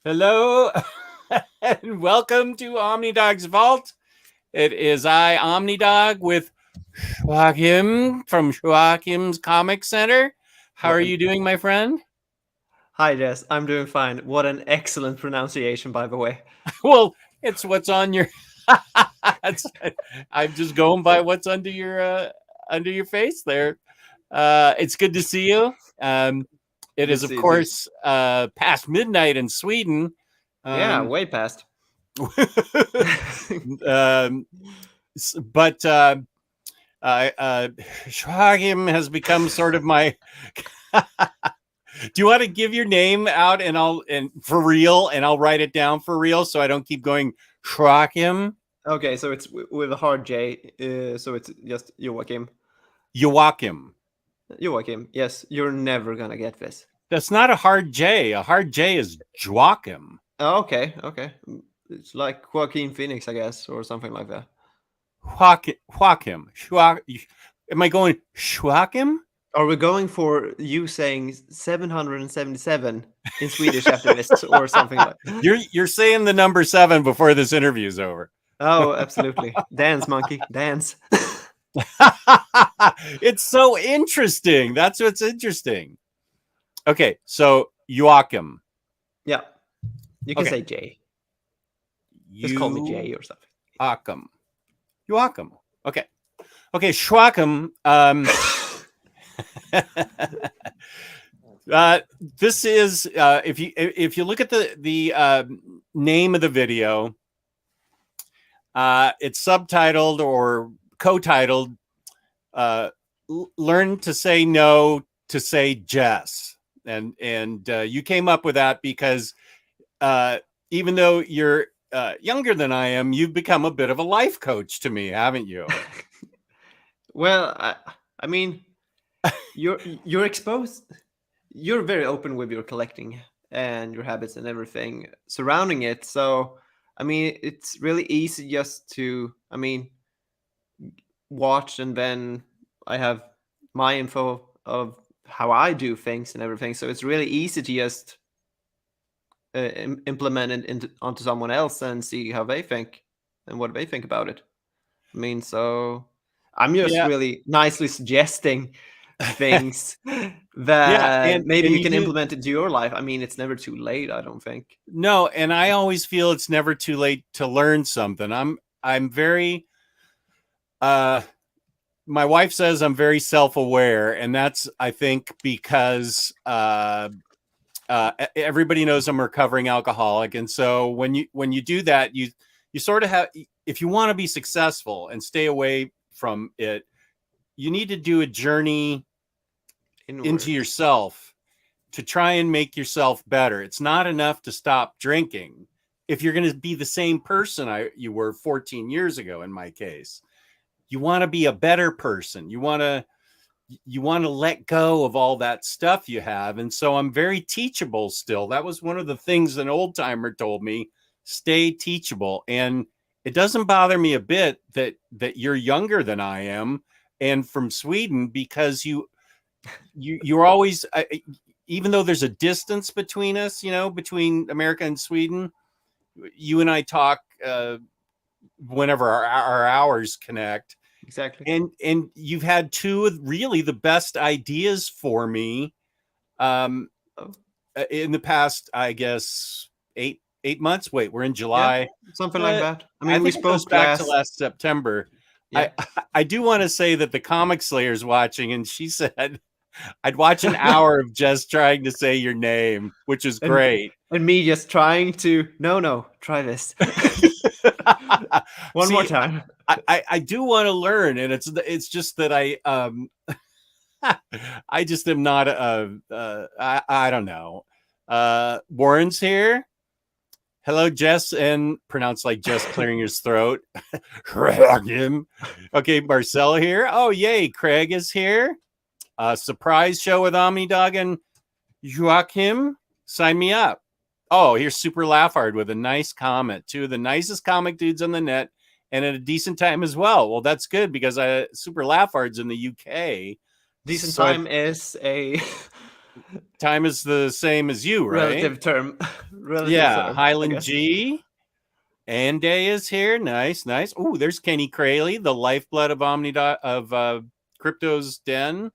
Hello and welcome to Omnidog's Vault. It is I, Omnidog, with Joakim from Joakim's Comic Center. How are you doing, my friend? Hi, Jess. I'm doing fine. What an excellent pronunciation, by the way. Well, it's what's on your. I'm just going by what's under your face there. It's good to see you. It Good to is, of see you too. course, past midnight in Sweden. Yeah, way past. um, but Joakim has become sort of my. Do you want to give your name out and for real, and I'll write it down for real so I don't keep going Joakim? Okay, so it's with a hard J, so it's just Joakim. Joakim. Joakim, yes, you're never gonna get this. That's not a hard J. A hard J is Joakim. Oh, okay. It's like Joaquin Phoenix, I guess, or something like that. Joakim. Am I going Joakim? Are we going for you saying 777 in Swedish after this, or something like that? You're saying the number 7 before this interview is over. Oh, absolutely. Dance, monkey, dance. It's so interesting. That's what's interesting. Okay, so Joakim. Yeah, you can say J. Just call me Jay or something. Joakim. Okay. Joakim. This is if you look at the name of the video, it's subtitled or co-titled "Learn to Say No to Say Jess," and you came up with that because even though you're younger than I am, you've become a bit of a life coach to me, haven't you? Well, I mean, you're exposed. You're very open with your collecting and your habits and everything surrounding it. So, I mean, it's really easy just to, watch, and then I have my info of how I do things and everything. So it's really easy to just implement it onto someone else and see how they think and what they think about it. I mean, so I'm just Yeah. really nicely suggesting things Yeah, that maybe and you you can do. implement into your life. I mean, it's never too late, I don't think. No, and I always feel it's never too late to learn something. I'm very my wife says I'm very self-aware, and that's, I think, because everybody knows I'm a recovering alcoholic, and so when you do that, you sort of have, if you want to be successful and stay away from it, you need to do a journey into Inward. yourself to try and make yourself better. It's not enough to stop drinking if you're going to be the same person you were 14 years ago. In my case, you want to be a better person. You want to let go of all that stuff you have. And so I'm very teachable still. That was one of the things an old timer told me: stay teachable. And it doesn't bother me a bit that you're younger than I am and from Sweden, because you're always, even though there's a distance between us, between America and Sweden, you and I talk whenever our hours connect. Exactly. And you've had two of really the best ideas for me in the past, I guess, eight months. Wait, we're in July. Yeah, something like that. I I mean, we think it goes spoke back to last. last September. Yeah. I do want to say that the Comic Slayer's watching, and she said I'd watch an hour of just trying to say your name, which is great. And me just trying to, no, try this. One more time. I do want to learn, and it's just that I just am not I don't know. Warren's here. Hello, Jess, and pronounced like Jess clearing his throat. Okay, Marcel here. Oh, yay, Craig is here. Surprise show with Omnidog and Joakim. Sign me up. Oh, here's Super Laughard with a nice comment. Two of the nicest comic dudes on the net, and at a decent time as well. Well, that's good, because Super Laughard's in the UK. Decent time is a time is the same as you, right? Relative term. Relative Yeah, term, I Highland guess. G. And Day is here. Nice, nice. Oh, there's Kenny Crayley, the lifeblood of Omnidog of Crypto's Den.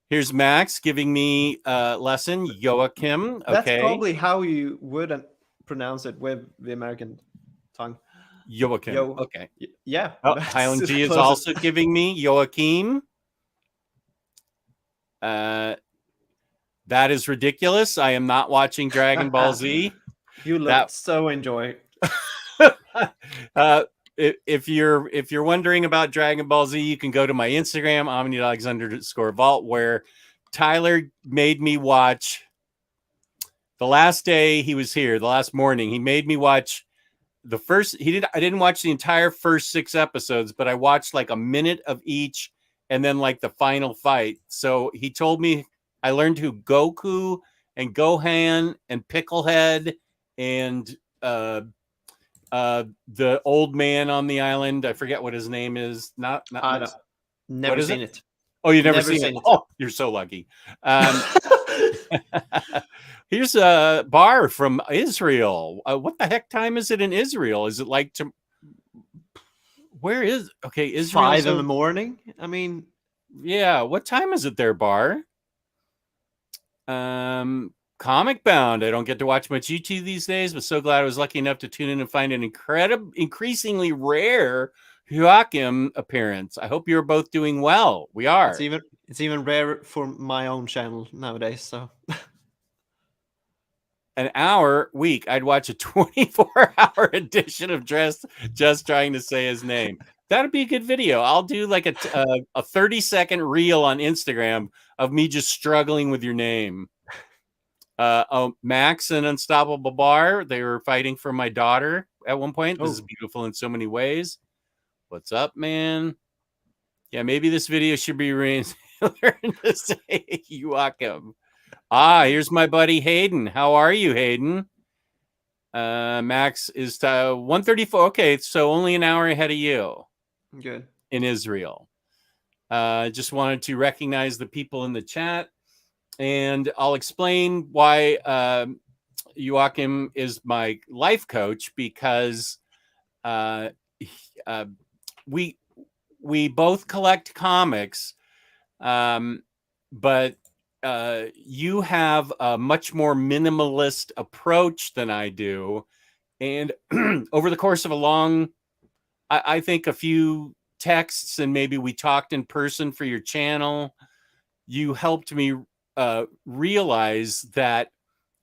Here's Max giving me a lesson. Joakim. That's Okay. probably how you would pronounce it with the American tongue. Joakim. Okay. Yeah. Oh, That's Highland G is closest. also giving me Joakim. That is ridiculous. I am not watching Dragon Ball Z. You looked That so enjoy. if you're wondering about Dragon Ball Z, you can go to my Instagram, Omnidogs_vault, where Tyler made me watch the last day he was here, the last morning. He made me watch the first. I didn't watch the entire first 6 episodes, but I watched like a minute of each, and then like the final fight. So he told me I learned who Goku and Gohan and Picklehead and the old man on the island. I forget what his name is. Never seen it. Oh, you've never seen it? Oh, you're so lucky. Here's a bar from Israel. What the heck time is it in Israel? Is it like where is Israel? 5 in the morning. I mean, yeah. What time is it there, Bar? Comic Bound. I don't get to watch much YouTube these days, but so glad I was lucky enough to tune in and find an increasingly rare Joakim appearance. I hope you're both doing well. We are. It's even rare for my own channel nowadays. So an hour week, I'd watch a 24-hour edition of Jess just trying to say his name. That'd be a good video. I'll do like a 30-second reel on Instagram of me just struggling with your name. Max and Unstoppable Bar, they were fighting for my daughter at one point. This is beautiful in so many ways. What's up, man? Yeah, maybe this video should be learn to say Joakim. Here's my buddy Hayden. How are you, Hayden? Max is 134. Okay, so only an hour ahead of you. Good. In Israel. Just wanted to recognize the people in the chat, and I'll explain why Joakim is my life coach, because we both collect comics, but you have a much more minimalist approach than I do. And over the course of I think a few texts, and maybe we talked in person for your channel, you helped me realize that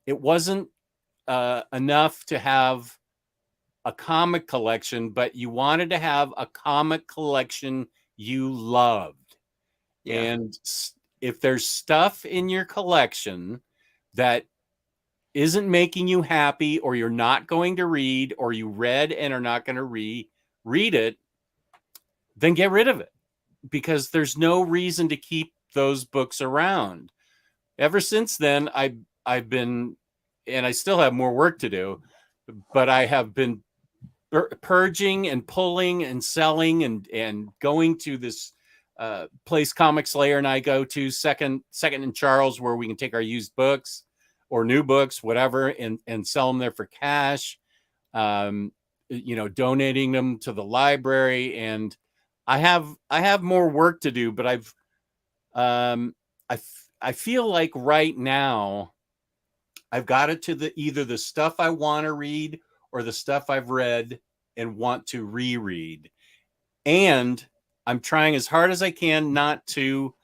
it wasn't enough to have a comic collection, but you wanted to have a comic collection you loved. Yeah. And if there's stuff in your collection that isn't making you happy, or you're not going to read, or you read and are not going to read it, then get rid of it, because there's no reason to keep those books around. Ever since then, I've been, and I still have more work to do, but I have been purging and pulling and selling and going to this place Comic Slayer and I go to, Second and Charles, where we can take our used books or new books, whatever, and sell them there for cash. Donating them to the library. And I have more work to do, but I feel like right now I've got it to either the stuff I want to read or the stuff I've read and want to reread. And I'm trying as hard as I can not to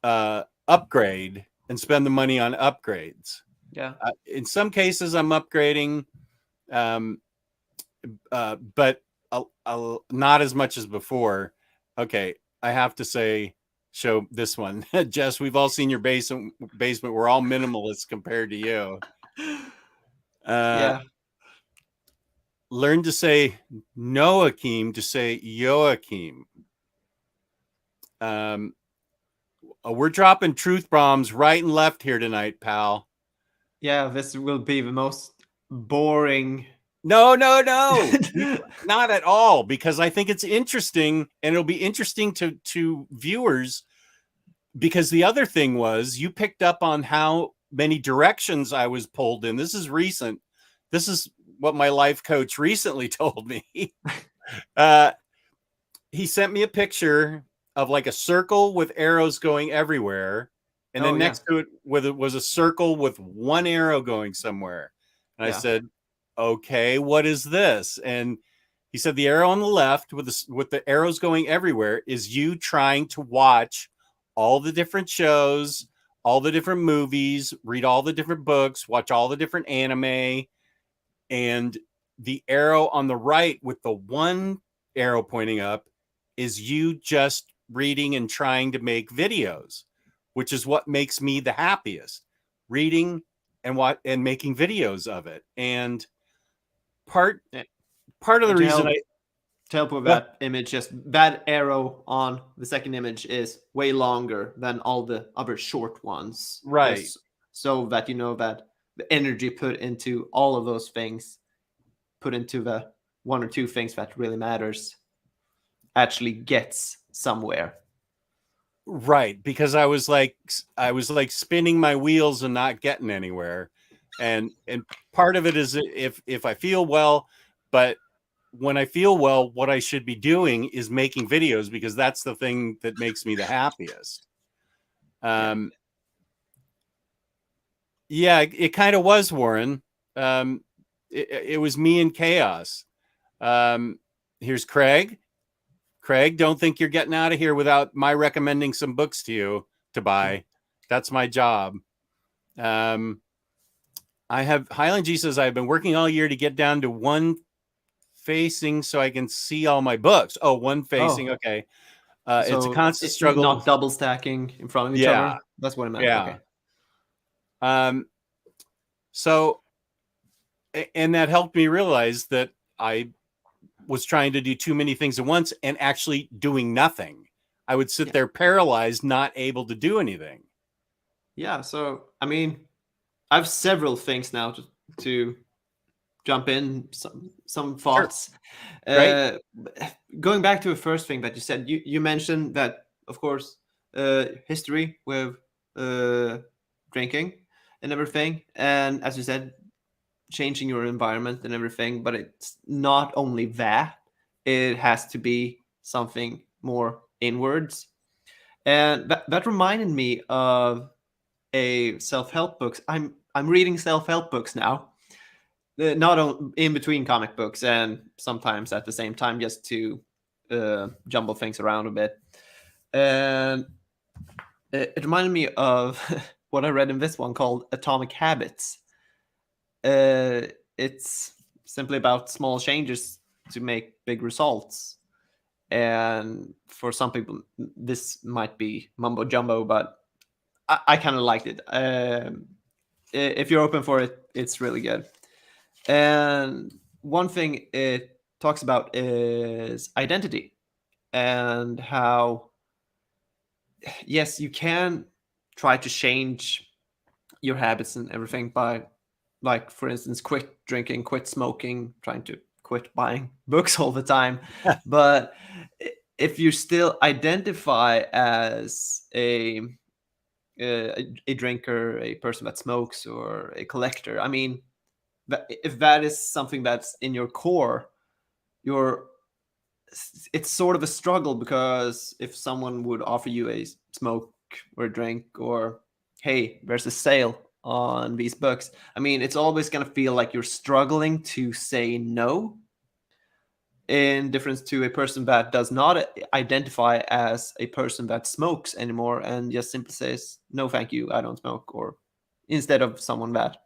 upgrade and spend the money on upgrades. Yeah. In some cases I'm upgrading, but not as much as before. Okay, I have to show this one. Jess, we've all seen your basement. We're all minimalists compared to you. Yeah. Learn to say Noakim to say Joakim. We're dropping truth bombs right and left here tonight, pal. Yeah, this will be the most boring. No, not at all, because I think it's interesting, and it'll be interesting to viewers because the other thing was you picked up on how many directions I was pulled in. This is recent. This is what my life coach recently told me. uh, he sent me a picture of like a circle with arrows going everywhere, and Oh then yeah, next to it was a circle with one arrow going somewhere. And I yeah, said, "Okay, what is this?" And he said, "The arrow on the left with the arrows going everywhere is you trying to watch all the different shows, all the different movies, read all the different books, watch all the different anime, and the arrow on the right with the one arrow pointing up is you just reading and trying to make videos, which is what makes me the happiest, reading and making videos of it." And part yeah. part of the And reason I to help with what that image, just that arrow on the second image is way longer than all the other short ones, right. just so that you know that the energy put into all of those things, put into the one or two things that really matters, actually gets somewhere. Right, because I was like spinning my wheels and not getting anywhere. And part of it is if I feel well, but when I feel well, what I should be doing is making videos because that's the thing that makes me the happiest. Yeah. Um yeah, it kind of was, Warren. It was me and chaos. Um Here's Craig. Craig, don't think you're getting out of here without my recommending some books to you to buy. That's my job. Um, I have Highland G says I've been working all year to get down to one facing so I can see all my books. Oh, one facing. Oh, Okay. It's a so constant struggle. not double stacking in front of each Yeah. other. That's what I meant. Yeah. Okay. Um, so, and that helped me realize that I was trying to do too many things at once and actually doing nothing. I would sit Yeah. there paralyzed, not able to do anything. Yeah. So I mean, I have several things now to jump in some Sure. thoughts. Right. Uh, Going back to the first thing that you said, you mentioned that of course history with uh, drinking and everything, and as you said, changing your environment and everything. But it's not only that; it has to be something more inwards, and that reminded me of a self-help books. I'm reading self-help books now, not in between comic books and sometimes at the same time, just to jumble things around a bit. And it reminded me of what I read in this one called Atomic Habits. uh, it's simply about small changes to make big results, and for some people this might be mumbo jumbo, but I kind of liked it. If you're open for it, it's really good. And one thing it talks about is identity, and how, yes, you can try to change your habits and everything by, like, for instance, quit drinking, quit smoking, trying to quit buying books all the time. But if you still identify as a drinker, a person that smokes, or a collector, I mean, if that is something that's in your core, you're it's sort of a struggle, because if someone would offer you a smoke or a drink, or hey, there's a sale on these books, I mean, it's always going to feel like you're struggling to say no, in difference to a person that does not identify as a person that smokes anymore and just simply says no thank you, I don't smoke, or instead of someone that's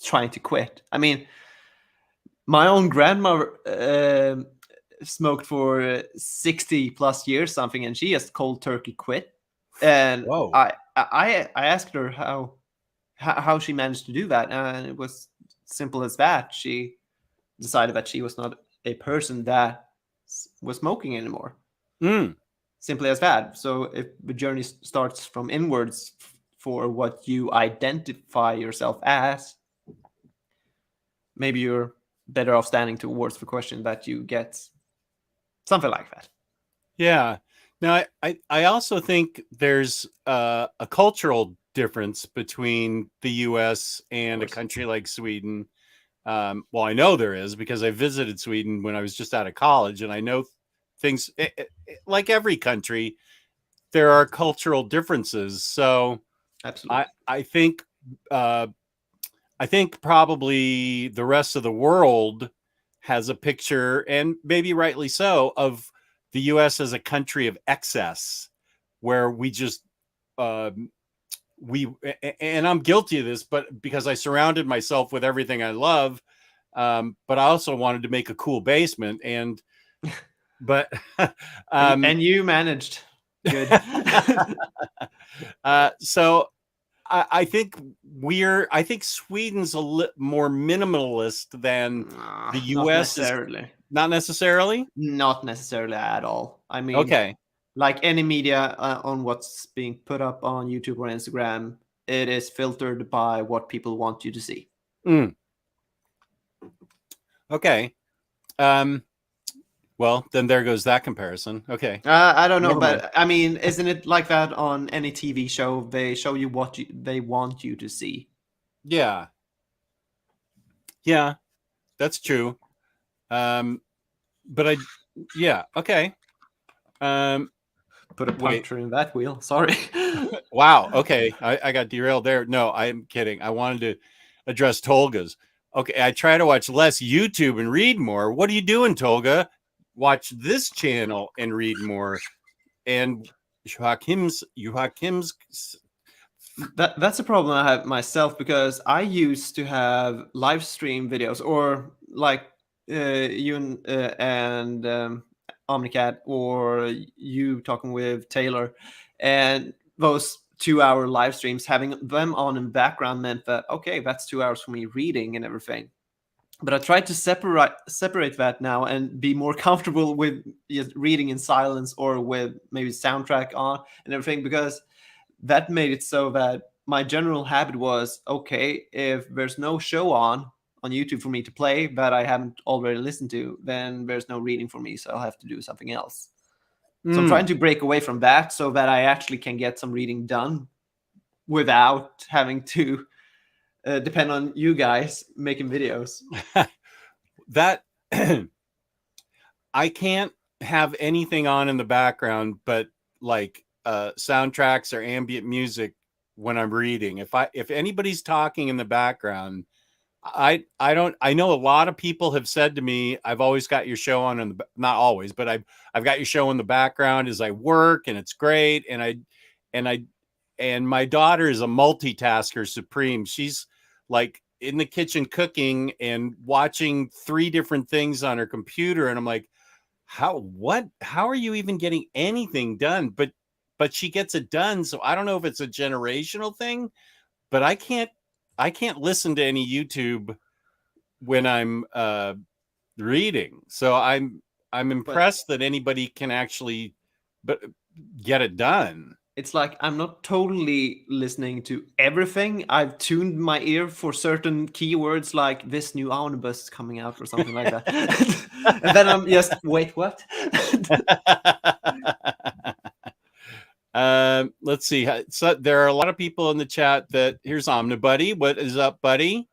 trying to quit. I mean, my own grandmother smoked for 60 plus years something, and she just cold turkey quit. And Whoa. I asked her how she managed to do that, and it was simple as that. She decided that she was not a person that was smoking anymore. Mm. Simply as that. So if the journey starts from inwards for what you identify yourself as, maybe you're better off standing towards the question that you get. Something like that. Yeah. Now, I also think there's a cultural difference between the U.S. Of and a course. country like Sweden. Well, I know there is because I visited Sweden when I was just out of college, and I know things like every country. There are cultural differences, so I Absolutely. I think uh, I think probably the rest of the world has a picture, and maybe rightly so, of the U.S. as a country of excess, where we just um, we and I'm guilty of this, but because I surrounded myself with everything I love, but I also wanted to make a cool basement, and but um, And you managed. Good. so I think I think Sweden's more minimalist than the Not U.S. is. necessarily. Not necessarily. Not necessarily at all. I mean, Okay. like any media on what's being put up on YouTube or Instagram, it is filtered by what people want you to see. Mm, okay. Um, well, then there goes that comparison. Okay. I don't know, Never mind. but I mean, isn't it like that on any TV show? They show you what they want you to see. Yeah. Yeah. That's true. Um, but yeah. Okay. Um, Put a wait. puncture in that wheel. Sorry. Wow. Okay. I got derailed there. No, I'm kidding. I wanted to address Tolga's. Okay. I try to watch less YouTube and read more. What are you doing, Tolga? Watch this channel and read more. And Joakim's That's a problem I have myself because I used to have live stream videos or like you and Omnicat or you talking with Taylor, and those 2 hour live streams, having them on in background meant that okay, that's 2 hours for me reading and everything. But I tried to separate that now and be more comfortable with just reading in silence or with maybe soundtrack on and everything, because that made it so that my general habit was okay, if there's no show on YouTube for me to play that I haven't already listened to, then there's no reading for me, so I'll have to do something else. So I'm trying to break away from that so that I actually can get some reading done without having to depend on you guys making videos. that I can't have anything on in the background but like soundtracks or ambient music when I'm reading. If anybody's talking in the background, I don't. I know a lot of people have said to me, "I've always got your show on in the not always, but I've got your show in the background as I work, and it's great." And I and my daughter is a multitasker supreme. She's like in the kitchen cooking and watching 3 different things on her computer, and I'm like, how are you even getting anything done? But she gets it done. So I don't know if it's a generational thing, but I can't listen to any YouTube when I'm reading. So I'm But impressed that anybody can actually but get it done. it's like I'm not totally listening to everything. I've tuned my ear for certain keywords like this new omnibus is coming out or something like that. And then I'm just, wait, what? Let's see. So there are a lot of people in the chat that here's Omnibuddy. What is up, buddy?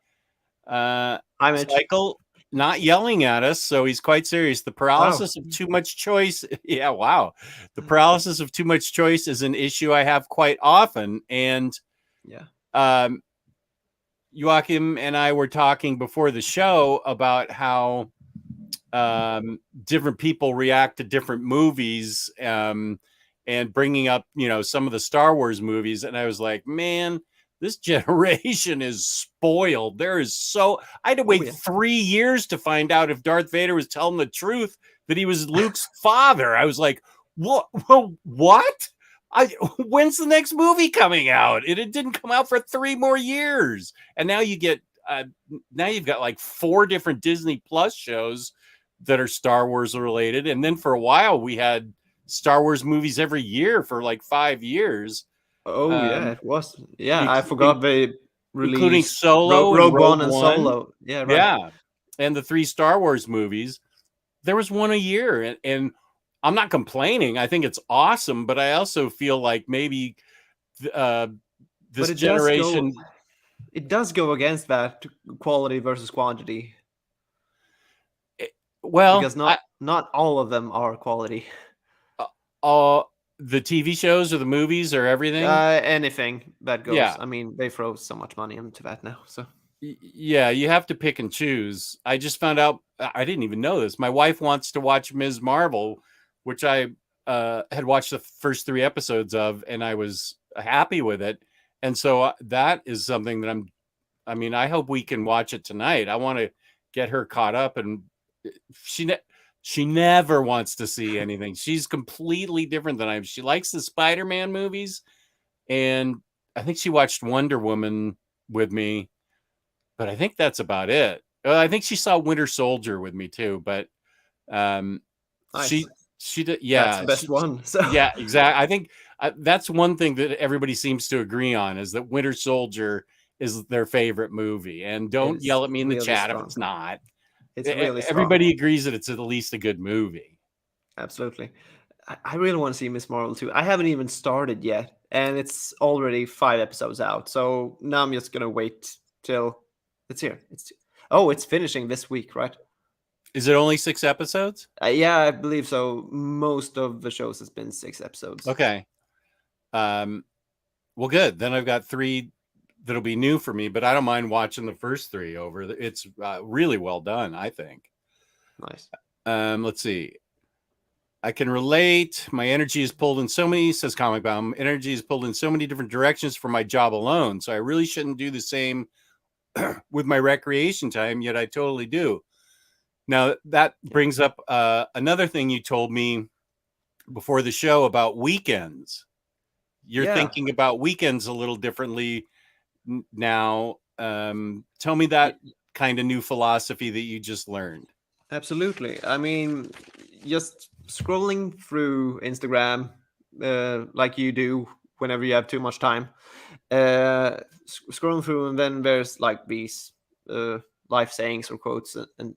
Hi, Mitch. Cycle not yelling at us, so he's quite serious. The Wow. paralysis of too much choice. Yeah, wow. The paralysis of too much choice is an issue I have quite often. And Yeah. Joakim and I were talking before the show about how different people react to different movies, and bringing up, some of the Star Wars movies. And I was like, man, this generation is spoiled. I had to wait Yeah. 3 years to find out if Darth Vader was telling the truth, that he was Luke's father. I was like, what? What? When's the next movie coming out? It didn't come out for 3 more years. And now you've got like 4 different Disney Plus shows that are Star Wars related. And then for a while we had Star Wars movies every year for like 5 years. Oh, yeah, it was. Yeah, I Including forgot they including released Solo and Rogue Rogue One and One. Solo. Yeah, right. Yeah. And the 3 Star Wars movies. There was one a year. And I'm not complaining. I think it's awesome, but I also feel like maybe uh, But this generation. it does go against that quality versus quantity, It, well, because not all of them are quality. uh, all the TV shows or the movies or everything. Anything that goes. Yeah, I mean, they throw so much money into that now. So yeah, you have to pick and choose. I just found out. I didn't even know this. My wife wants to watch Ms. Marvel, which I had watched the first 3 episodes of, and I was happy with it. And so that is something that I mean, I hope we can watch it tonight. I want to get her caught up, and she ne- she never wants to see anything. She's completely different than I am. She likes the Spider-Man movies, and I think she watched Wonder Woman with me, but I think that's about it. I think she saw Winter Soldier with me too, but um, nice. she did, That's yeah, the best one. So yeah, exactly. I think that's one thing that everybody seems to agree on is that Winter Soldier is their favorite movie. And don't it's yell at me in the really chat if strong. it's not. It's really strong. Everybody agrees that it's at least a good movie. Absolutely. I really want to see Miss Marvel too. I haven't even started yet, and it's already 5 episodes out. So now I'm just gonna wait till it's here. It's finishing this week, right? Is it only 6 episodes? Yeah, I believe so. Most of the shows has been 6 episodes. Okay. Um, well, good. Then I've got 3 that'll be new for me, but I don't mind watching the first 3 over. It's really well done, I think. Nice. Let's see. I can relate. My energy is pulled in so many, says Comic Bomb, energy is pulled in so many different directions for my job alone. So I really shouldn't do the same with my recreation time, yet I totally do. Now, that brings up another thing you told me before the show about weekends. You're Yeah. thinking about weekends a little differently now. Tell me that kind of new philosophy that you just learned. Absolutely. I mean, just scrolling through Instagram, like you do whenever you have too much time, scrolling through, and then there's like these life sayings or quotes, and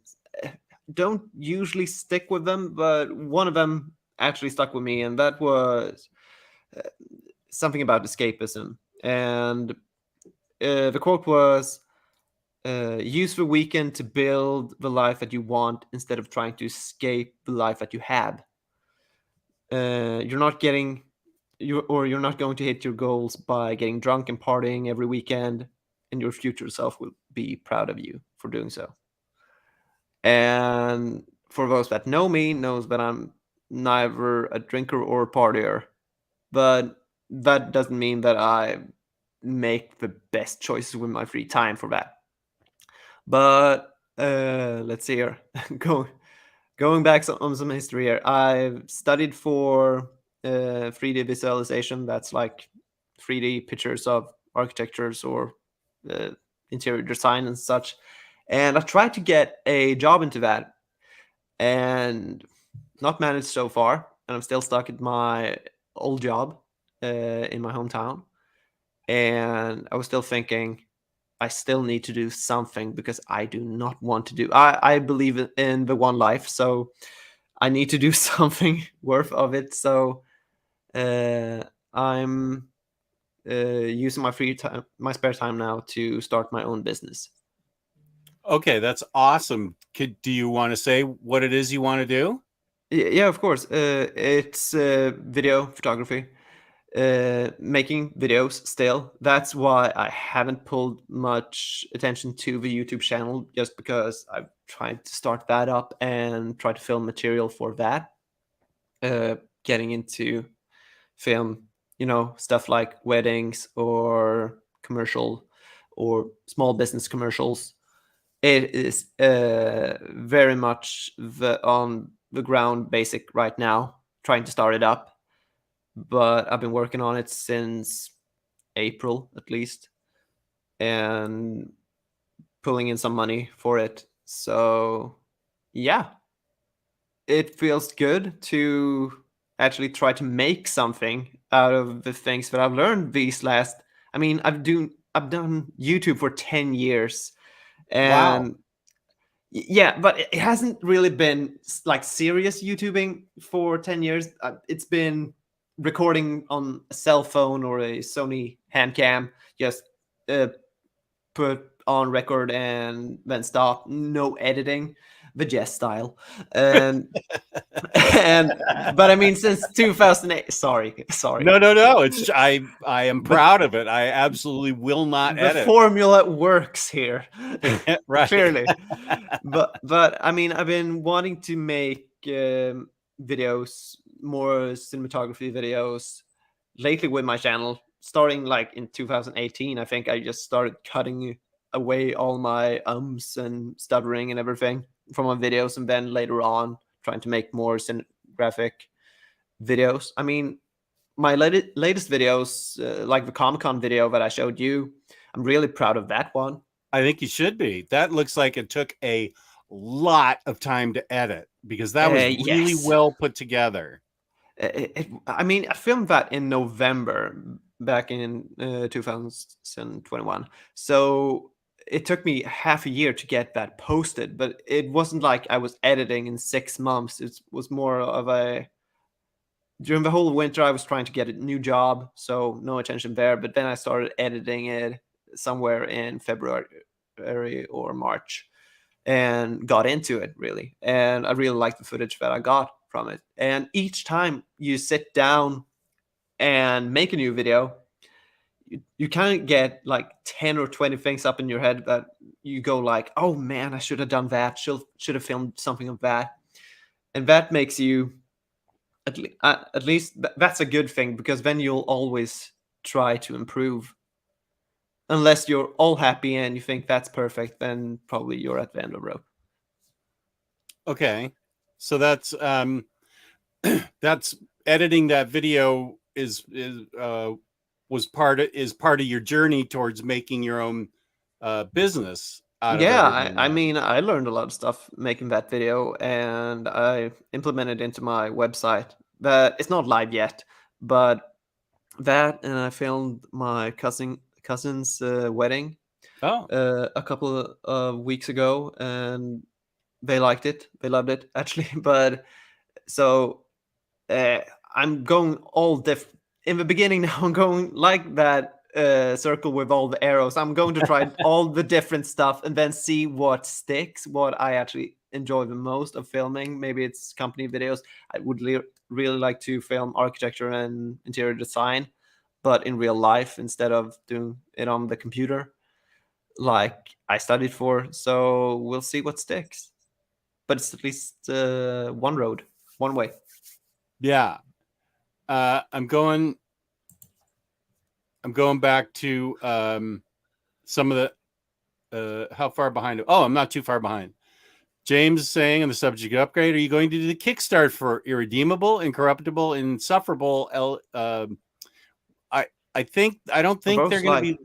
don't usually stick with them, but one of them actually stuck with me, and that was uh, something about escapism. And the quote was, use the weekend to build the life that you want instead of trying to escape the life that you have. You're not getting you're not going to hit your goals by getting drunk and partying every weekend, and your future self will be proud of you for doing so. And for those that know me, knows that I'm neither a drinker or a partier, but that doesn't mean that I make the best choices with my free time for that. But let's see here. Going back on some history here, I've studied for 3D visualization. That's like 3D pictures of architectures or uh, interior design and such. And I tried to get a job into that, and not managed so far. And I'm still stuck at my old job in my hometown. And I was still thinking, I still need to do something because I do not want to do. I believe in the one life, so I need to do something worth of it. So I'm using my free time, my spare time now to start my own business. Okay, that's awesome. Do you want to say what it is you want to do? Yeah, of course. It's video photography. Making videos still. That's why I haven't pulled much attention to the YouTube channel, just because I've tried to start that up and try to film material for that. Getting into film, stuff like weddings or commercial or small business commercials. It is very much on the ground basic right now, trying to start it up. But I've been working on it since April at least, and pulling in some money for it. So, yeah, it feels good to actually try to make something out of the things that I've learned these last. I mean, I've done YouTube for 10 years, Wow. and Yeah, but it hasn't really been like serious YouTubing for 10 years. It's been recording on a cell phone or a Sony hand cam, just uh, put on record and then stop. No editing, the Jess style. And and but I mean, since 2008, sorry. No. I am proud of it. I absolutely will not The edit. formula works here. Right. Clearly. But I mean, I've been wanting to make videos, more cinematography videos lately with my channel. Starting like in 2018, I think I just started cutting away all my ums and stuttering and everything from my videos, and then later on trying to make more cinematographic videos. I mean, my latest videos, like the Comic Con video that I showed you, I'm really proud of that one. I think you should be. That looks like it took a lot of time to edit because that was really Yes. well put together. I mean, I filmed that in November back in 2021. So it took me half a year to get that posted, but it wasn't like I was editing in 6 months. It was more of a during the whole winter, I was trying to get a new job, so no attention there. But then I started editing it somewhere in February or March and got into it really. And I really liked the footage that I got from it. And each time you sit down and make a new video, you kind of get like 10 or 20 things up in your head that you go like, oh man, I should have done that. Should have filmed something of that. And that makes you at least that's a good thing, because then you'll always try to improve. Unless you're all happy and you think that's perfect, then probably you're at the end of the rope. Okay. So that's that's editing that video is part of your journey towards making your own business out of Yeah, everything. I mean, I learned a lot of stuff making that video, and I implemented into my website. That it's not live yet, but that, and I filmed my cousin's wedding Oh, a couple of weeks ago, and they liked it. They loved it actually. But so uh, I'm going all different in the beginning. Now I'm going like that circle with all the arrows. I'm going to try all the different stuff and then see what sticks, what I actually enjoy the most of filming. Maybe it's company videos. I would really like to film architecture and interior design, but in real life instead of doing it on the computer like I studied for. So we'll see what sticks. But it's at least one road, one way. yeah. I'm going back to some of the how far behind. Oh, I'm not too far behind. James is saying on the subject upgrade, are you going to do the Kickstarter for Irredeemable, Incorruptible, Insufferable? I don't think they're going to be.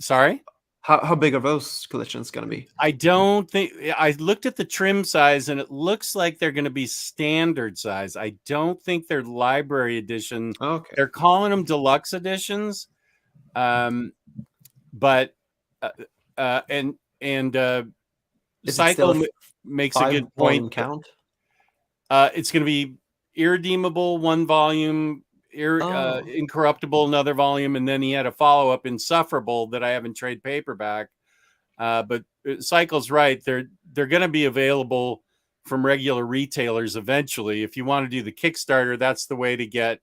Sorry? How big are those collections going to be? I don't think. I looked at the trim size and it looks like they're going to be standard size. I don't think they're library edition. Okay. They're calling them deluxe editions. But and Is it still Cycle a makes a good volume point. count? It's going to be Irredeemable, one volume, Incorruptible, another volume, and then he had a follow up, Insufferable, that I have in trade paperback. But Cycle's right; they're going to be available from regular retailers eventually. If you want to do the Kickstarter, that's the way to get,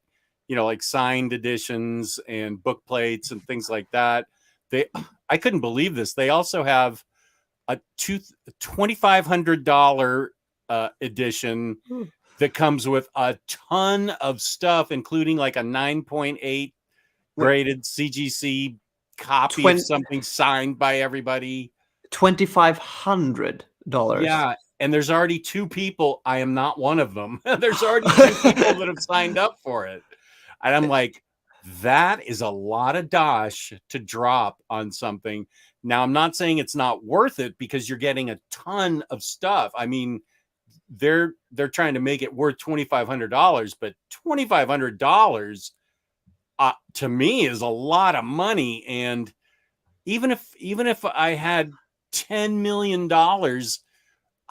like signed editions and book plates and things like that. I couldn't believe this. They also have a $2,500 edition that comes with a ton of stuff, including like a 9.8 graded CGC copy of something signed by everybody. $2,500. Yeah. And there's already 2 people. I am not one of them. There's already 2 people that have signed up for it. And I'm like, that is a lot of dosh to drop on something. Now, I'm not saying it's not worth it because you're getting a ton of stuff. I mean, they're trying to make it worth $2,500, but $2,500 to me is a lot of money. And even if I had $10 million,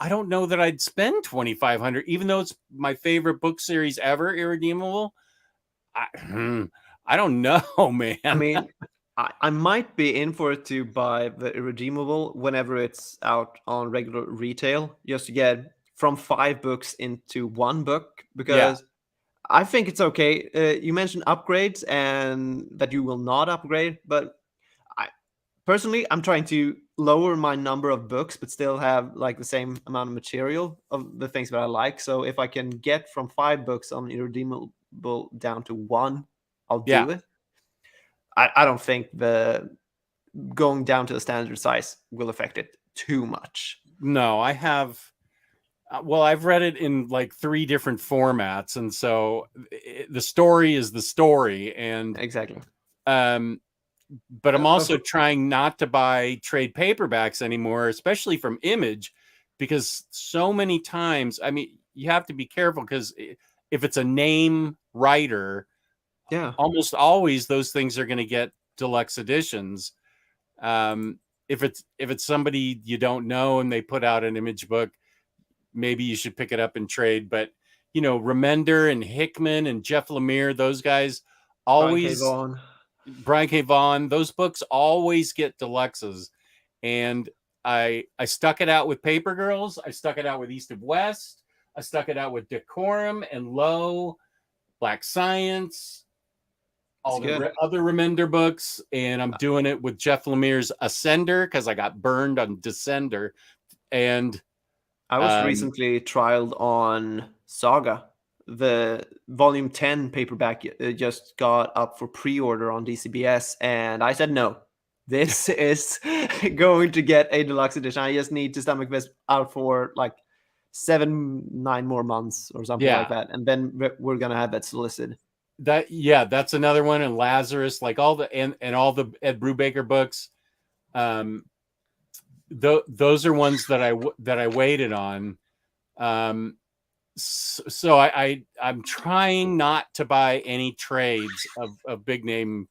I don't know that I'd spend 2,500, even though it's my favorite book series ever, Irredeemable. I don't know, man. I mean, I might be in for it to buy the Irredeemable whenever it's out on regular retail, just to get from 5 books into 1 book, Yeah, because I think it's okay. You mentioned upgrades and that you will not upgrade, but I personally, I'm trying to lower my number of books, but still have like the same amount of material of the things that I like. So if I can get from 5 books on Irredeemable down to 1, I'll yeah. do it. I don't think the going down to the standard size will affect it too much. No, I have. Well, I've read it in like 3 different formats, and so the story is the story, and Exactly. um, but I'm But also trying not to buy trade paperbacks anymore, especially from Image, because so many times, I mean, you have to be careful because if it's a name writer, yeah, almost always those things are going to get deluxe editions. Um, if it's somebody you don't know and they put out an Image book, maybe you should pick it up and trade. But Remender and Hickman and Jeff Lemire, those guys Brian K. always, Vaughan. Brian K. Vaughan, those books always get deluxes. And I stuck it out with Paper Girls. I stuck it out with East of West. I stuck it out with Decorum and Low, Black Science, That's all good. the other Remender books. And I'm doing it with Jeff Lemire's Ascender because I got burned on Descender. And I was recently trialed on Saga. The volume 10 paperback just got up for pre-order on DCBS, and I said no. This is going to get a deluxe edition. I just need to stomach this out for like 7-9 more months or something like yeah, that, and then we're gonna have that solicited. that's another one. And Lazarus, like all the and all the Ed Brubaker books. Those are ones that I waited on. So I'm trying not to buy any trades of big name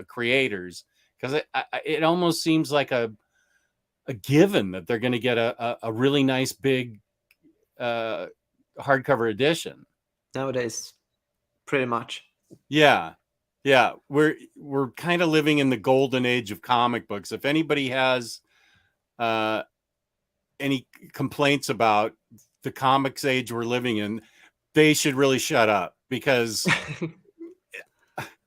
creators, because it almost seems like a given that they're going to get a really nice big hardcover edition. Nowadays, pretty much. Yeah. Yeah, we're kind of living in the golden age of comic books. If anybody has any complaints about the comics age we're living in, they should really shut up, because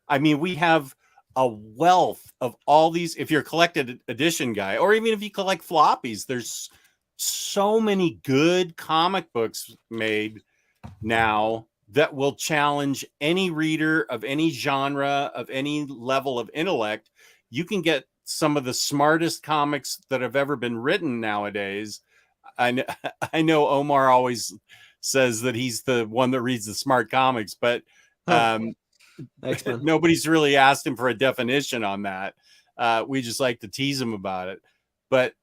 I mean, we have a wealth of all these. If you're a collected edition guy, or even if you collect floppies, there's so many good comic books made now that will challenge any reader of any genre, of any level of intellect. You can get some of the smartest comics that have ever been written nowadays. I know Omar always says that he's the one that reads the smart comics, but nobody's really asked him for a definition on that. We just like to tease him about it. But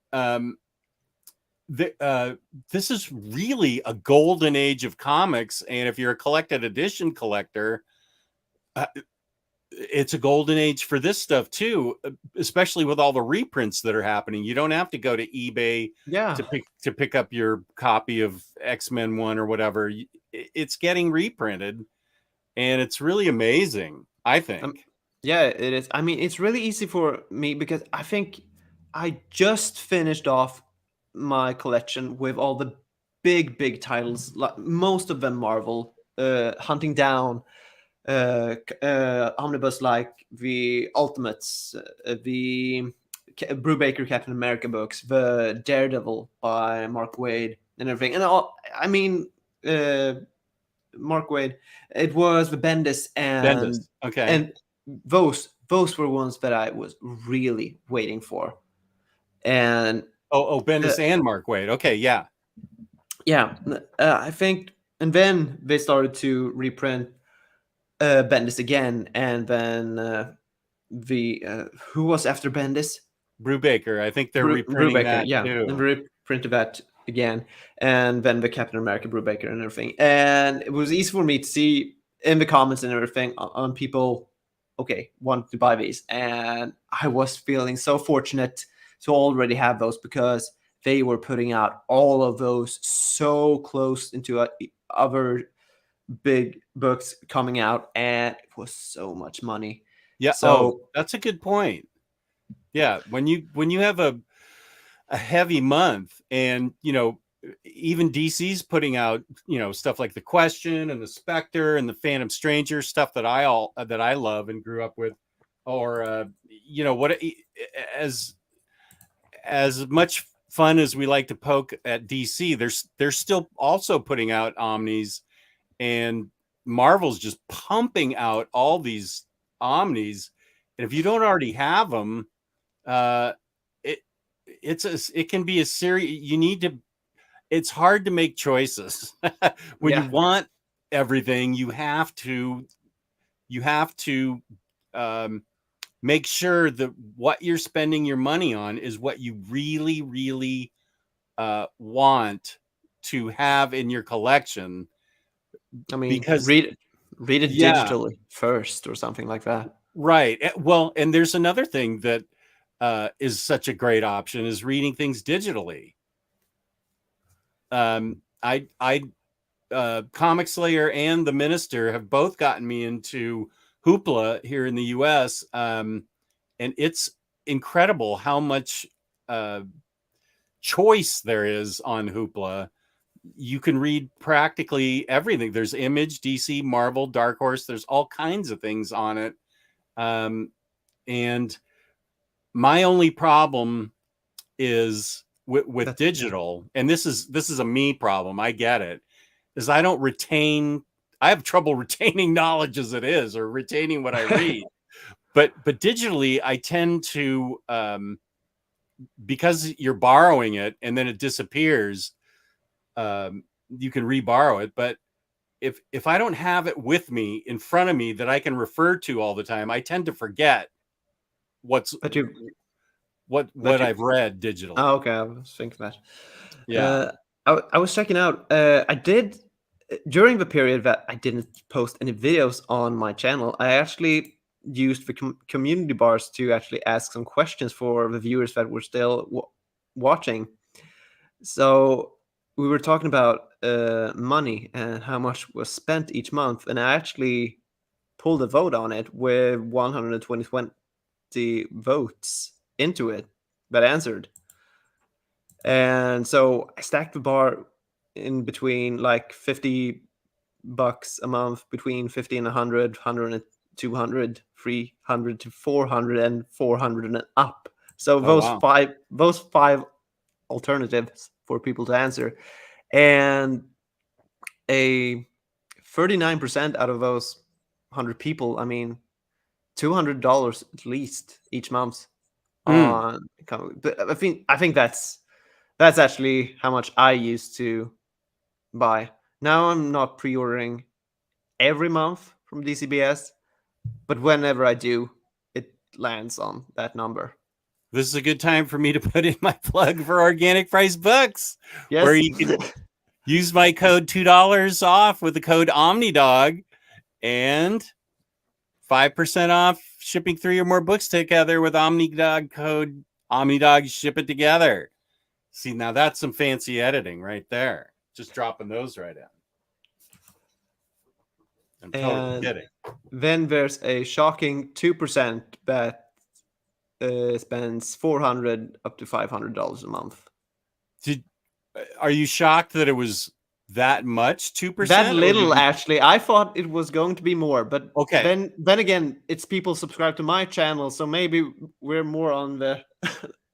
this is really a golden age of comics, and if you're a collected edition collector, it's a golden age for this stuff too, especially with all the reprints that are happening. You don't have to go to eBay to pick up your copy of X-Men 1 or whatever. It's getting reprinted, and it's really amazing, I think. Yeah, it is. I mean, it's really easy for me because I think I just finished off my collection with all the big titles, like most of them Marvel, hunting down omnibus like the Ultimates, the Brubaker Captain America books, the Daredevil by Mark Waid, and everything. And I mean, Mark Waid, it was the Bendis Bendis. Okay. And those were ones that I was really waiting for. And Bendis and Mark Waid. Okay, yeah. I think, and then they started to reprint Bendis again, and then the who was after Bendis? Brubaker. I think they're reprinting that too. And reprinted that again, and then the Captain America Brubaker and everything. And it was easy for me to see in the comments and everything on people, okay, want to buy these, and I was feeling so fortunate to already have those, because they were putting out all of those so close into other big books coming out, and it was so much money. Yeah. Oh, So that's a good point. Yeah, when you have a heavy month, and even DC's putting out stuff like The Question and The Spectre and the Phantom Stranger, stuff that I love and grew up with, or what, as much fun as we like to poke at DC, they're still also putting out Omnis, and Marvel's just pumping out all these Omnis, and if you don't already have them, it it can be a series. It's hard to make choices when you yeah, want everything. You have to make sure that what you're spending your money on is what you really, really want to have in your collection. I mean, Because read it yeah, digitally first or something like that. right. Well, and there's another thing that is such a great option, is reading things digitally. I Comic Slayer and The Minister have both gotten me into Hoopla here in the US. And it's incredible how much choice there is on Hoopla. You can read practically everything. There's Image, DC, Marvel, Dark Horse. There's all kinds of things on it. And my only problem is with digital, and this is a me problem, I get it, is I have trouble retaining knowledge as it is, or retaining what I read. But digitally, I tend to, because you're borrowing it and then it disappears, you can reborrow it. But if I don't have it with me in front of me that I can refer to all the time, I tend to forget what I've read digitally. Oh, okay, I was thinking that. Yeah. I was checking out. I did during the period that I didn't post any videos on my channel. I actually used the community bars to actually ask some questions for the viewers that were still watching. So we were talking about money and how much was spent each month, and I actually pulled a vote on it with 120 votes into it that answered. And so I stacked the bar in between like $50 a month, between 50 and 100, 100 and 200, 300 to 400, and 400 and up. So Oh, wow. those five alternatives for people to answer, and a 39% out of those 100 people, I mean, $200 at least each month on comic. But I think that's actually how much I used to buy. Now I'm not pre-ordering every month from DCBS, but whenever I do, it lands on that number. This is a good time for me to put in my plug for Organic Price Books, where Yes. you can use my code $2 off with the code Omnidog, and 5% off shipping 3 or more books together with Omnidog code Omnidog. Ship it together. See, now that's some fancy editing right there. Just dropping those right in. I'm totally kidding. Then there's a shocking 2% that spends $400 up to $500 a month. Are you shocked that it was that much? 2%? That little, actually. I thought it was going to be more, but okay. Then again, it's people subscribe to my channel, so maybe we're more on the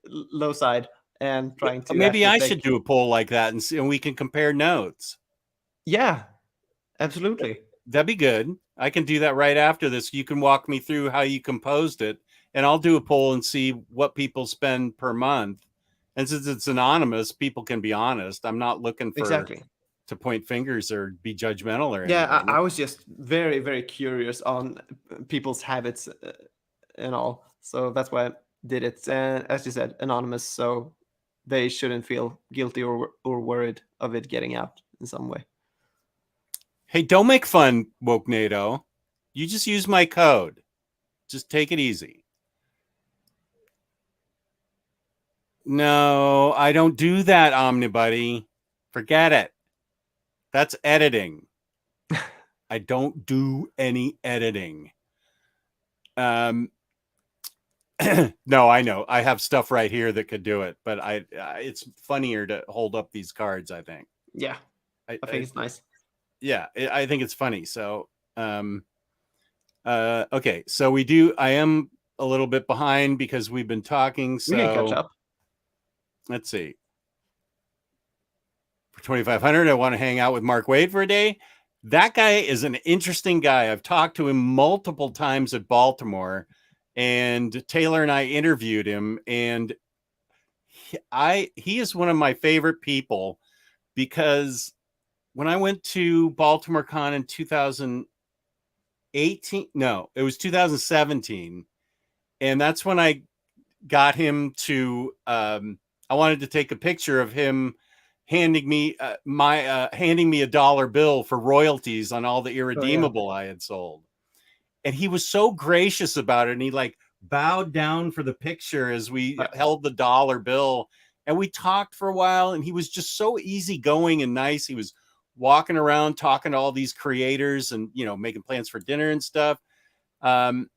low side and trying to. Maybe I should do a poll like that, and see, and we can compare notes. Yeah, absolutely. That'd be good. I can do that right after this. You can walk me through how you composed it, and I'll do a poll and see what people spend per month. And since it's anonymous, people can be honest. I'm not looking for to point fingers or be judgmental or anything. Yeah, I was just very, very curious on people's habits and all. So that's why I did it. And as you said, anonymous, so they shouldn't feel guilty or worried of it getting out in some way. Hey, don't make fun, Woke NATO. You just use my code. Just take it easy. No, I don't do that, Omnibuddy. Forget it. That's editing. I don't do any editing. No, I know. I have stuff right here that could do it, but it's funnier to hold up these cards, I think. Yeah, I think it's nice. Yeah, I think it's funny. So, okay. So I am a little bit behind because we've been talking. So We can catch up. Let's see. For 2,500, I want to hang out with Mark Wade for a day. That guy is an interesting guy. I've talked to him multiple times at Baltimore, and Taylor and I interviewed him, and he is one of my favorite people because when I went to Baltimore Con in 2018, no, it was 2017, and that's when I got him to I wanted to take a picture of him handing me handing me a dollar bill for royalties on all the irredeemable I had sold. And he was so gracious about it, and he like bowed down for the picture as we held the dollar bill, and we talked for a while, and he was just so easygoing and nice. He was walking around talking to all these creators and making plans for dinner and stuff. And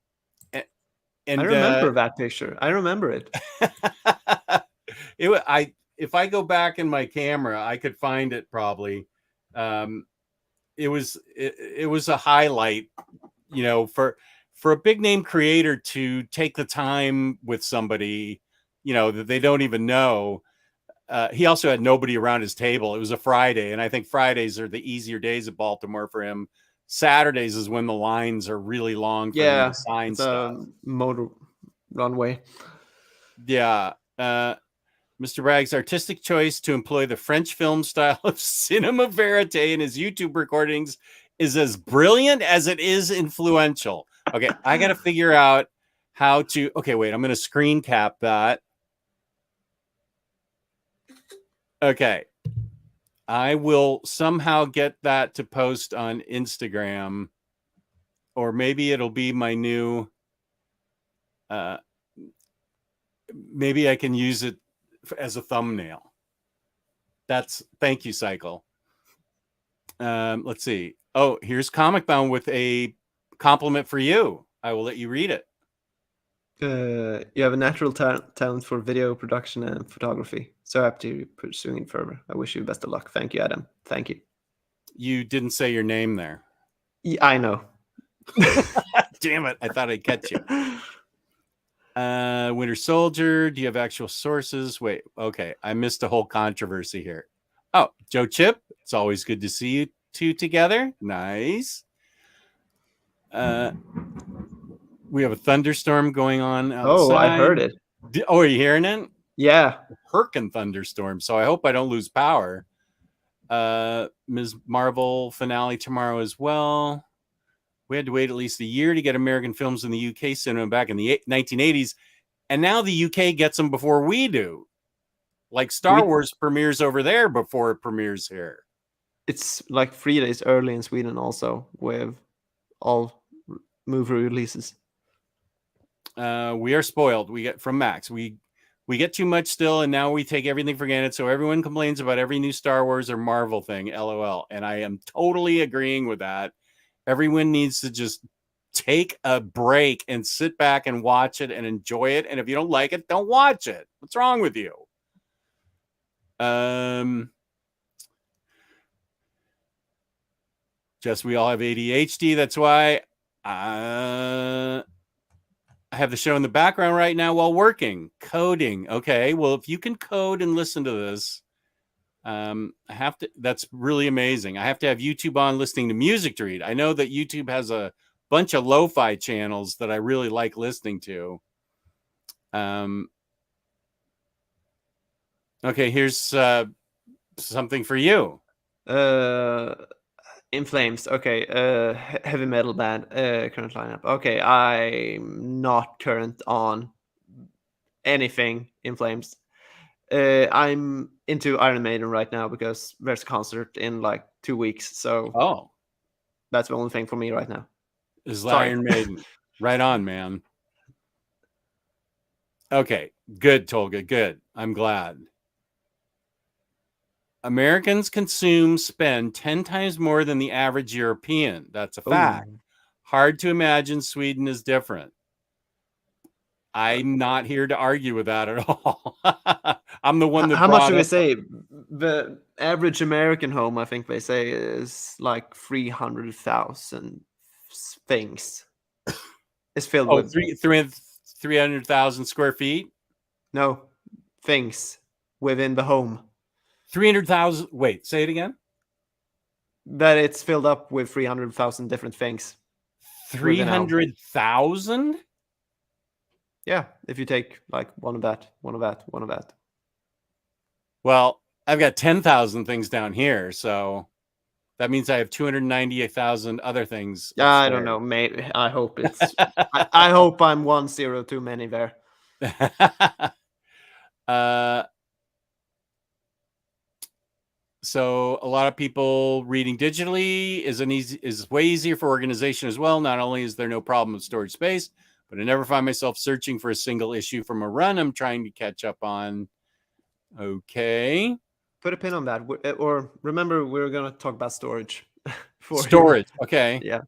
I remember that picture. I remember it. If I go back in my camera, I could find it probably. It was a highlight, for a big name creator to take the time with somebody, that they don't even know. He also had nobody around his table. It was a Friday, and I think Fridays are the easier days at Baltimore for him. Saturdays is when the lines are really long for him to sign stuff. Motor runway. Yeah. Mr. Bragg's artistic choice to employ the French film style of cinema verite in his YouTube recordings is as brilliant as it is influential. Okay, I got to figure out how to... Okay, wait, I'm going to screen cap that. Okay. I will somehow get that to post on Instagram, or maybe it'll be my new... maybe I can use it as a thumbnail. Thank you, Cycle. Let's see. Oh, here's Comic Bound with a compliment for you. I will let you read it. You have a natural talent for video production and photography. So happy to pursuing it further. I wish you best of luck. Thank you, Adam. Thank you. You didn't say your name there. Yeah, I know. Damn it. I thought I'd catch you. Winter Soldier, do you have actual sources? Wait, okay. I missed a whole controversy here. Oh, Joe Chip, it's always good to see you two together. Nice. We have a thunderstorm going on outside. Oh, I heard it. Oh, are you hearing it? Yeah. Hurricane thunderstorm. So I hope I don't lose power. Ms. Marvel finale tomorrow as well. We had to wait at least a year to get American films in the UK cinema back in the 1980s. And now the UK gets them before we do. Like Star Wars premieres over there before it premieres here. It's like 3 days early in Sweden also with all movie releases. We are spoiled. We get from Max. We get too much still, and now we take everything for granted. So everyone complains about every new Star Wars or Marvel thing. LOL. And I am totally agreeing with that. Everyone needs to just take a break and sit back and watch it and enjoy it. And if you don't like it, don't watch it. What's wrong with you? Just we all have ADHD. That's why I have the show in the background right now while working. Coding. Okay. Well, if you can code and listen to this, that's really amazing. I have to have YouTube on listening to music to read. I know that YouTube has a bunch of lo-fi channels that I really like listening to. Okay, here's something for you. In Flames. Okay. Heavy metal band. Current lineup. Okay. I'm not current on anything in Flames. I'm into Iron Maiden right now because there's a concert in like 2 weeks. So that's the only thing for me right now. Is Iron Maiden. Right on, man. Okay. Good, Tolga. Good. I'm glad. Americans spend 10 times more than the average European. That's a fact. Oh, Hard to imagine Sweden is different. I'm not here to argue with that at all. I'm the one that how much brought do they up. say? The average American home, I think they say, is like 300,000 things. It's filled Oh, with 300,000 square feet. no things within the home. 300,000. Wait, say it again. That it's filled up with 300,000 different things within a home. 300,000. Yeah, if you take like one of that, one of that, one of that. Well, I've got 10,000 things down here, so that means I have 298,000 other things. I don't know. Maybe I hope it's. I hope I'm 1 0 too many there. So a lot of people reading digitally is way easier for organization as well. Not only is there no problem with storage space, but I never find myself searching for a single issue from a run I'm trying to catch up on. Okay. Put a pin on that, or remember we're gonna talk about storage. Storage. Okay. Yeah.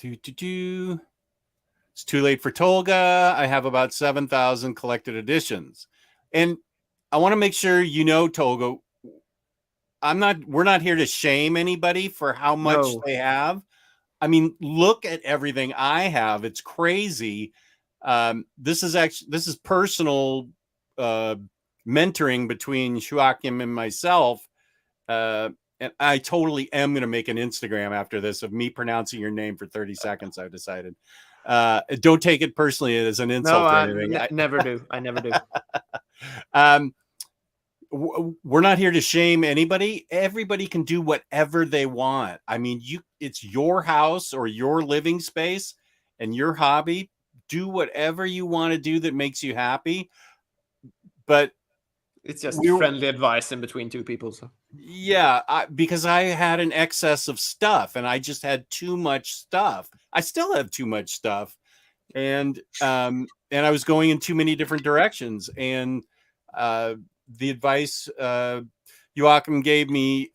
It's too late for Tolga. I have about 7,000 collected editions. And I want to make sure you know, Tolga, we're not here to shame anybody for how much they have. I mean, look at everything I have. It's crazy. This is personal mentoring between Joakim and myself. And I totally am going to make an Instagram after this of me pronouncing your name for 30 seconds. I've decided. Don't take it personally as an insult or anything. Never do. I never do. We're not here to shame anybody. Everybody can do whatever they want. I mean, it's your house or your living space and your hobby. Do whatever you want to do that makes you happy. But it's just friendly advice in between two people. So yeah, because I had an excess of stuff and I just had too much stuff. I still have too much stuff, and I was going in too many different directions. And the advice Joakim gave me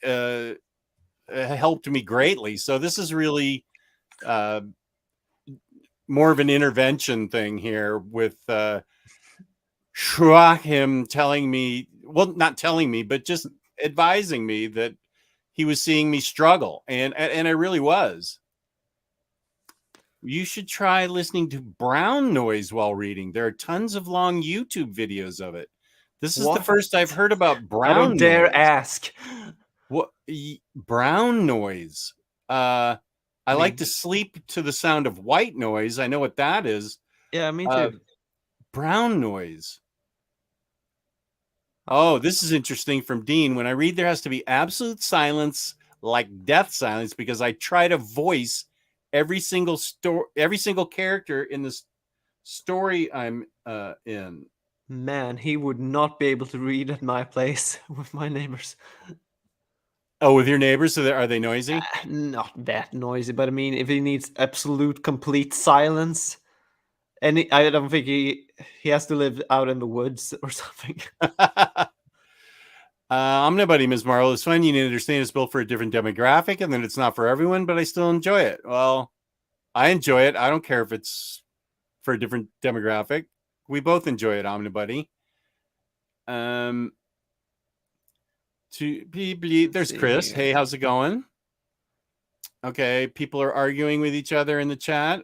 helped me greatly. So this is really more of an intervention thing here with Joakim telling me, well, not telling me, but just advising me that he was seeing me struggle. And I really was. You should try listening to brown noise while reading. There are tons of long YouTube videos of it. This is the first I've heard about brown noise. I don't dare ask. What brown noise? I like to sleep to the sound of white noise. I know what that is. Yeah, me too. Brown noise. Oh, this is interesting from Dean. When I read, there has to be absolute silence, like death silence, because I try to voice every single character in this story I'm in. Man, he would not be able to read at my place with my neighbors. Oh, with your neighbors? So are they noisy? Not that noisy, but I mean, if he needs absolute, complete silence, and I don't think he has to live out in the woods or something. Omnibody, Ms. Marlowe, is fun. You need to understand it's built for a different demographic and then it's not for everyone, but I still enjoy it. Well, I enjoy it. I don't care if it's for a different demographic. We both enjoy it, Omnibody. There's Chris. Hey, how's it going? Okay, people are arguing with each other in the chat.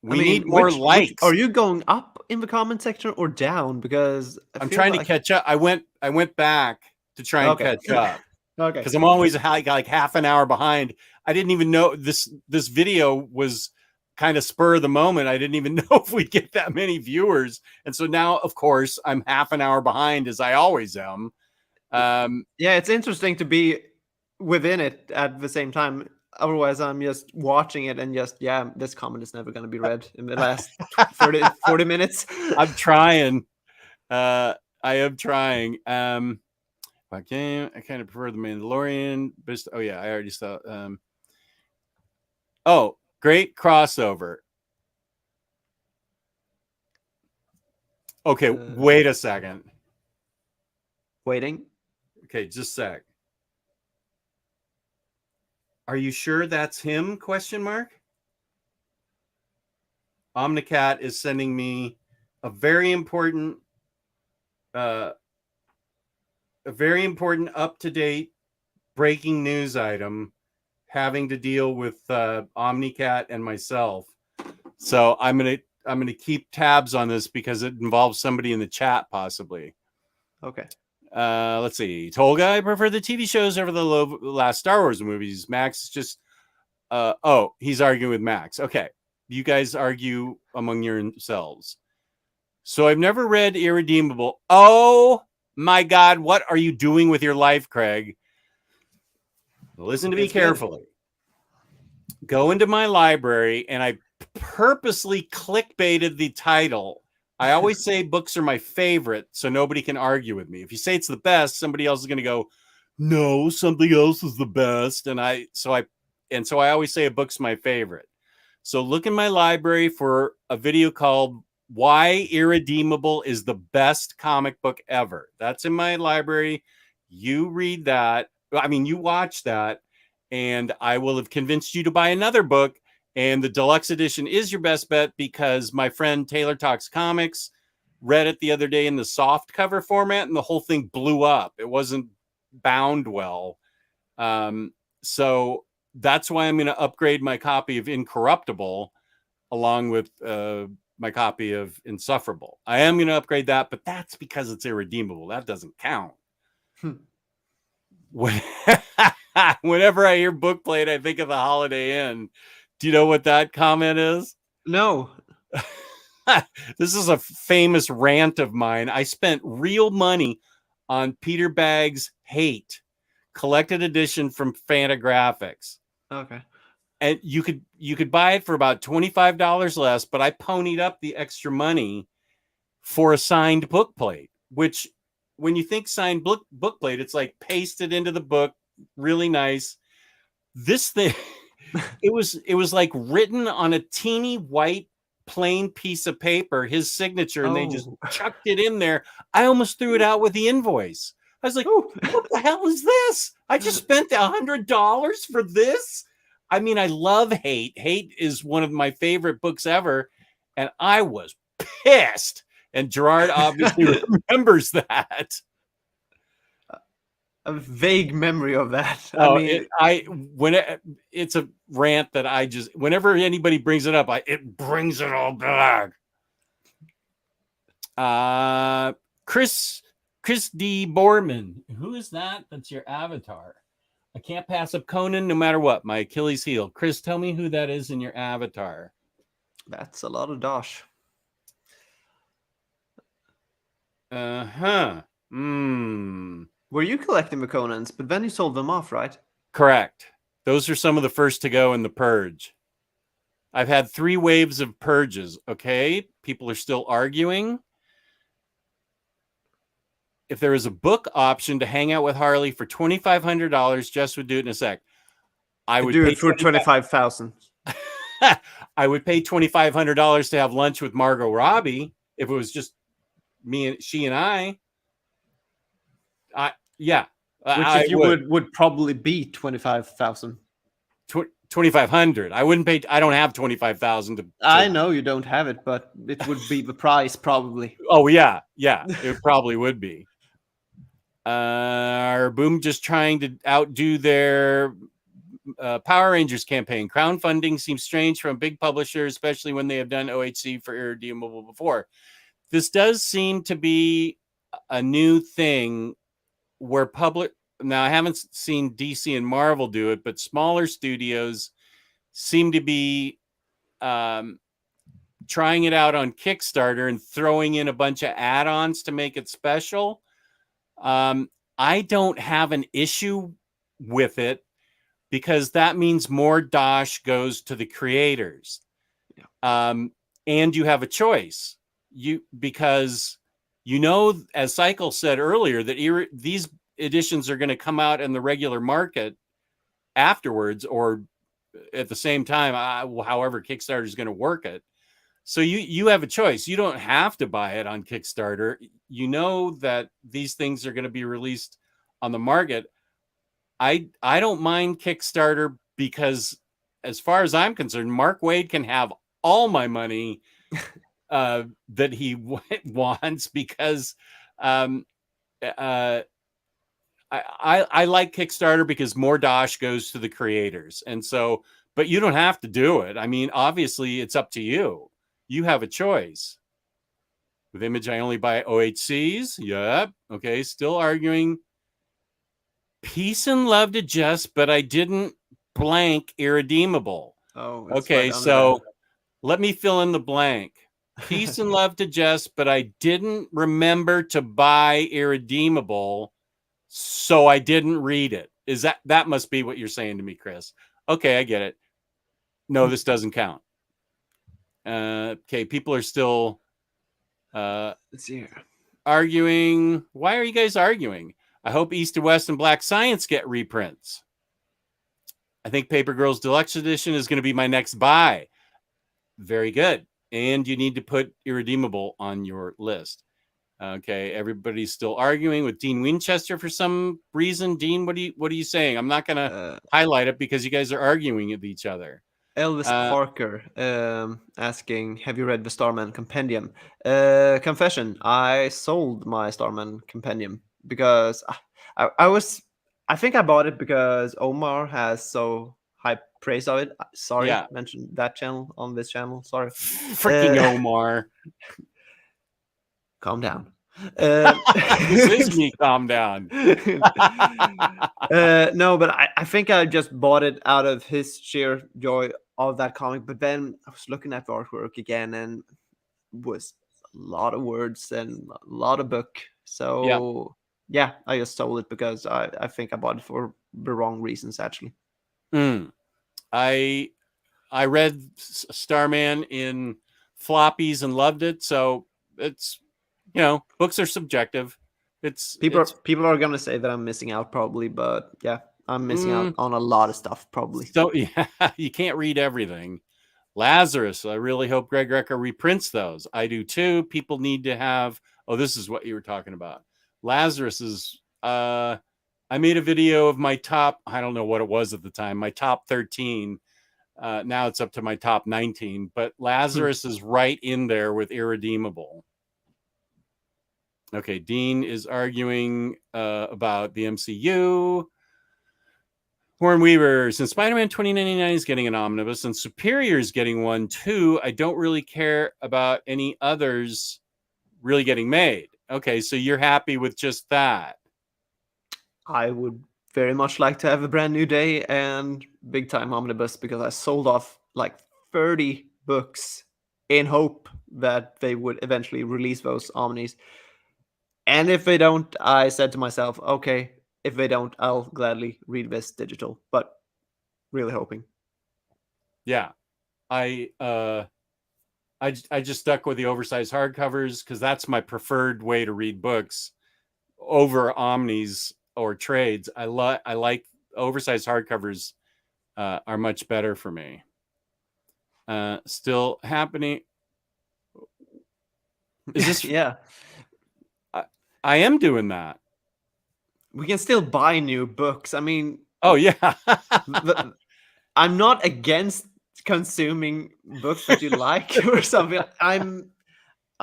We need more likes. Are you going up in the comment section or down? Because I'm trying to catch up. I went back to try and catch up. Okay. Because I'm always like half an hour behind. I didn't even know this video was kind of spur of the moment. I didn't even know if we'd get that many viewers. And so now, of course, I'm half an hour behind, as I always am. Yeah, it's interesting to be within it at the same time. Otherwise, I'm just watching it and just, this comment is never going to be read in the last 40 minutes. I'm trying. I am trying. I kind of prefer the Mandalorian. But I already saw. Oh, great crossover. Okay, wait a second. Waiting. Okay, just a sec. Are you sure that's him? Question mark. Omnicat is sending me a very important up-to-date breaking news item having to deal with Omnicat and myself. So I'm gonna keep tabs on this because it involves somebody in the chat possibly. Okay. Let's see. Tolga, I prefer the TV shows over the last Star Wars movies. Max is just he's arguing with Max. Okay. You guys argue among yourselves. So I've never read Irredeemable. Oh my God, what are you doing with your life, Craig? Listen to me carefully. Go into my library, and I purposely clickbaited the title. I always say books are my favorite, so nobody can argue with me. If you say it's the best, somebody else is going to go, no, something else is the best. And so I always say a book's my favorite. So look in my library for a video called Why Irredeemable is the Best Comic Book Ever. That's in my library. You read that. I mean, you watch that, and I will have convinced you to buy another book. And the deluxe edition is your best bet because my friend Taylor Talks Comics read it the other day in the soft cover format, and the whole thing blew up. It wasn't bound well. So that's why I'm going to upgrade my copy of Incorruptible along with my copy of Insufferable. I am going to upgrade that, but that's because it's irredeemable. That doesn't count. Whenever I hear book plate, I think of the Holiday Inn. Do you know what that comment is? No. This is a famous rant of mine. I spent real money on Peter Bag's Hate, collected edition from Fantagraphics. Okay. And you could buy it for about $25 less, but I ponied up the extra money for a signed book plate, which when you think signed book plate, it's like pasted into the book, really nice. This thing, it was like written on a teeny white plain piece of paper, his signature, and they just chucked it in there. I almost threw it out with the invoice. I was like, what the hell is this? I just spent $100 for this. I mean, I love Hate. Hate is one of my favorite books ever. And I was pissed. And Gerard obviously remembers that. A vague memory of that. Oh, it's a rant that whenever anybody brings it up, it brings it all back. Chris D. Borman. Who is that? That's your avatar. I can't pass up Conan no matter what. My Achilles heel. Chris, tell me who that is in your avatar. That's a lot of dosh. Uh-huh. Were you collecting the Conans, but then you sold them off, right? Correct. Those are some of the first to go in the purge. I've had 3 waves of purges, okay? People are still arguing. If there was a book option to hang out with Harley for $2,500, Jess would do it in a sec. I would do it for $25,000. I would pay $2,500 to have lunch with Margot Robbie if it was just she and I. Yeah. Which if you would probably be 25,000. 2,500. I wouldn't pay. I don't have 25,000 to. I know you don't have it, but it would be the price probably. Oh yeah, it probably would be. Are Boom just trying to outdo their Power Rangers campaign? Crowdfunding seems strange from a big publisher, especially when they have done OHC for Irredeemable before. This does seem to be a new thing where now I haven't seen DC and Marvel do it, but smaller studios seem to be trying it out on Kickstarter and throwing in a bunch of add-ons to make it special. I don't have an issue with it because that means more dosh goes to the creators. And you have a choice. Because as Cycle said earlier, that these editions are going to come out in the regular market afterwards or at the same time, however Kickstarter is going to work it. So you have a choice. You don't have to buy it on Kickstarter. You know that these things are going to be released on the market. I don't mind Kickstarter because, as far as I'm concerned, Mark Waid can have all my money that he wants, because I like Kickstarter because more dosh goes to the creators. And so, but you don't have to do it. I mean, obviously it's up to you. You have a choice. With Image, I only buy OHCs. Yep. Okay. Still arguing. Peace and love to Jess, but I didn't blank irredeemable. Oh, it's Okay. right under there. So let me fill in the blank. Peace and love to Jess, but I didn't remember to buy irredeemable. So I didn't read it. Is that must be what you're saying to me, Chris? Okay, I get it. No, this doesn't count. Okay, people are still Let's see here. arguing. Why are you guys arguing? I hope East and West and Black Science get reprints. I think Paper Girls Deluxe Edition is going to be my next buy. Very good. And you need to put Irredeemable on your list. Okay, everybody's still arguing with Dean Winchester for some reason. Dean, what are you saying? I'm not going to highlight it because you guys are arguing with each other. Elvis Parker asking, have you read the Starman Compendium? Confession, I sold my Starman Compendium because I think I bought it because Omar has so high praise of it. Sorry, mentioned that channel on this channel. Sorry. Freaking Omar. Calm down. This is me. Calm down. No, but I think I just bought it out of his sheer joy of that comic. But then I was looking at the artwork again, and it was a lot of words and a lot of book. So yeah, I just sold it because I think I bought it for the wrong reasons, actually. I read Starman in floppies and loved it. So it's, books are subjective. People are gonna say that I'm missing out probably, but yeah, I'm missing out on a lot of stuff probably. So yeah, you can't read everything. Lazarus, I really hope Greg Rucka reprints those. I do too. People need to have. Oh, this is what you were talking about. Lazarus is. I made a video of my top. I don't know what it was at the time. My top 13. Now it's up to my top 19. But Lazarus is right in there with Irredeemable. Okay, Dean is arguing about the MCU. Warren Weaver, since Spider-Man 2099 is getting an omnibus and Superior is getting one too, I don't really care about any others really getting made. Okay, so you're happy with just that. I would very much like to have a brand new day and big time omnibus because I sold off like 30 books in hope that they would eventually release those omnis. And if they don't, I said to myself, okay, if they don't, I'll gladly read this digital, but really hoping. Yeah. I just stuck with the oversized hardcovers because that's my preferred way to read books over omnis or trades. I like oversized hardcovers are much better for me. Still happening. Is this yeah. I am doing that. We can still buy new books. I mean, oh yeah. I'm not against consuming books that you like or something. I'm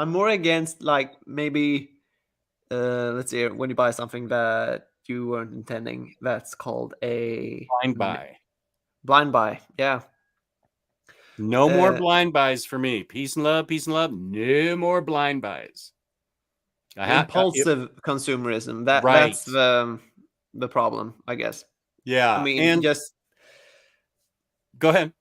more against like maybe let's see, when you buy something that you weren't intending, that's called a blind buy. Yeah. No more blind buys for me. Peace and love, peace and love. No more blind buys. Impulsive consumerism. That's the problem, I guess. Yeah. I mean, just go ahead.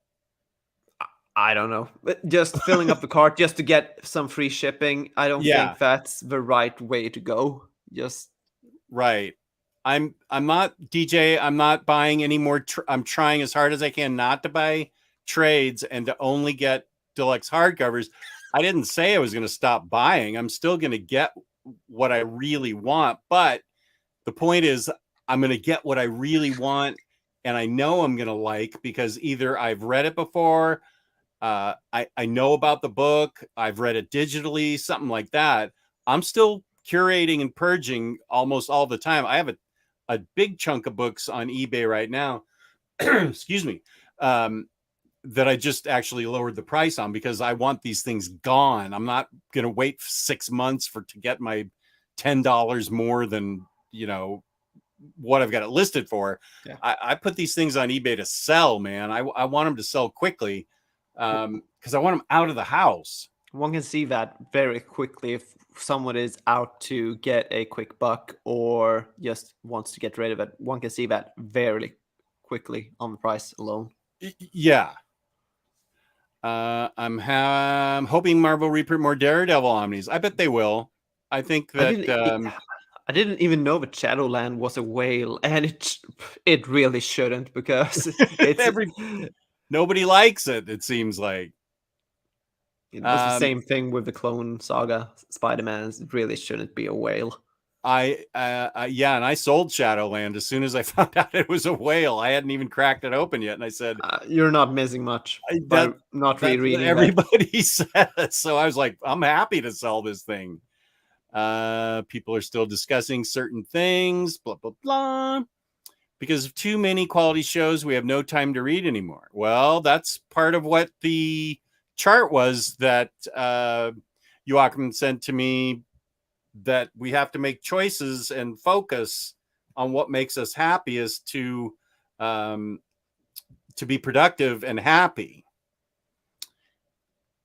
I don't know. But just filling up the cart just to get some free shipping. I don't think that's the right way to go. Just right. I'm not DJ. I'm not buying any more. I'm trying as hard as I can not to buy trades and to only get deluxe hardcovers. I didn't say I was going to stop buying. I'm still going to get what I really want. But the point is, I'm going to get what I really want. And I know I'm going to like because either I've read it before, I know about the book. I've read it digitally, something like that. I'm still curating and purging almost all the time. I have a big chunk of books on eBay right now. Excuse me. That I just actually lowered the price on because I want these things gone. I'm not going to wait 6 months to get my $10 more than, what I've got it listed for. Yeah. I put these things on eBay to sell, man. I want them to sell quickly because I want them out of the house. One can see that very quickly if someone is out to get a quick buck or just wants to get rid of it. One can see that very quickly on the price alone. Yeah. I'm hoping Marvel reprint more Daredevil Omnis. I bet they will. I think that I didn't even know that Shadowland was a whale, and it really shouldn't, because it's nobody likes it. It seems like it was the same thing with the Clone Saga Spider-Man. It really shouldn't be a whale. Yeah, and I sold Shadowland as soon as I found out it was a whale. I hadn't even cracked it open yet, and I said, "You're not missing much by not rereading." Everybody says so. I was like, I'm happy to sell this thing. People are still discussing certain things, blah blah blah. Because of too many quality shows, we have no time to read anymore. Well, that's part of what the chart was that Joakim sent to me, that we have to make choices and focus on what makes us happiest to be productive and happy.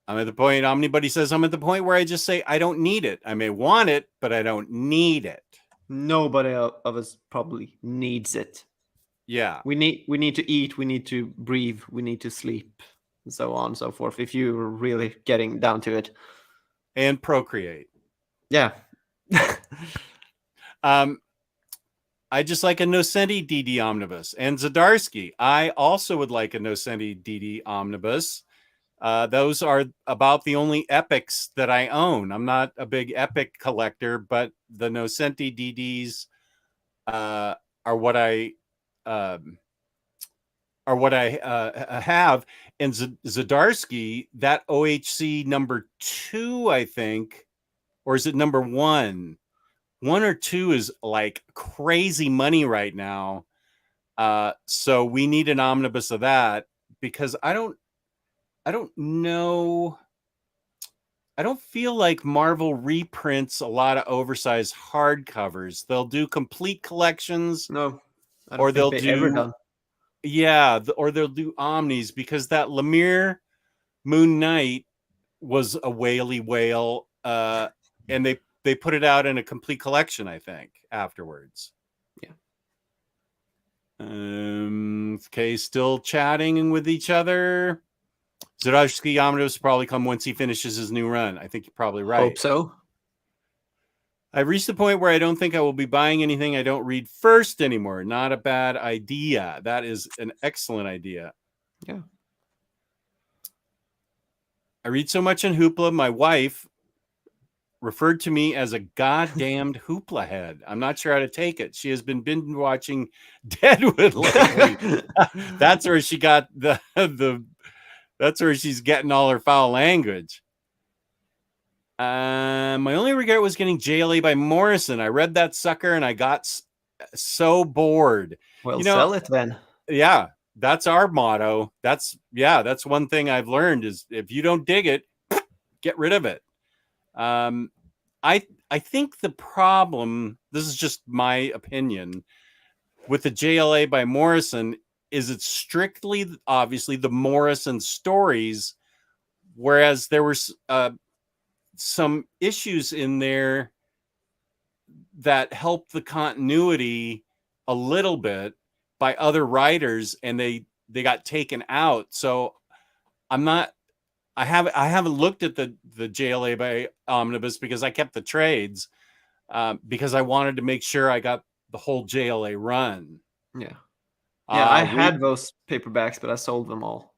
I'm at the point, Omnibody says, I'm at the point where I just say, I don't need it. I may want it, but I don't need it. Nobody of us probably needs it. Yeah. We need to eat, we need to breathe, we need to sleep, and so on and so forth, if you're really getting down to it. And procreate. Yeah. I just like a Nocenti DD omnibus. And Zdarsky, I also would like a Nocenti DD omnibus. Those are about the only epics that I own. I'm not a big epic collector, but the Nocenti DDs are what I have. And Zdarsky, that OHC number 2, I think, or is it number 1? 1 or 2 is like crazy money right now. So we need an omnibus of that, because I don't know. I don't feel like Marvel reprints a lot of oversized hardcovers. They'll do complete collections. No, I don't think they've ever done. Yeah, or they'll do omnis, because that Lemire Moon Knight was a whaley whale, and they put it out in a complete collection, I think, afterwards. Yeah. Okay, still chatting with each other. Zdarsky omnibus probably come once he finishes his new run. I think you're probably right. Hope so. I've reached the point where I don't think I will be buying anything I don't read first anymore. Not a bad idea. That is an excellent idea. Yeah. I read so much in Hoopla, my wife referred to me as a goddamned hoopla head. I'm not sure how to take it. She has been binge watching Deadwood lately. That's where she got that's where she's getting all her foul language. My only regret was getting JLA by Morrison. I read that sucker and I got so bored. Well, sell it then. Yeah, that's our motto. That's one thing I've learned is, if you don't dig it, get rid of it. I think the problem, this is just my opinion, with the JLA by Morrison is it's strictly, obviously, the Morrison stories, whereas there were some issues in there that helped the continuity a little bit by other writers, and they got taken out. So I haven't looked at the JLA by Omnibus, because I kept the trades, because I wanted to make sure I got the whole JLA run. Yeah. Yeah, I had those paperbacks, but I sold them all.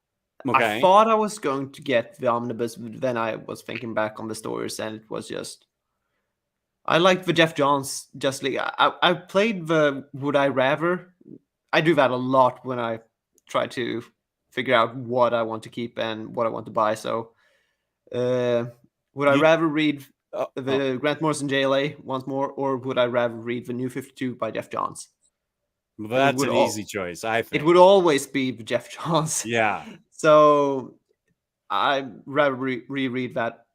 Okay. I thought I was going to get the omnibus, but then I was thinking back on the stories, and it was just... I liked the Jeff Johns Just League. I played the Would I Rather. I do that a lot when I try to figure out what I want to keep and what I want to buy. So, would I rather read the Grant Morrison JLA once more, or would I rather read the New 52 by Jeff Johns? Well, that's an easy choice, I think. It would always be Jeff Johns. Yeah. So I'd rather reread that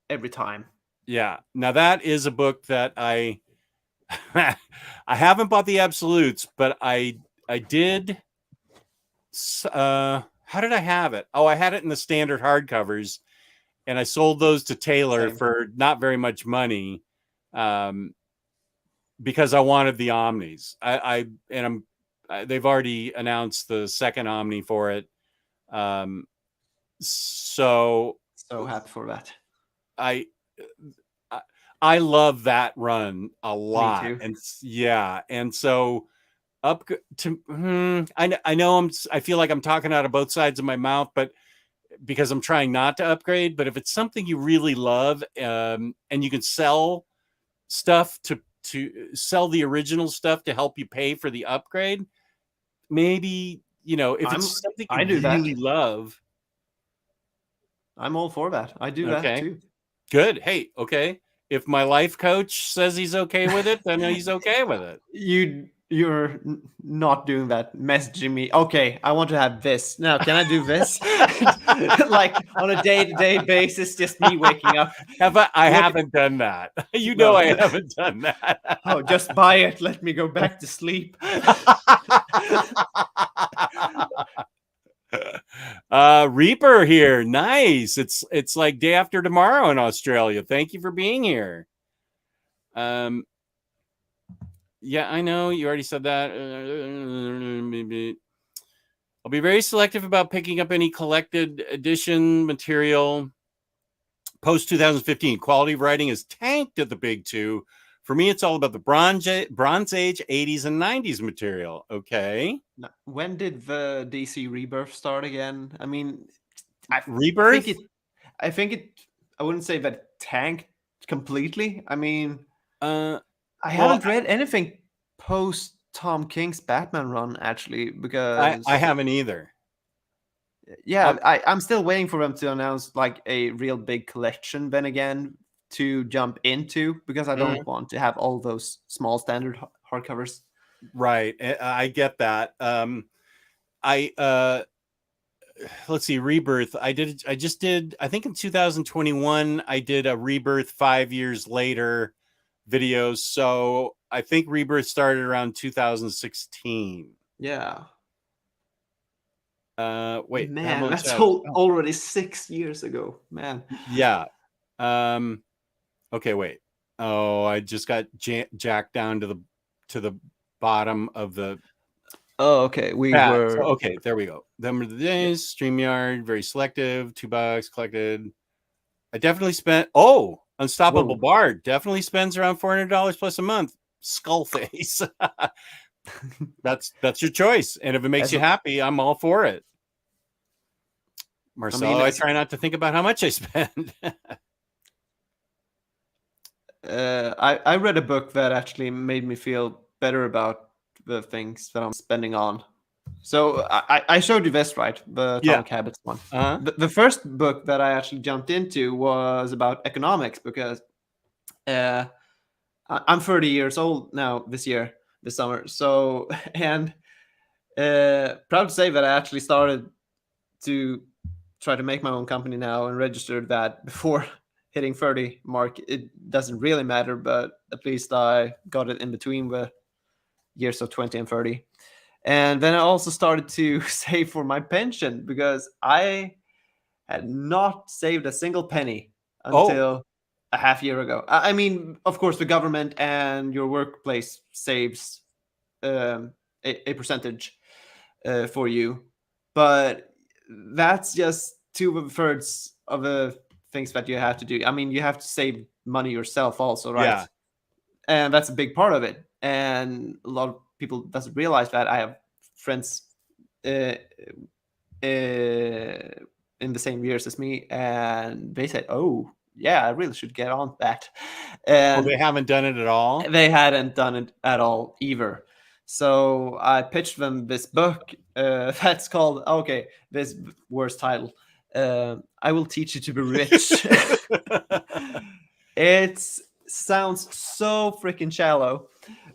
every time. Yeah. Now that is a book that I haven't bought the absolutes, but I did. How did I have it? Oh, I had it in the standard hardcovers, and I sold those to Taylor for not very much money, because I wanted the Omnis. They've already announced the second Omni for it. So happy for that. I love that run a lot. Me too. And yeah, and so up to I know I feel like I'm talking out of both sides of my mouth, but because I'm trying not to upgrade. But if it's something you really love, and you can sell stuff to sell the original stuff to help you pay for the upgrade, maybe, if it's something you really love, I'm all for that. I do that too. Good. Hey, okay. If my life coach says he's okay with it, then he's okay with it. You're not doing that, messaging me. Okay, I want to have this. Now, can I do this? Like on a day-to-day basis, just me waking up. I haven't done that. I haven't done that. Oh, just buy it. Let me go back to sleep. Reaper here. Nice. It's like day after tomorrow in Australia. Thank you for being here. Yeah, I know you already said that. I'll be very selective about picking up any collected edition material post 2015. Quality of writing is tanked at the big two. For me, it's all about the Bronze Age, 80s, and 90s material. Okay. When did the DC Rebirth start again? I mean, Rebirth? I wouldn't say that tanked completely. I mean, I haven't read anything post Tom King's Batman run, actually, because I haven't either. Yeah, I'm still waiting for them to announce like a real big collection then again to jump into, because I don't want to have all those small standard hardcovers. Right. I get that. Let's see, Rebirth. I just did, I think in 2021, I did a Rebirth 5 years later video. So I think Rebirth started around 2016. Yeah. Wait, man, that's already 6 years ago, man. Yeah. Okay, wait. Oh, I just got jacked down to the bottom of the. Oh, okay. Okay, there we go. Them are the days. StreamYard, very selective. $2 collected. I definitely spent. Oh, Unstoppable Bard definitely spends around $400 plus a month. Skullface. That's your choice, and if it makes you happy, I'm all for it. Marcelo, I try not to think about how much I spend. I read a book that actually made me feel better about the things that I'm spending on. So I showed you this, right? The Atomic Habits one. The first book that I actually jumped into was about economics, because I'm 30 years old now this summer. So, and proud to say that I actually started to try to make my own company now and registered that before hitting 30 mark. It doesn't really matter, but at least I got it in between the years of 20 and 30. And then I also started to save for my pension, because I had not saved a single penny until a half year ago. I mean, of course, the government and your workplace saves a percentage for you, but that's just 2/3 of the things that you have to do. I mean, you have to save money yourself also, right? Yeah. And that's a big part of it. And a lot of people doesn't realize that. I have friends in the same years as me, and they said, "Oh, yeah, I really should get on that." And they haven't done it at all? They hadn't done it at all either. So I pitched them this book that's called, okay, this worst title. I Will Teach You to Be Rich. It sounds so freaking shallow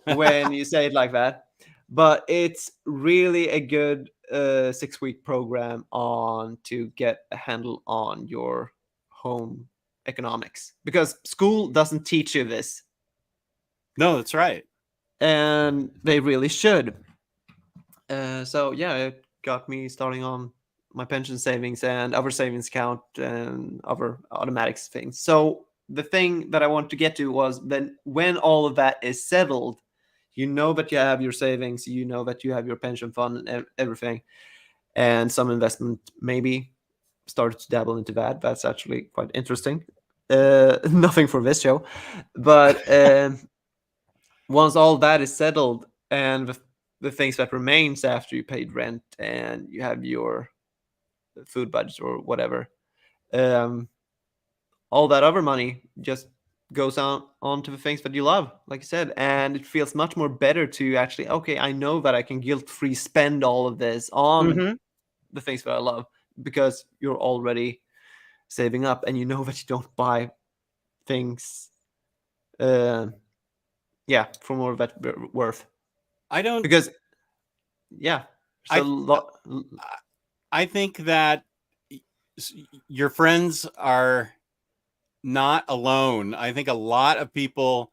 when you say it like that, but it's really a good 6-week program on to get a handle on your home economics, because school doesn't teach you this, No, that's right. and they really should. So yeah, it got me starting on my pension savings and other savings account and other automatic things. So the thing that I want to get to was then when all of that is settled, you know that you have your savings, you know that you have your pension fund and everything, and some investment maybe started to dabble into that. That's actually quite interesting. Nothing for this show, but once all that is settled and the things that remains after you paid rent and you have your food budget or whatever, um, all that other money just goes on to the things that you love, like you said, and it feels much more better to actually, okay, I know that I can guilt-free spend all of this on Mm-hmm. the things that I love, because you're already saving up and you know that you don't buy things uh yeah for more of that worth, I don't. because yeah, so I I think that your friends are not alone. I think a lot of people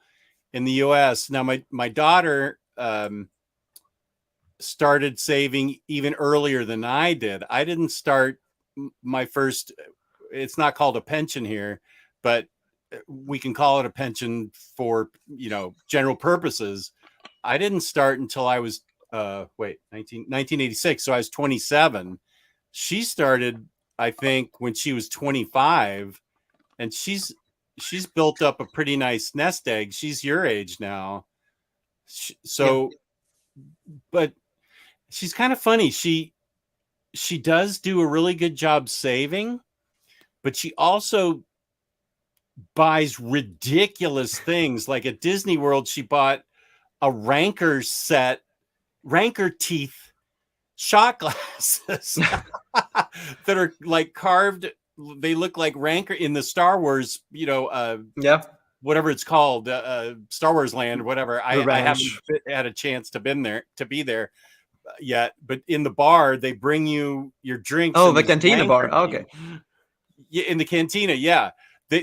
in the U.S. now. My daughter started saving even earlier than I did. I didn't start my first. It's not called a pension here, but we can call it a pension for general purposes. I didn't start until I was 1986, so I was 27. She started, I think, when she was 25, and she's built up a pretty nice nest egg. She's your age now. yeah, So, but she's kind of funny. She does do a really good job saving, but she also buys ridiculous things. Like at Disney World, she bought a Ranker set, Ranker teeth shot glasses that are like carved. They look like Ranker in the Star Wars, yeah, whatever it's called, Star Wars Land or whatever. the I haven't ranch. had a chance to be there yet, but in the bar they bring you your drinks Oh, in the these cantina bar. Ranker Okay. teeth. Yeah, in the cantina, yeah.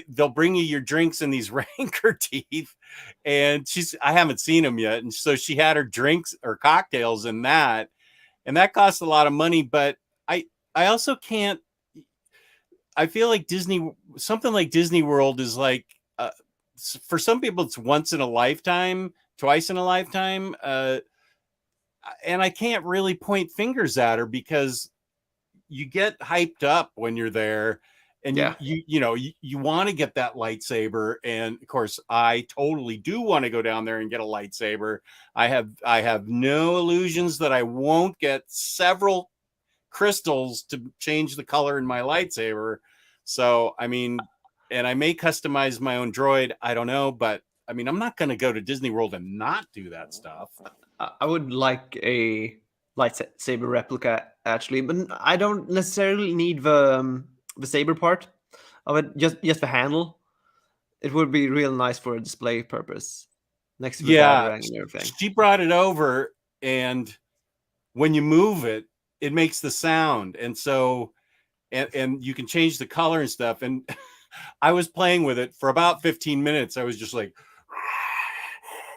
They'll bring you your drinks in these Ranker teeth, and I haven't seen them yet, and so she had her drinks or cocktails in that, and that costs a lot of money. But I also can't. I feel like something like Disney World is like for some people it's once in a lifetime, twice in a lifetime, and I can't really point fingers at her because you get hyped up when you're there, and Yeah. you want to get that lightsaber, and of course I totally do want to go down there and get a lightsaber. I have no illusions that I won't get several crystals to change the color in my lightsaber. So I mean, and I may customize my own droid, I don't know, but I mean, I'm not going to go to Disney World and not do that stuff. I would like a lightsaber replica actually, but I don't necessarily need the saber part of it. Just the handle. It would be real nice for a display purpose next to the Yeah, batarang and everything. she brought it over, and when you move it, it makes the sound, and so and you can change the color and stuff. And I was playing with it for about 15 minutes. I was just like,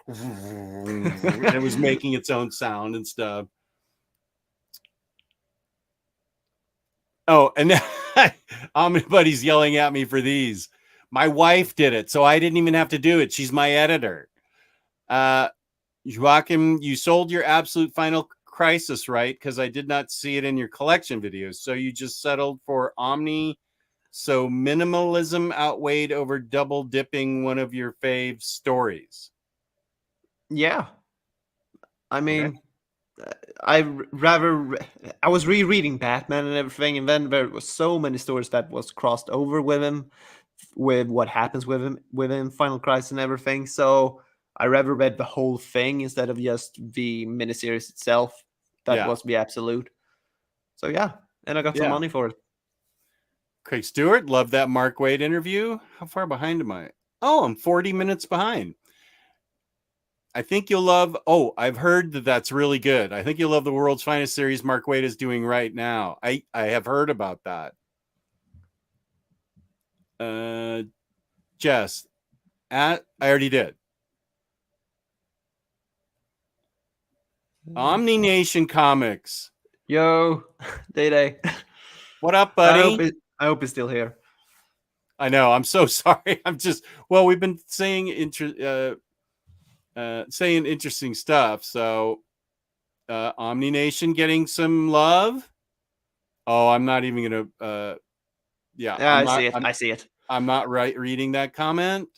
and it was making its own sound and stuff. Oh, and Omnibody's yelling at me for these. My wife did it, so I didn't even have to do it. She's my editor. Joakim, you sold your Absolute Final Crisis, right? Because I did not see it in your collection videos. So you just settled for Omni. So minimalism outweighed over double dipping one of your fave stories. Yeah, I mean, Okay. I was rereading Batman and everything, and then there was so many stories that was crossed over with him, with what happens with him within Final Crisis and everything. So I rather read the whole thing instead of just the miniseries itself. That was the absolute. So yeah, and I got some money for it. Craig Stewart, love that Mark Waid interview. How far behind am I? Oh, I'm 40 minutes behind. I think you'll love. Oh, I've heard that that's really good. I think you'll love the World's Finest series Mark Waid is doing right now. I have heard about that. Jess, I already did. Omni Nation Comics. Yo, Day. What up, buddy? I hope he's still here. I know. I'm so sorry. I'm just. Well, we've been saying interesting stuff. So, Omni Nation getting some love. Oh, I'm not even gonna. Yeah, I see it. I'm not reading that comment.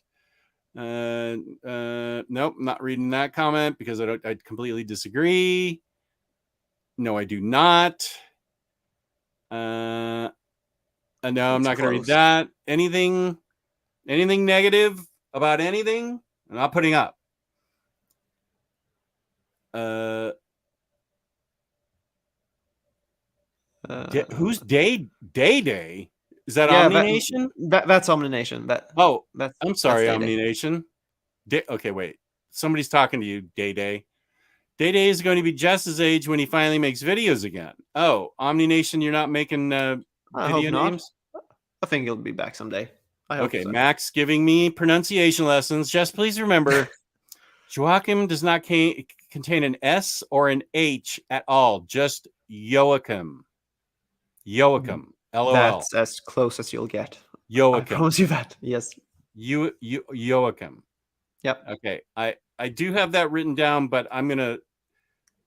Nope, not reading that comment because I completely disagree. No, I do not. No, I'm not going to read that. Anything negative about anything? I'm not putting up. Who's Day? Is that Omni Nation? That's Omni Nation. I'm sorry, Omni Nation. Okay, wait. Somebody's talking to you, Day. Day is going to be Jess's age when he finally makes videos again. Oh, Omni Nation, you're not making video names? I think he'll be back someday. I hope so. Max giving me pronunciation lessons. Jess, please remember, Joakim does not contain an S or an H at all. Just Joakim. Joakim. LOL. That's as close as you'll get. Joakim. I promise you that. Yes. Joakim. Yep. Okay. I do have that written down, but I'm gonna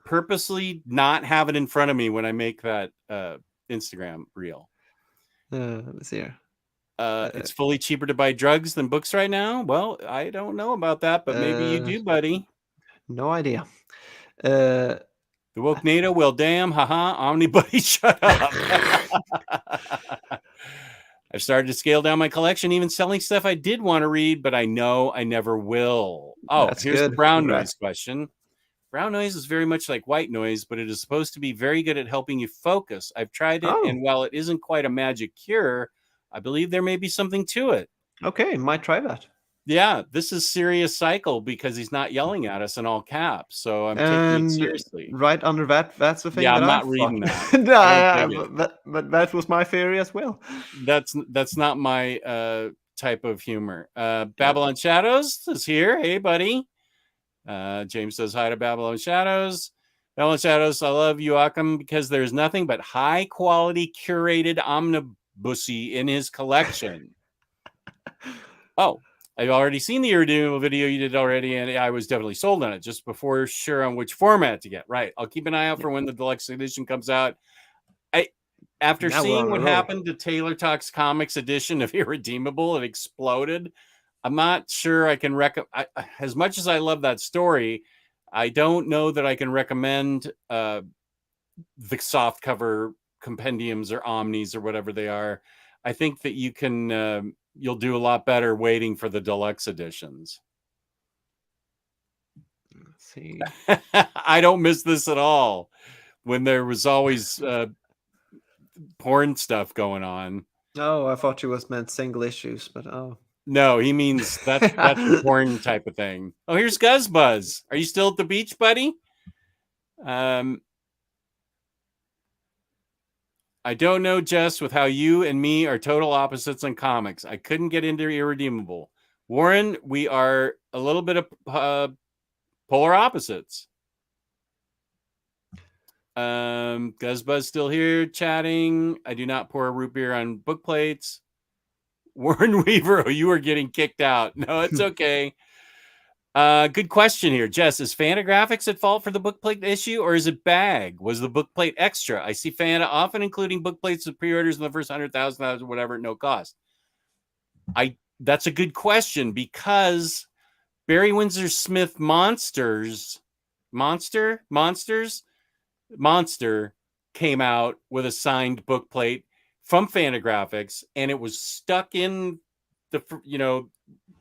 purposely not have it in front of me when I make that Instagram reel. Let's see here. It's fully cheaper to buy drugs than books right now. Well, I don't know about that, but maybe you do, buddy. No idea. The woke NATO. Well, damn, haha, Omnibuddy, shut up. I've started to scale down my collection, even selling stuff I did want to read, but I know I never will. Oh, here's the brown noise question. Brown noise is very much like white noise, but it is supposed to be very good at helping you focus. I've tried it, and while it isn't quite a magic cure, I believe there may be something to it. Okay, might try that. Yeah, this is serious cycle because he's not yelling at us in all caps, so I'm taking it seriously. Right under that's the thing. Yeah, that I'm not reading that. But that was my theory as well. That's not my type of humor. Babylon Shadows is here. Hey, buddy. James says hi to Babylon Shadows. Babylon Shadows, I love Joakim because there's nothing but high quality curated omnibusy in his collection. Oh, I've already seen the Irredeemable video you did already, and I was definitely sold on it just before sure on which format to get. Right. I'll keep an eye out for when the deluxe edition comes out. After seeing what happened to Taylor Talks Comics edition of Irredeemable, it exploded. I'm not sure I can recommend. As much as I love that story, I don't know that I can recommend the soft cover compendiums or omnis or whatever they are. I think that you can. You'll do a lot better waiting for the deluxe editions. Let's see. I don't miss this at all. When there was always porn stuff going on. Oh, I thought you was meant single issues, but no, he means that's the porn type of thing. Oh, here's Guzzbuzz. Are you still at the beach, buddy? I don't know, Jess, with how you and me are total opposites on comics. I couldn't get into Irredeemable. Warren, we are a little bit of polar opposites. Guzzbuzz still here chatting. I do not pour a root beer on book plates. Warren Weaver, you are getting kicked out. No, it's okay. Good question here. Jess, is Fantagraphics at fault for the bookplate issue, or is it Bag? Was the bookplate extra? I see Fanta often including bookplates with pre-orders in the first 100,000, whatever, at no cost. That's a good question because Barry Windsor Smith Monster came out with a signed bookplate from Fantagraphics, and it was stuck in the,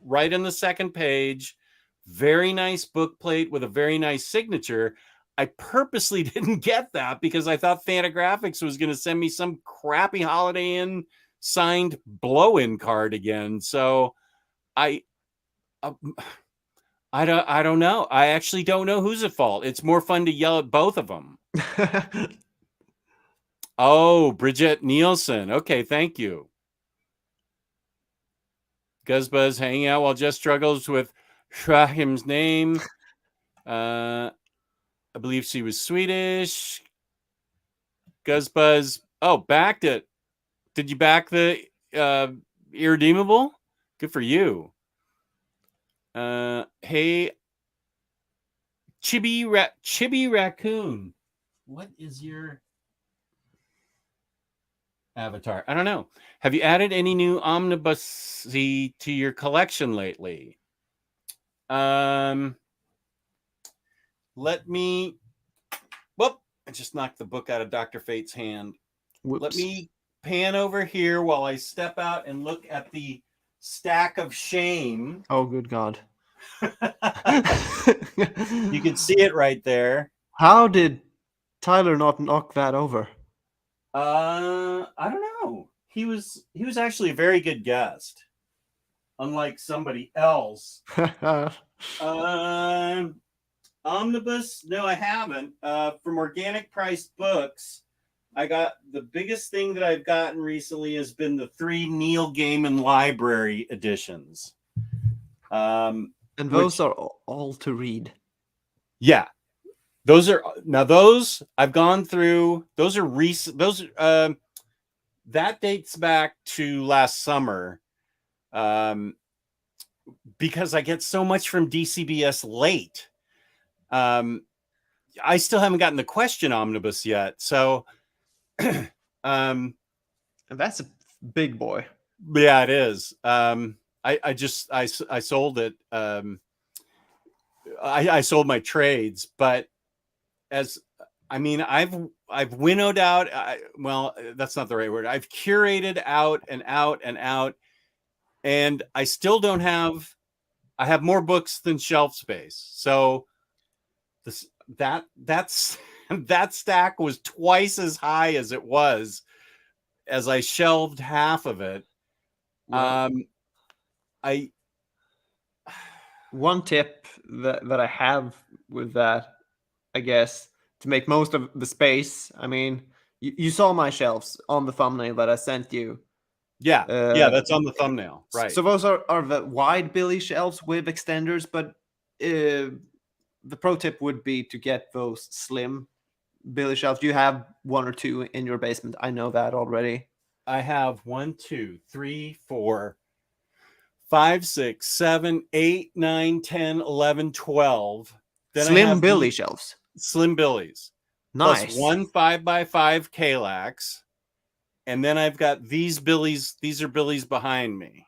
right in the second page very nice book plate with a very nice signature. I purposely didn't get that because I thought Fantagraphics was going to send me some crappy Holiday Inn signed blow-in card again. So I don't know. I actually don't know who's at fault. It's more fun to yell at both of them. Oh, Bridget Nielsen. Okay, thank you. Guzbuzz hanging out while Jess struggles with Joakim's name. I believe she was Swedish. Guzbuzz. Oh, backed it. Did you back the irredeemable? Good for you. Hey, Chibi Raccoon. What is your avatar? I don't know. Have you added any new omnibus to your collection lately? Let me. Whoop! I just knocked the book out of Dr. Fate's hand. Whoops. Let me pan over here while I step out and look at the stack of shame. Oh, good God. You can see it right there. How did Tyler not knock that over? I don't know. He was actually a very good guest, unlike somebody else. Omnibus? No, I haven't. From Organic Priced Books, I got the biggest thing that I've gotten recently has been the 3 Neil Gaiman Library editions. And those are all to read. Yeah. Those I've gone through. Those are recent. That dates back to last summer. Because I get so much from DCBS late. I still haven't gotten the Question Omnibus yet. So, and that's a big boy. Yeah, it is. I sold it. I sold my trades, but I've winnowed out. Well, that's not the right word. I've curated out and out and out, and I still don't have. I have more books than shelf space. So that stack was twice as high as it was as I shelved half of it. Well, one tip that I have with that, I guess, to make most of the space. I mean, you saw my shelves on the thumbnail that I sent you. Yeah, that's on the thumbnail, right? So those are the wide billy shelves with extenders, but the pro tip would be to get those slim billy shelves. You have 1 or 2 in your basement. I know that already. I have 1, 2, 3, 4, 5, 6, 7, 8, 9, 10, 11, 12. Then Slim billy shelves. Slim billies. Nice. Plus 1 5x5 Kallax. And then I've got these billies. These are billies behind me.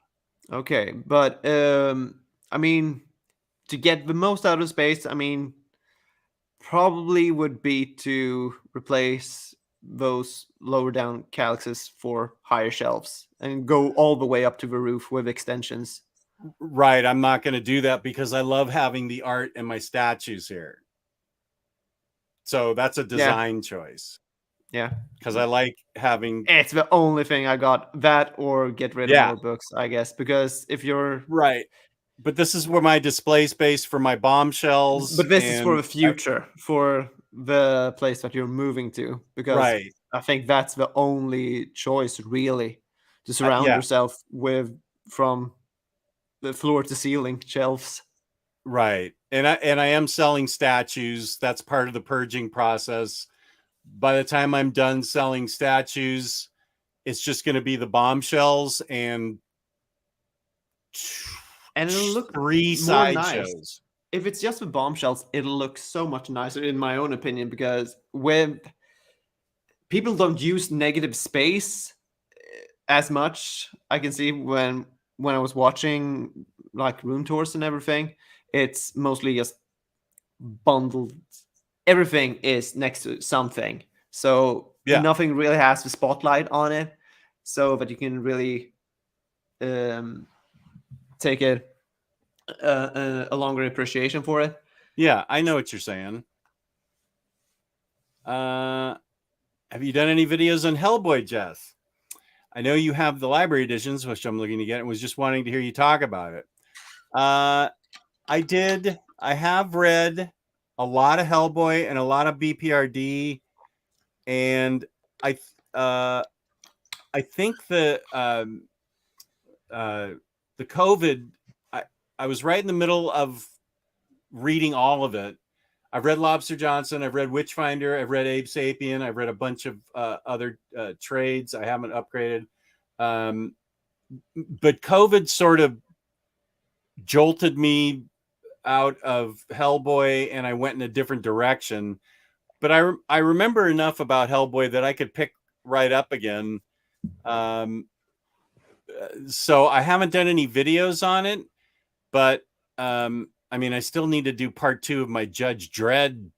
Okay, but I mean, to get the most out of space, I mean, probably would be to replace those lower down Kallaxes for higher shelves and go all the way up to the roof with extensions. Right. I'm not going to do that because I love having the art and my statues here. So that's a design choice. Yeah. Because I like having... It's the only thing I got. That or get rid of more books, I guess. Because if you're... Right. But this is where my display space for my bombshells... But this is for the future. For the place that you're moving to. Because I think that's the only choice, really. To surround yourself with from the floor to ceiling shelves. Right. And I am selling statues. That's part of the purging process. By the time I'm done selling statues, it's just going to be the bombshells and it'll look 3 sideshows. If it's just the bombshells, it'll look so much nicer, in my own opinion, because when people don't use negative space as much, I can see when I was watching like room tours and everything, it's mostly just bundled. Everything is next to something, so nothing really has the spotlight on it, so that you can really take it a longer appreciation for it. Yeah, I know what you're saying. Have you done any videos on Hellboy, Jess? I know you have the library editions, which I'm looking to get, and was just wanting to hear you talk about it. I did. I have read a lot of Hellboy and a lot of BPRD, and I think the COVID. I was right in the middle of reading all of it. I've read Lobster Johnson. I've read Witchfinder. I've read Abe Sapien. I've read a bunch of other trades. I haven't upgraded. But COVID sort of jolted me out of Hellboy, and I went in a different direction. But I remember enough about Hellboy that I could pick right up again. So I haven't done any videos on it, but I mean, I still need to do part 2 of my Judge Dredd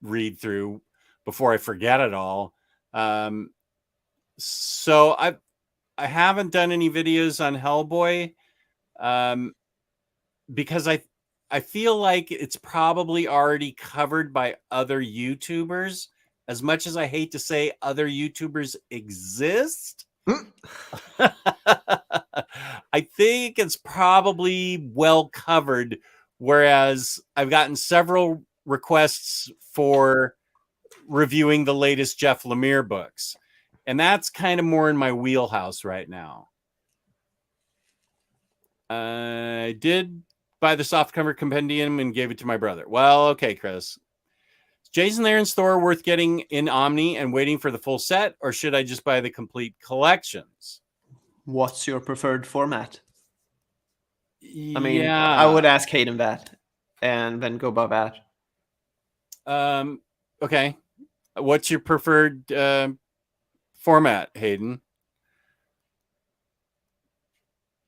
read through before I forget it all. So I haven't done any videos on Hellboy because I feel like it's probably already covered by other YouTubers. As much as I hate to say other YouTubers exist, I think it's probably well covered. Whereas I've gotten several requests for reviewing the latest Jeff Lemire books, and that's kind of more in my wheelhouse right now. I did buy the softcover compendium and gave it to my brother. Well, okay, Chris. Is Jason Laren's Thor worth getting in Omni and waiting for the full set, or should I just buy the complete collections? What's your preferred format? I mean, Yeah, I would ask Hayden that, and then go by that. Okay. What's your preferred format, Hayden?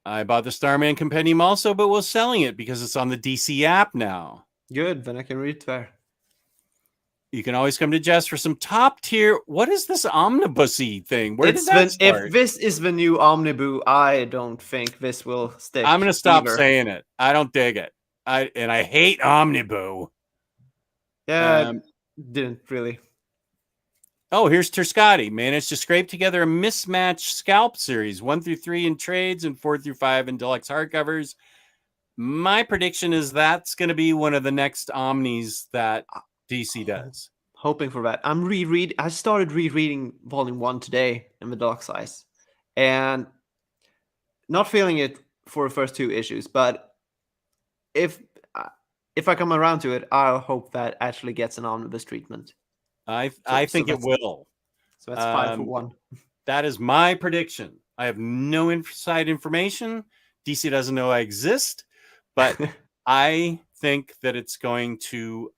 I bought the Starman Compendium also, but was selling it because it's on the DC app now. Good, then I can read it there. You can always come to Jess for some top tier. What is this omnibusy thing? Where did that start? If this is the new Omniboo, I don't think this will stick. I'm going to stop either. saying it. I don't dig it. I hate Omniboo. Yeah, didn't really. Oh, here's Terscotti. Managed to scrape together a mismatched scalp series, 1 through 3 in trades and 4 through 5 in deluxe hardcovers. My prediction is that's going to be one of the next Omnis that DC does. Hoping for that. I started rereading Volume 1 today in the deluxe size, and not feeling it for the first 2 issues. But if I come around to it, I'll hope that actually gets an omnibus treatment. I think it will. So that's 5 for 1. That is my prediction. I have no inside information. DC doesn't know I exist, but I think that it's going to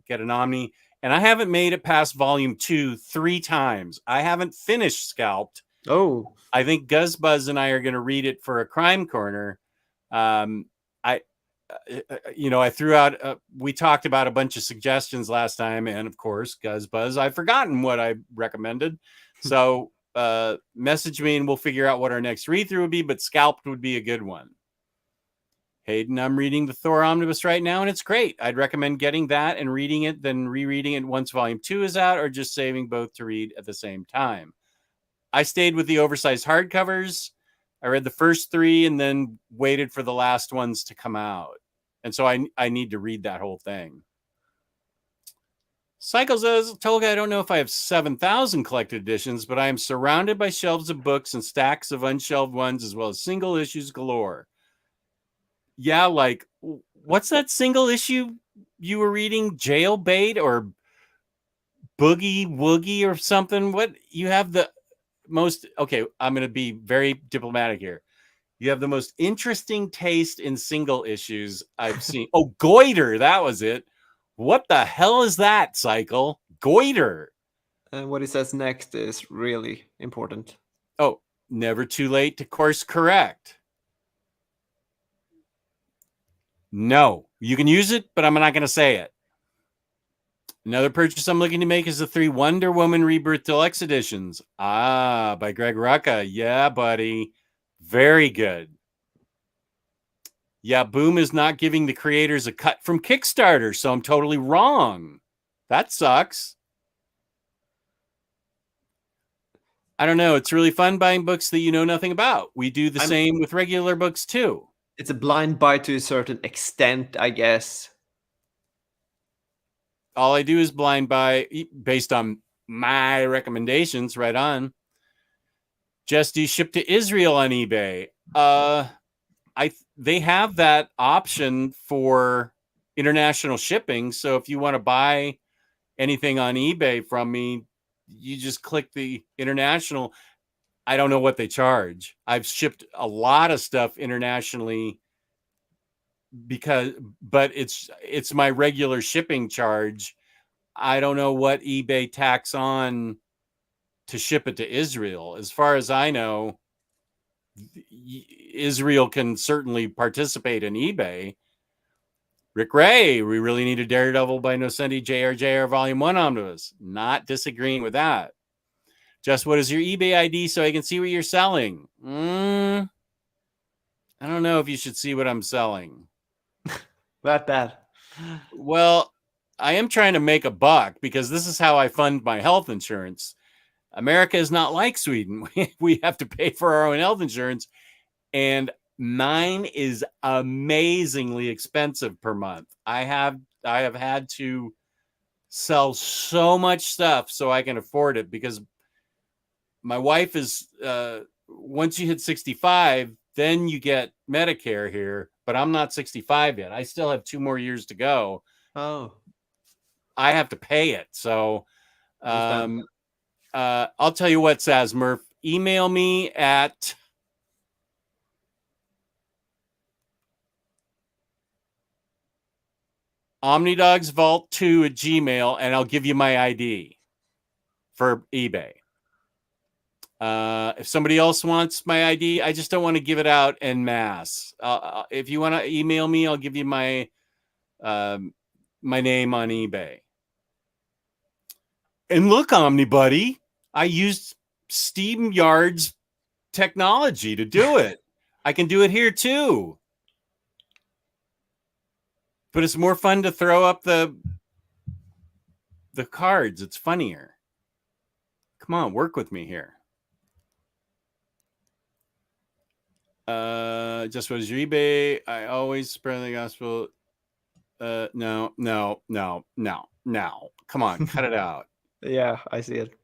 get an Omni. And I haven't made it past Volume 2 3 times. I haven't finished Scalped. Oh. I think Guzbuzz and I are going to read it for a Crime Corner. I threw out, we talked about a bunch of suggestions last time. And of course, Guzbuzz, I've forgotten what I recommended. So message me and we'll figure out what our next read through would be. But Scalped would be a good one. Hayden, I'm reading the Thor Omnibus right now, and it's great. I'd recommend getting that and reading it, then rereading it once Volume 2 is out, or just saving both to read at the same time. I stayed with the oversized hardcovers. I read the first 3 and then waited for the last ones to come out. And so I need to read that whole thing. Cycle says, Tolga, I don't know if I have 7,000 collected editions, but I am surrounded by shelves of books and stacks of unshelved ones, as well as single issues galore. Yeah, like, what's that single issue you were reading? Jailbait or Boogie Woogie or something? What? You have the most... Okay, I'm going to be very diplomatic here. You have the most interesting taste in single issues I've seen. Oh, Goiter, that was it. What the hell is that, Cycle? Goiter. And what he says next is really important. Oh, never too late to course correct. No, you can use it, but I'm not going to say it. Another purchase I'm looking to make is the 3 Wonder Woman Rebirth Deluxe Editions. By Greg Rucka. Yeah, buddy. Very good. Yeah, Boom is not giving the creators a cut from Kickstarter, so I'm totally wrong. That sucks. I don't know. It's really fun buying books that you know nothing about. We do the same with regular books too. It's a blind buy to a certain extent, I guess. All I do is blind buy based on my recommendations. Right on. Jess, do you ship to Israel on eBay? They have that option for international shipping. So if you want to buy anything on eBay from me, you just click the international. I don't know what they charge. I've shipped a lot of stuff internationally but it's my regular shipping charge. I don't know what eBay tax on to ship it to Israel. As far as I know, Israel can certainly participate in eBay. Rick Ray, we really need a Daredevil by Nocenti JRJR Volume 1 Omnibus. Not disagreeing with that. Just what is your eBay ID so I can see what you're selling? I don't know if you should see what I'm selling. That bad. Well, I am trying to make a buck because this is how I fund my health insurance. America is not like Sweden. We have to pay for our own health insurance, and mine is amazingly expensive per month. I have had to sell so much stuff so I can afford it because my wife is once you hit 65, then you get Medicare here, but I'm not 65 yet. I still have 2 more years to go. Oh. I have to pay it. So I'll tell you what, Sazmurf, email me at omnidogsvault2 at Gmail, and I'll give you my ID for eBay. If somebody else wants my ID, I just don't want to give it out en masse. If you want to email me, I'll give you my name on eBay. And look, Omnibuddy, I used SteamYard's technology to do it. I can do it here too. But it's more fun to throw up the cards. It's funnier. Come on, work with me here. Just what is your eBay? I always spread the gospel. No. Come on, cut it out. Yeah, I see it.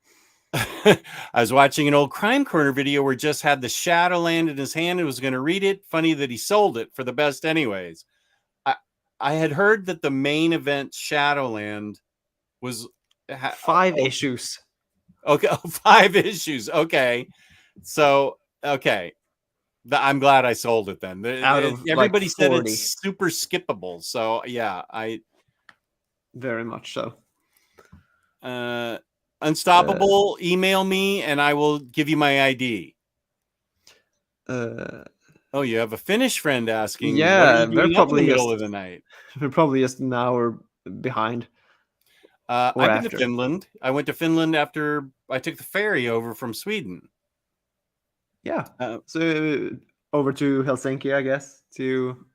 I was watching an old Crime Corner video where Jess had the Shadowland in his hand and was going to read it. Funny that he sold it for the best anyways. I had heard that the main event Shadowland was 5 issues. Okay, 5 issues. Okay. So, okay. I'm glad I sold it then. Everybody like said it's super skippable. So, yeah, very much so. Unstoppable, email me and I will give you my ID. Oh, you have a Finnish friend asking. Yeah, what are you doing up in the middle of the night? We're probably just an hour behind. I've been to Finland. I went to Finland after I took the ferry over from Sweden. Yeah. So over to Helsinki, I guess, to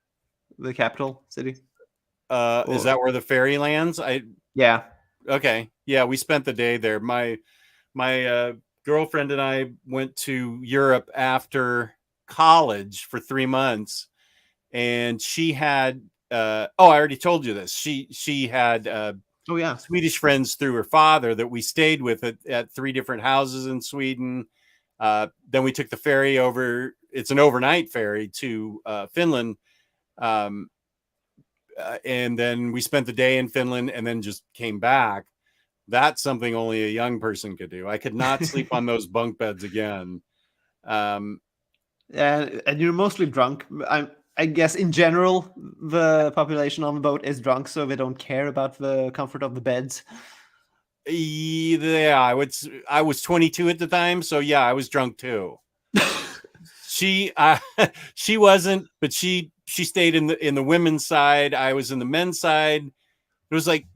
the capital city. Is that where the ferry lands? Yeah. Okay. Yeah, we spent the day there. My girlfriend and I went to Europe after college for 3 months, and she had I already told you this. She had Swedish friends through her father that we stayed with at 3 different houses in Sweden. Then we took the ferry over. It's an overnight ferry to Finland. And then we spent the day in Finland and then just came back. That's something only a young person could do. I could not sleep on those bunk beds again. And you're mostly drunk. I guess in general, the population on the boat is drunk, so they don't care about the comfort of the beds. Yeah, I was 22 at the time, so yeah, I was drunk too. She wasn't, but she stayed in the women's side. I was in the men's side. It was like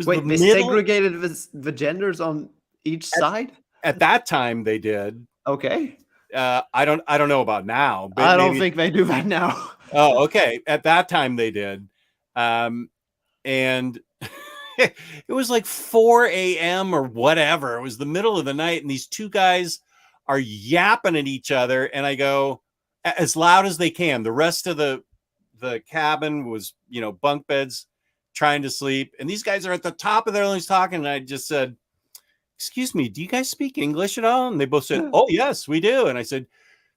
wait, they segregated the genders on each side? At that time, they did. Okay. I don't know about now. But I don't think they do that now. Oh, okay. At that time they did. And it was like 4 a.m. or whatever. It was the middle of the night, and these two guys are yapping at each other. And I go as loud as they can. The rest of the cabin was, bunk beds trying to sleep. And these guys are at the top of their lungs talking. And I just said, "Excuse me, do you guys speak English at all?" And they both said, "Oh, yes, we do." And I said,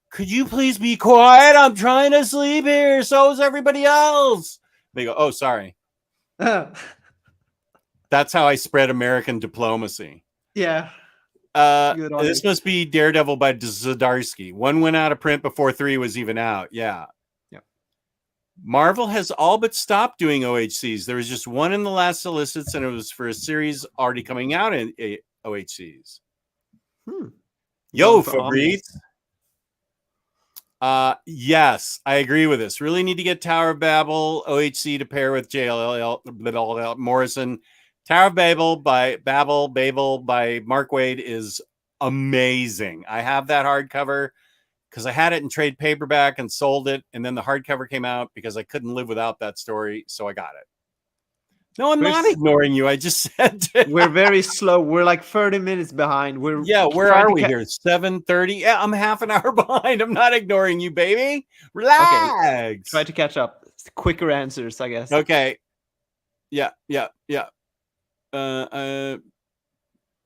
"Could you please be quiet? I'm trying to sleep here. So is everybody else." They go, "Oh, sorry." That's how I spread American diplomacy. Yeah. This must be Daredevil by Zdarsky. 1 went out of print before 3 was even out. Yeah. Marvel has all but stopped doing OHCs. There was just one in the last solicits, and it was for a series already coming out in OHCs. Yo, Fabrice. Yes, I agree with this. Really need to get Tower of Babel OHC to pair with JLL Morrison. Tower of Babel by Babel by Mark Waid is amazing. I have that hardcover because I had it in trade paperback and sold it, and then the hardcover came out because I couldn't live without that story, so I got it. No, I'm not ignoring you. I just said we're very slow. We're like 30 minutes behind. Where are we here? 7:30. Yeah, I'm half an hour behind. I'm not ignoring you, baby. Relax. Okay. Try to catch up. Quicker answers, I guess. Okay. Yeah.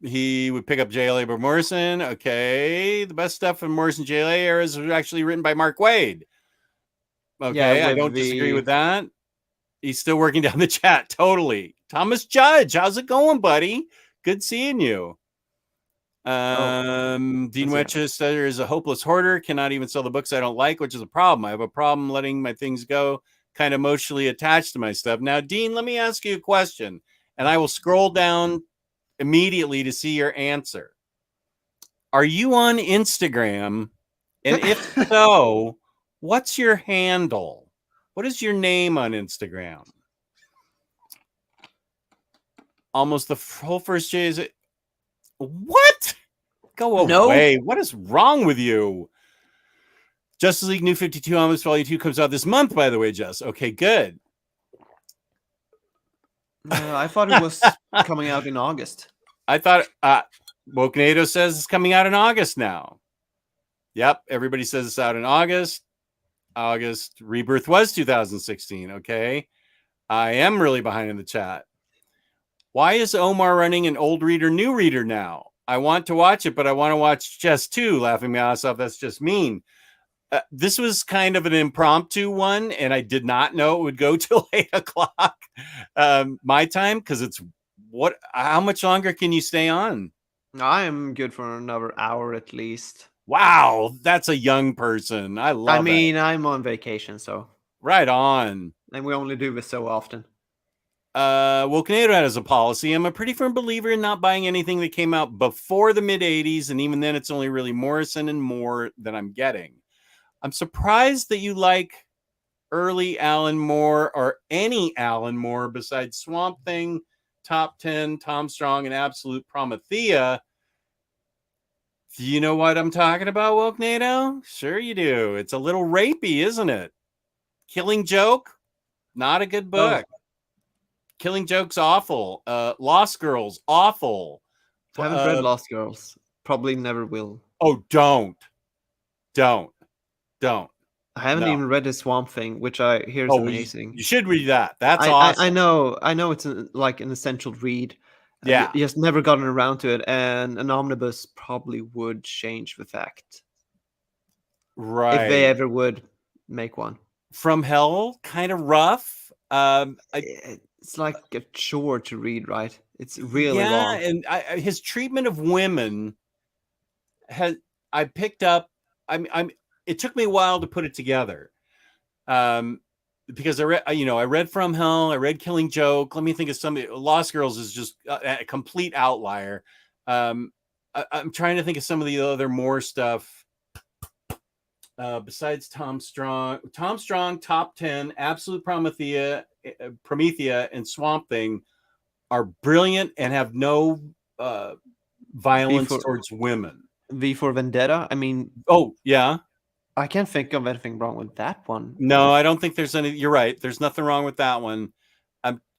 He would pick up JLA by Morrison. Okay. The best stuff in Morrison JLA eras was actually written by Mark Waid. Okay. I don't disagree with that. He's still working down the chat. Totally. Thomas Judge, how's it going, buddy? Good seeing you. Dean Winchester is a hopeless hoarder. Cannot even sell the books I don't like, which is a problem. I have a problem letting my things go. Kind of emotionally attached to my stuff. Now, Dean, let me ask you a question, and I will scroll down immediately to see your answer. Are you on Instagram? And if so, what's your handle? What is your name on Instagram? Almost the whole first J is it? What? Go away. No. What is wrong with you? Justice League New 52 Omnibus Volume 2 comes out this month, by the way, Jess. Okay, good. I thought it was coming out in August. I thought Wokenado says it's coming out in August now. Yep, everybody says it's out in August. Rebirth was 2016. Okay, I am really behind in the chat. Why is Omar running an old reader, new reader now? I want to watch it, but I want to watch Jess too. Laughing my ass off. That's just mean. This was kind of an impromptu one, and I did not know it would go till 8 o'clock my time, because it's how much longer can you stay on? I am good for another hour at least. Wow, that's a young person. I love it. I'm on vacation, so. Right on. And we only do this so often. Wokenado has a policy. I'm a pretty firm believer in not buying anything that came out before the mid-'80s, and even then it's only really Morrison and Moore that I'm getting. I'm surprised that you like early Alan Moore or any Alan Moore besides Swamp Thing, Top 10, Tom Strong, and Absolute Promethea. Do you know what I'm talking about, Wokenado? Sure you do. It's a little rapey, isn't it? Killing Joke, not a good book. Oh. Killing Joke's awful. Lost Girls, awful. I haven't read Lost Girls. Probably never will. Oh, don't. I haven't even read the Swamp Thing, which I hear is amazing. You should read that. That's awesome. I know it's like an essential read. Yeah. Just never gotten around to it, and an omnibus probably would change the fact. Right. If they ever would make one. From Hell, kind of rough. It's like a chore to read, right? It's really long. And his treatment of women I picked up. It took me a while to put it together, because I read From Hell, I read Killing Joke. Let me think of somebody. Lost Girls is just a complete outlier. I'm trying to think of some of the other more stuff besides Tom Strong. Tom Strong, Top 10, Absolute Promethea, and Swamp Thing are brilliant and have no violence towards women. V for Vendetta. I mean, oh yeah. I can't think of anything wrong with that one. No, I don't think there's any. You're right. There's nothing wrong with that one.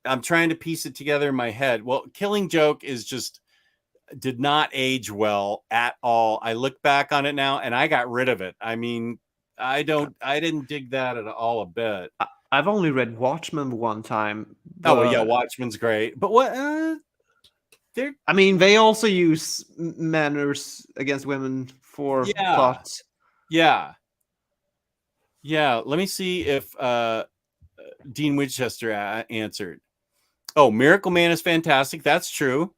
I'm trying to piece it together in my head. Well, Killing Joke is just did not age well at all. I look back on it now and I got rid of it. I mean, I didn't dig that at all a bit. I've only read Watchmen one time. Oh, well, yeah, Watchmen's great. But what they're I mean, they also use manners against women for plots. Yeah. Yeah, let me see if Dean Winchester answered. Oh, Miracle Man is fantastic. That's true.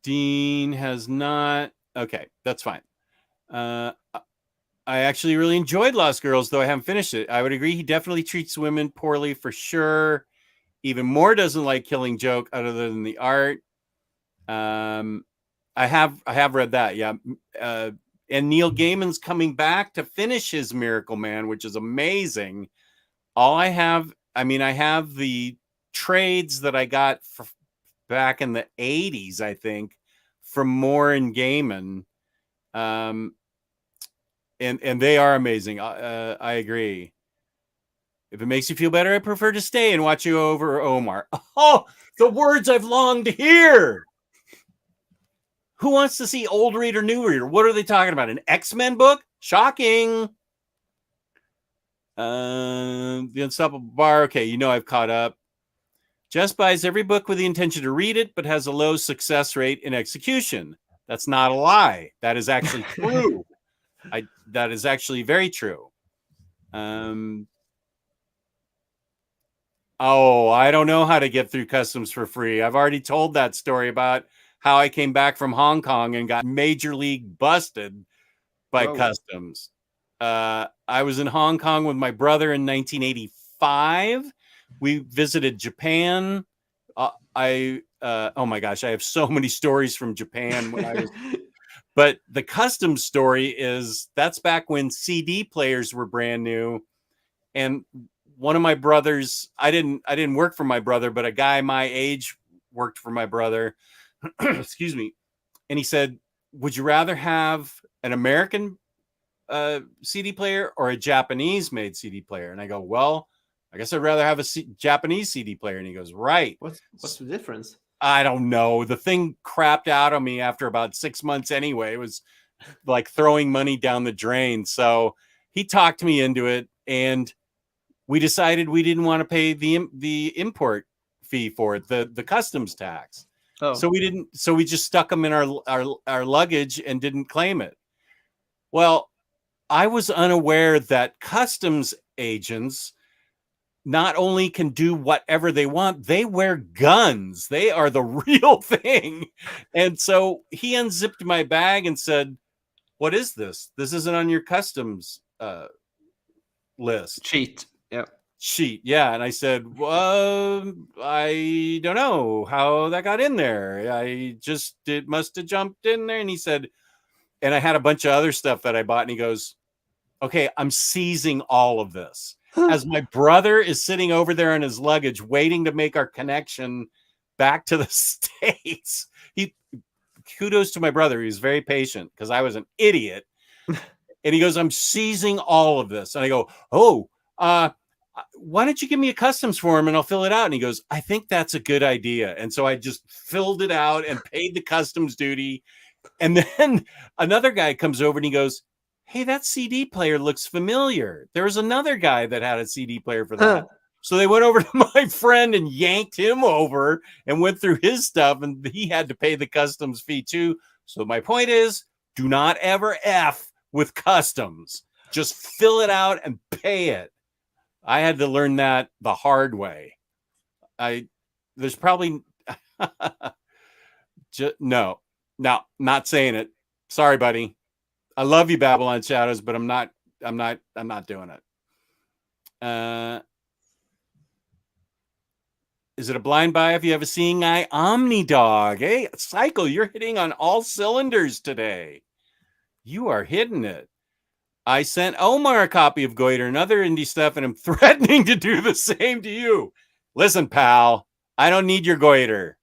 Dean has not. Okay, that's fine. I actually really enjoyed Lost Girls, though I haven't finished it. I would agree he definitely treats women poorly for sure. Even more doesn't like Killing Joke other than the art. I have read that, yeah. And Neil Gaiman's coming back to finish his Miracle Man, which is amazing. I have the trades that I got back in the 80s, I think, from Moore and Gaiman. And they are amazing. I agree. If it makes you feel better, I prefer to stay and watch you over Omar. Oh, the words I've longed to hear. Who wants to see old reader, new reader? What are they talking about? An X-Men book? Shocking. The Unstoppable Bar. Okay, I've caught up. Jess buys every book with the intention to read it, but has a low success rate in execution. That's not a lie. That is actually true. That is actually very true. I don't know how to get through customs for free. I've already told that story about how I came back from Hong Kong and got major league busted by customs. I was in Hong Kong with my brother in 1985. We visited Japan. Oh my gosh, I have so many stories from Japan when I was. But the customs story is that's back when CD players were brand new, and one of my brothers. I didn't work for my brother, but a guy my age worked for my brother. Excuse me. And he said, would you rather have an American CD player or a Japanese made CD player? And I go, well, I guess I'd rather have a Japanese CD player. And he goes, right. What's the difference? I don't know. The thing crapped out on me after about 6 months anyway. It was like throwing money down the drain. So he talked me into it, and we decided we didn't want to pay the import fee for it, the customs tax. Oh. So we didn't. So we just stuck them in our luggage and didn't claim it. Well, I was unaware that customs agents not only can do whatever they want, they wear guns. They are the real thing. And so he unzipped my bag and said, "What is this? This isn't on your customs list." Cheat. Yeah. Sheet. Yeah. And I said, well, I don't know how that got in there. It must have jumped in there. And he said, and I had a bunch of other stuff that I bought. And he goes, okay, I'm seizing all of this. As my brother is sitting over there in his luggage, waiting to make our connection back to the States. Kudos to my brother. He was very patient because I was an idiot. And he goes, I'm seizing all of this. And I go, why don't you give me a customs form and I'll fill it out? And he goes, I think that's a good idea. And so I just filled it out and paid the customs duty. And then another guy comes over and he goes, hey, that CD player looks familiar. There was another guy that had a CD player for that. So they went over to my friend and yanked him over and went through his stuff, and he had to pay the customs fee too. So my point is, do not ever F with customs. Just fill it out and pay it. I had to learn that the hard way. There's probably no, not saying it. Sorry, buddy. I love you, Babylon Shadows, but I'm not doing it. Is it a blind buy if you have a seeing eye? Omnidog. Hey, Cycle, you're hitting on all cylinders today. You are hitting it. I sent Omar a copy of Goiter and other indie stuff, and I'm threatening to do the same to you. Listen, pal, I don't need your Goiter.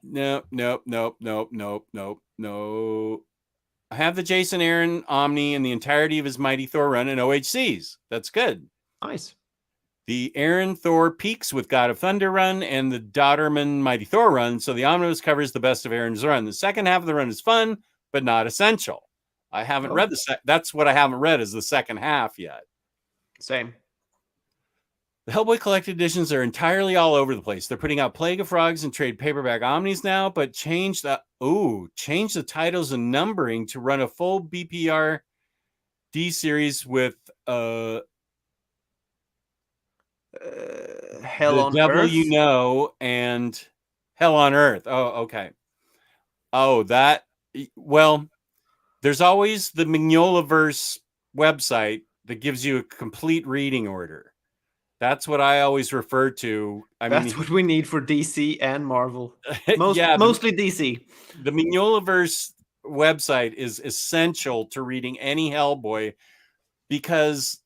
Nope, nope, nope, nope, nope, nope, no. I have the Jason Aaron Omni and the entirety of his Mighty Thor run in OHCs. That's good. Nice. The Aaron Thor Peaks with God of Thunder run and the Dodderman Mighty Thor run. So the omnibus covers the best of Aaron's run. The second half of the run is fun, but not essential. I haven't read that's what I haven't read is the second half yet. Same. The Hellboy collected editions are entirely all over the place. They're putting out Plague of Frogs and trade paperback omnis now, but change the titles and numbering to run a full BPRD series with Hell the on Devil Earth. You Know and Hell on Earth. Oh, okay. Oh, that. Well, there's always the Mignolaverse website that gives you a complete reading order. That's what I always refer to. That's what we need for DC and Marvel. Mostly DC. The Mignolaverse website is essential to reading any Hellboy because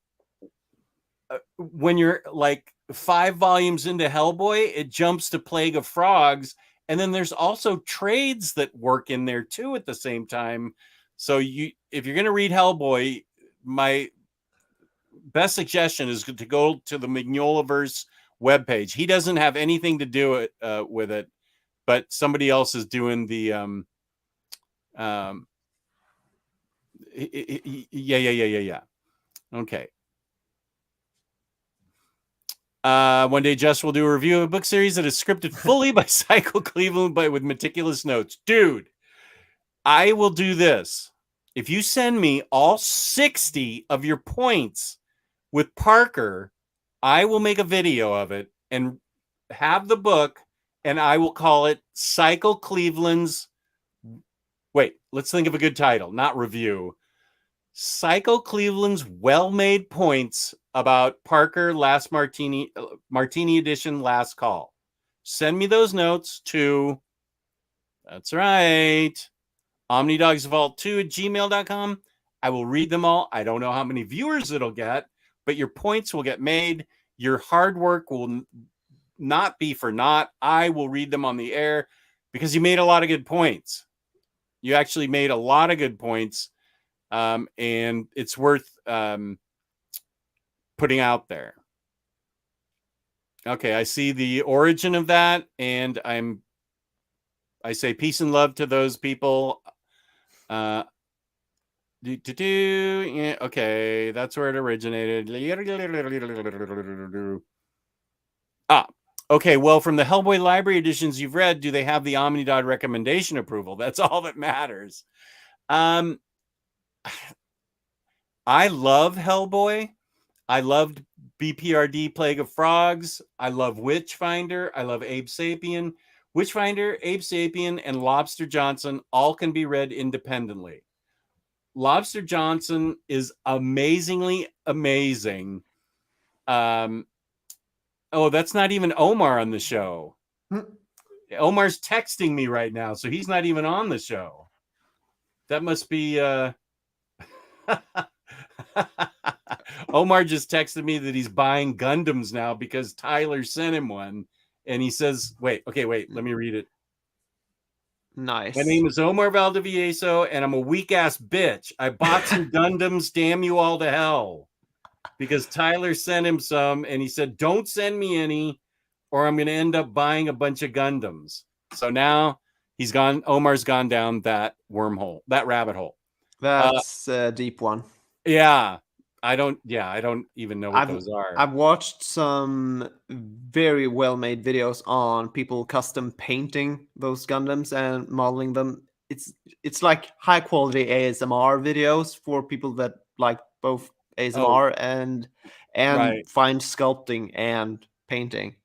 when you're like 5 volumes into Hellboy, it jumps to Plague of Frogs. And then there's also trades that work in there too at the same time. So if you're going to read Hellboy, my best suggestion is to go to the Mignolaverse webpage. He doesn't have anything to do with it, but somebody else is doing the yeah. Okay. One day Jess will do a review of a book series that is scripted fully by Cycle Cleveland, but with meticulous notes. Dude, I will do this. If you send me all 60 of your points with Parker, I will make a video of it and have the book, and I will call it Cycle Cleveland's. Wait, let's think of a good title, not review. Cycle Cleveland's well-made points about Parker Last Martini Edition Last Call. Send me those notes to, that's right, omnidogsvault2@gmail.com. I will read them all. I don't know how many viewers it'll get, but your points will get made. Your hard work will not be for naught. I will read them on the air because you made a lot of good points. You actually made a lot of good points. And it's worth putting out there. Okay, I see the origin of that, and I say peace and love to those people. Yeah, okay, that's where it originated. Okay, well, from the Hellboy library editions you've read, do they have the Omnidog recommendation approval? That's all that matters. I love Hellboy. I loved BPRD Plague of Frogs. I love Witchfinder. I love Abe Sapien. Witchfinder, Abe Sapien, and Lobster Johnson all can be read independently. Lobster Johnson is amazingly amazing. Oh, that's not even Omar on the show. Omar's texting me right now, so he's not even on the show. That must be Omar just texted me that he's buying Gundams now because Tyler sent him one. And he says, wait, let me read it. Nice. My name is Omar Valdivieso, and I'm a weak-ass bitch. I bought some Gundams, damn you all to hell. Because Tyler sent him some, and he said, don't send me any, or I'm going to end up buying a bunch of Gundams. So now Omar's gone down that wormhole, that rabbit hole. That's a deep one. Yeah. I don't even know what those are. I've watched some very well-made videos on people custom painting those Gundams and modeling them. It's like high-quality ASMR videos for people that like both ASMR and right. fine sculpting and painting.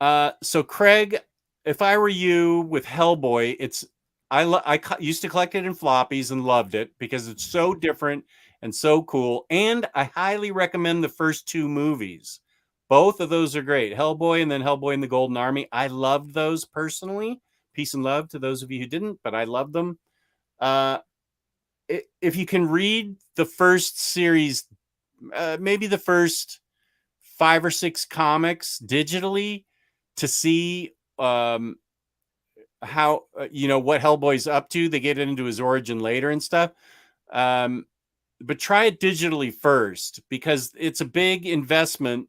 So Craig, if I were you with Hellboy, I used to collect it in floppies and loved it because it's so different and so cool. And I highly recommend the first 2 movies. Both of those are great. Hellboy and then Hellboy and the Golden Army. I loved those personally. Peace and love to those of you who didn't, but I loved them. If you can read the first series, maybe the first 5 or 6 comics digitally to see how what Hellboy's up to. They get into his origin later and stuff. But try it digitally first, because it's a big investment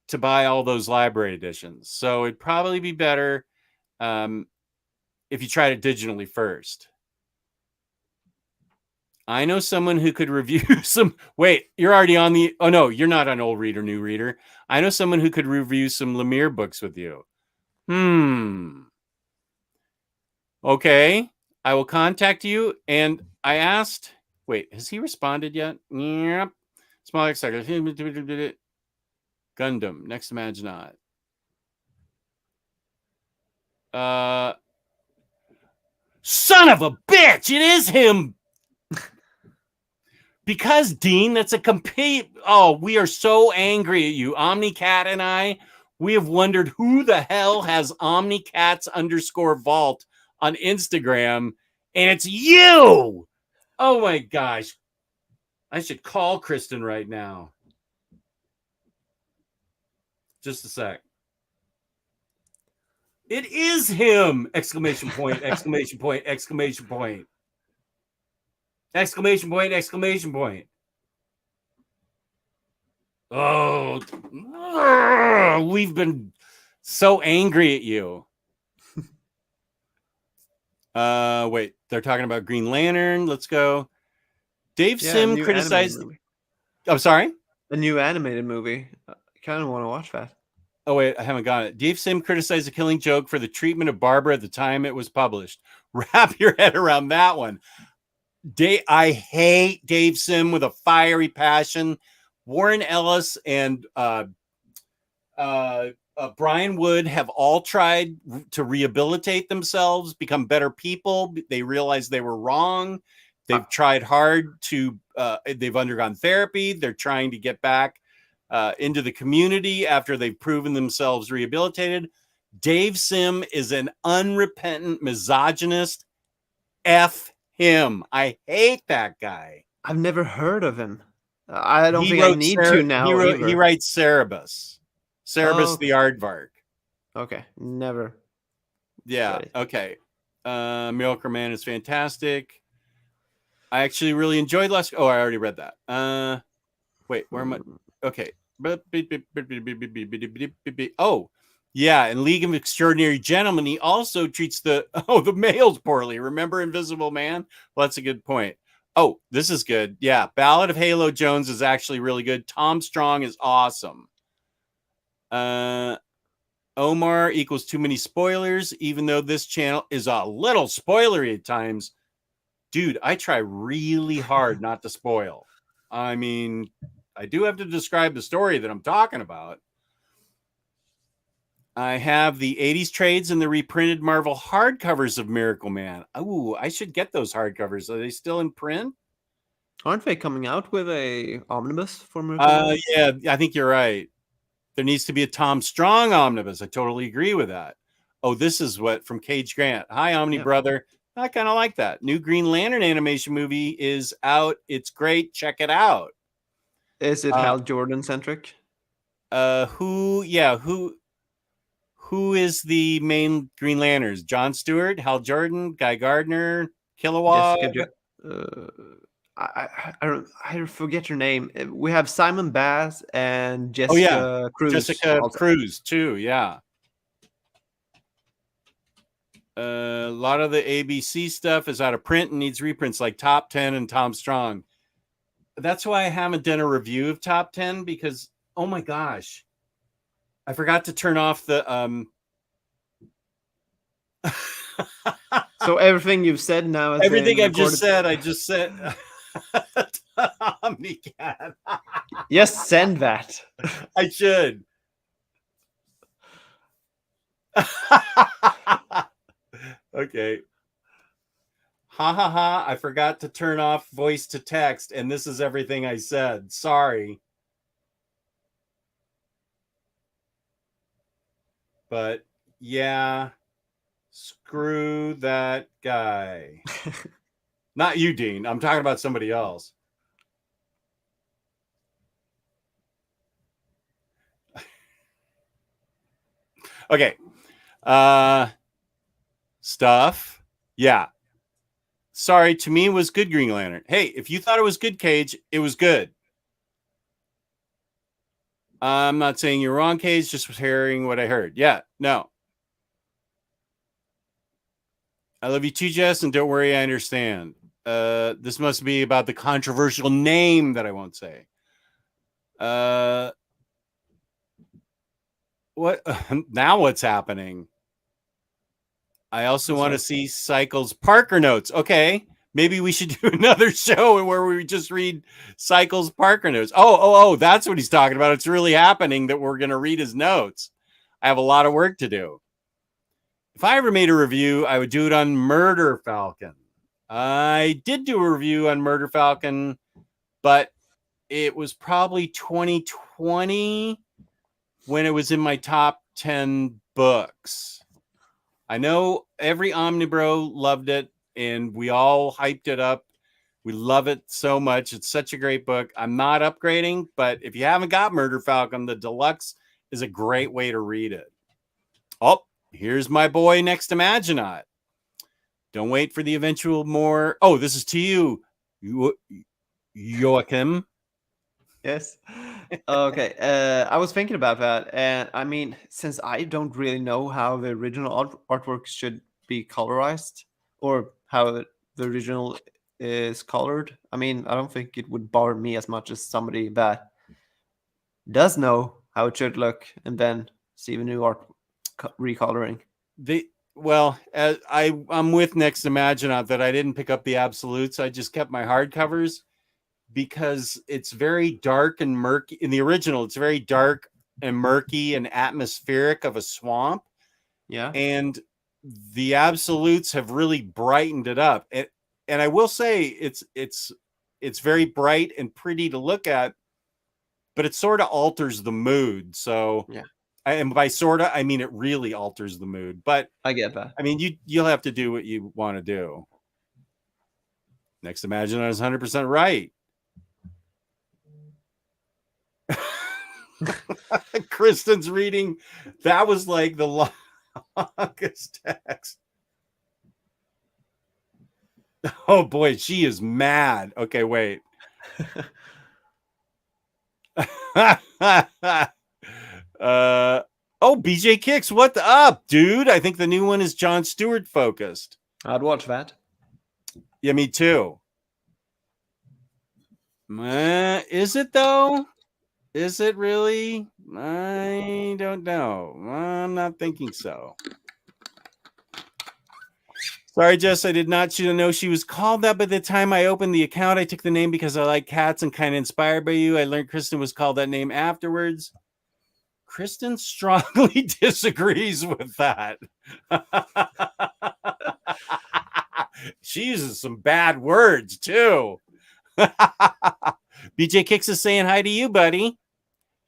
to buy all those library editions. So it'd probably be better if you tried it digitally first. I know someone who could review some. Wait, you're already on the. Oh no, you're not an old reader, new reader. I know someone who could review some Lemire books with you. Okay, I will contact you. And I asked. Wait, has he responded yet? Yep. Small Kickstarter. Gundam. Next Imaginaut. Son of a bitch! It is him. Because, Dean, that's a complete. Oh, we are so angry at you. Omnicat and I, we have wondered who the hell has Omnicats_vault on Instagram, and it's you. Oh my gosh. I should call Kristen right now. Just a sec. It is him! Exclamation point, exclamation point, exclamation point. Exclamation point, exclamation point. Oh, we've been so angry at you. Wait, they're talking about Green Lantern. Let's go. Dave Sim criticized. I'm sorry? A new animated movie. I kind of want to watch that. Oh, wait, I haven't got it. Dave Sim criticized The Killing Joke for the treatment of Barbara at the time it was published. Wrap your head around that one. I hate Dave Sim with a fiery passion. Warren Ellis and Brian Wood have all tried to rehabilitate themselves, become better people. They realize they were wrong. They've tried hard to, they've undergone therapy. They're trying to get back into the community after they've proven themselves rehabilitated. Dave Sim is an unrepentant misogynist. F him. I hate that guy. I've never heard of him. I don't think I need to now. He writes Cerebus. Cerebus the Aardvark. Okay, never. Yeah, okay. Miracle Man is fantastic. I actually really enjoyed last. Oh, I already read that. Wait, where am I? Okay. Oh, yeah. In League of Extraordinary Gentlemen, he also treats the males poorly. Remember Invisible Man? Well, that's a good point. Oh, this is good. Yeah. Ballad of Halo Jones is actually really good. Tom Strong is awesome. Omar equals too many spoilers, even though this channel is a little spoilery at times. Dude, I try really hard not to spoil. I mean, I do have to describe the story that I'm talking about. I have the 80s trades and the reprinted Marvel hardcovers of Miracle Man. Oh, I should get those hardcovers. Are they still in print? Aren't they coming out with a omnibus for Miracle Man? Yeah, I think you're right. There needs to be a Tom Strong omnibus. I totally agree with that. Oh, this is what from Cage Grant. Hi, Omni brother. I kind of like that. New Green Lantern animation movie is out. It's great. Check it out. Is it Hal Jordan centric? Who is the main Green Lanterns? John Stewart, Hal Jordan, Guy Gardner, Kilowog. I forget her name. We have Simon Bass and Jessica Cruz. Jessica Cruz too. Yeah. A lot of the ABC stuff is out of print and needs reprints, like Top 10 and Tom Strong. That's why I haven't done a review of Top 10, because oh my gosh, I forgot to turn off the So everything you've said now is everything I've just said. I just said Omnicat. Yes, send that. I should. Okay. Ha ha ha. I forgot to turn off voice to text, and this is everything I said. Sorry. But yeah, screw that guy. Not you, Dean. I'm talking about somebody else. Okay. stuff. Yeah. Sorry, to me it was good, Green Lantern. Hey, if you thought it was good, Cage, it was good. I'm not saying you're wrong, Cage, just hearing what I heard. Yeah, no. I love you too, Jess, and don't worry, I understand. This must be about the controversial name that I won't say. What now? What's happening? I also want to see Cycle's Parker notes. Okay, maybe we should do another show where we just read Cycle's Parker notes. Oh, that's what he's talking about. It's really happening that we're going to read his notes. I have a lot of work to do. If I ever made a review, I would do it on Murder Falcon. I did do a review on Murder Falcon, but it was probably 2020 when it was in my top 10 books. I know every Omnibro loved it, and we all hyped it up. We love it so much. It's such a great book. I'm not upgrading, but if you haven't got Murder Falcon, the deluxe is a great way to read it. Oh, here's my boy next to Maginaut. Don't wait for the eventual more. Oh, this is to you, Joakim. Yes. Okay. I was thinking about that, and I mean, since I don't really know how the original artwork should be colorized or how the original is colored, I mean, I don't think it would bother me as much as somebody that does know how it should look and then see the new art recoloring. I'm with next to Maginaut that I didn't pick up the absolutes. I just kept my hardcovers because it's very dark and murky. In the original, it's very dark and murky and atmospheric of a swamp. Yeah. And the absolutes have really brightened it up. And I will say it's very bright and pretty to look at, but it sort of alters the mood. So yeah. And by sort of, I mean it really alters the mood. But I get that. I mean, you'll have to do what you want to do. Next to Maginaut is 100% right. Kristen's reading. That was like the longest text. Oh boy, she is mad. Okay, wait. BJ Kicks, what up, dude? I think the new one is Jon Stewart focused. I'd watch that. Yeah, me too. Is it though? Is it really? I don't know. I'm not thinking so. Sorry, Jess, I did not know she was called that. By the time I opened the account, I took the name because I like cats and kind of inspired by you. I learned Kristen was called that name afterwards. Kristen strongly disagrees with that. She uses some bad words, too. BJ Kicks is saying hi to you, buddy.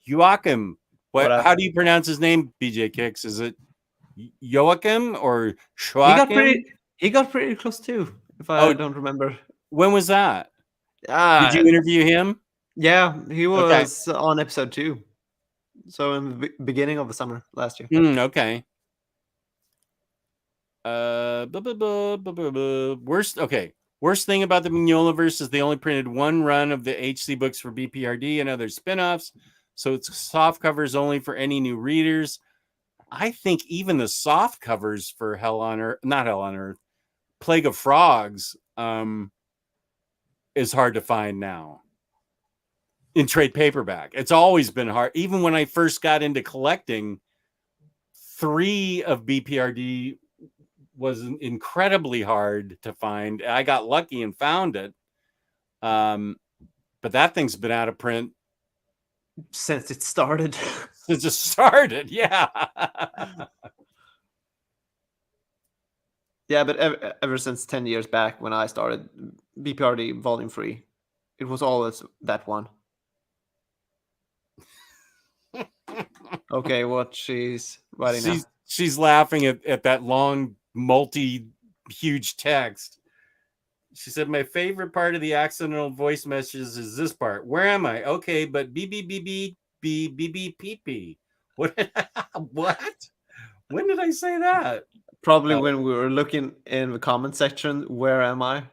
Joakim. How do you pronounce his name, BJ Kicks? Is it Joakim or Joakim? He got pretty close too, if I don't remember. When was that? Did you interview him? Yeah, he was on episode 2. So in the beginning of the summer last year. Okay. Worst thing about the Mignolaverse is they only printed one run of the HC books for BPRD and other spin-offs, so it's soft covers only for any new readers. I think even the soft covers for not Hell on Earth, Plague of Frogs, is hard to find now in trade paperback. It's always been hard. Even when I first got into collecting, 3 of BPRD was incredibly hard to find. I got lucky and found it. But that thing's been out of print since it started. Yeah. Yeah, but ever since 10 years back when I started BPRD Volume 3, it was always that one. Okay, what she's writing now. She's laughing at that long, huge text. She said, my favorite part of the accidental voice messages is this part. Where am I? Okay, but BB. What? What? When did I say that? Probably when we were looking in the comment section, where am I?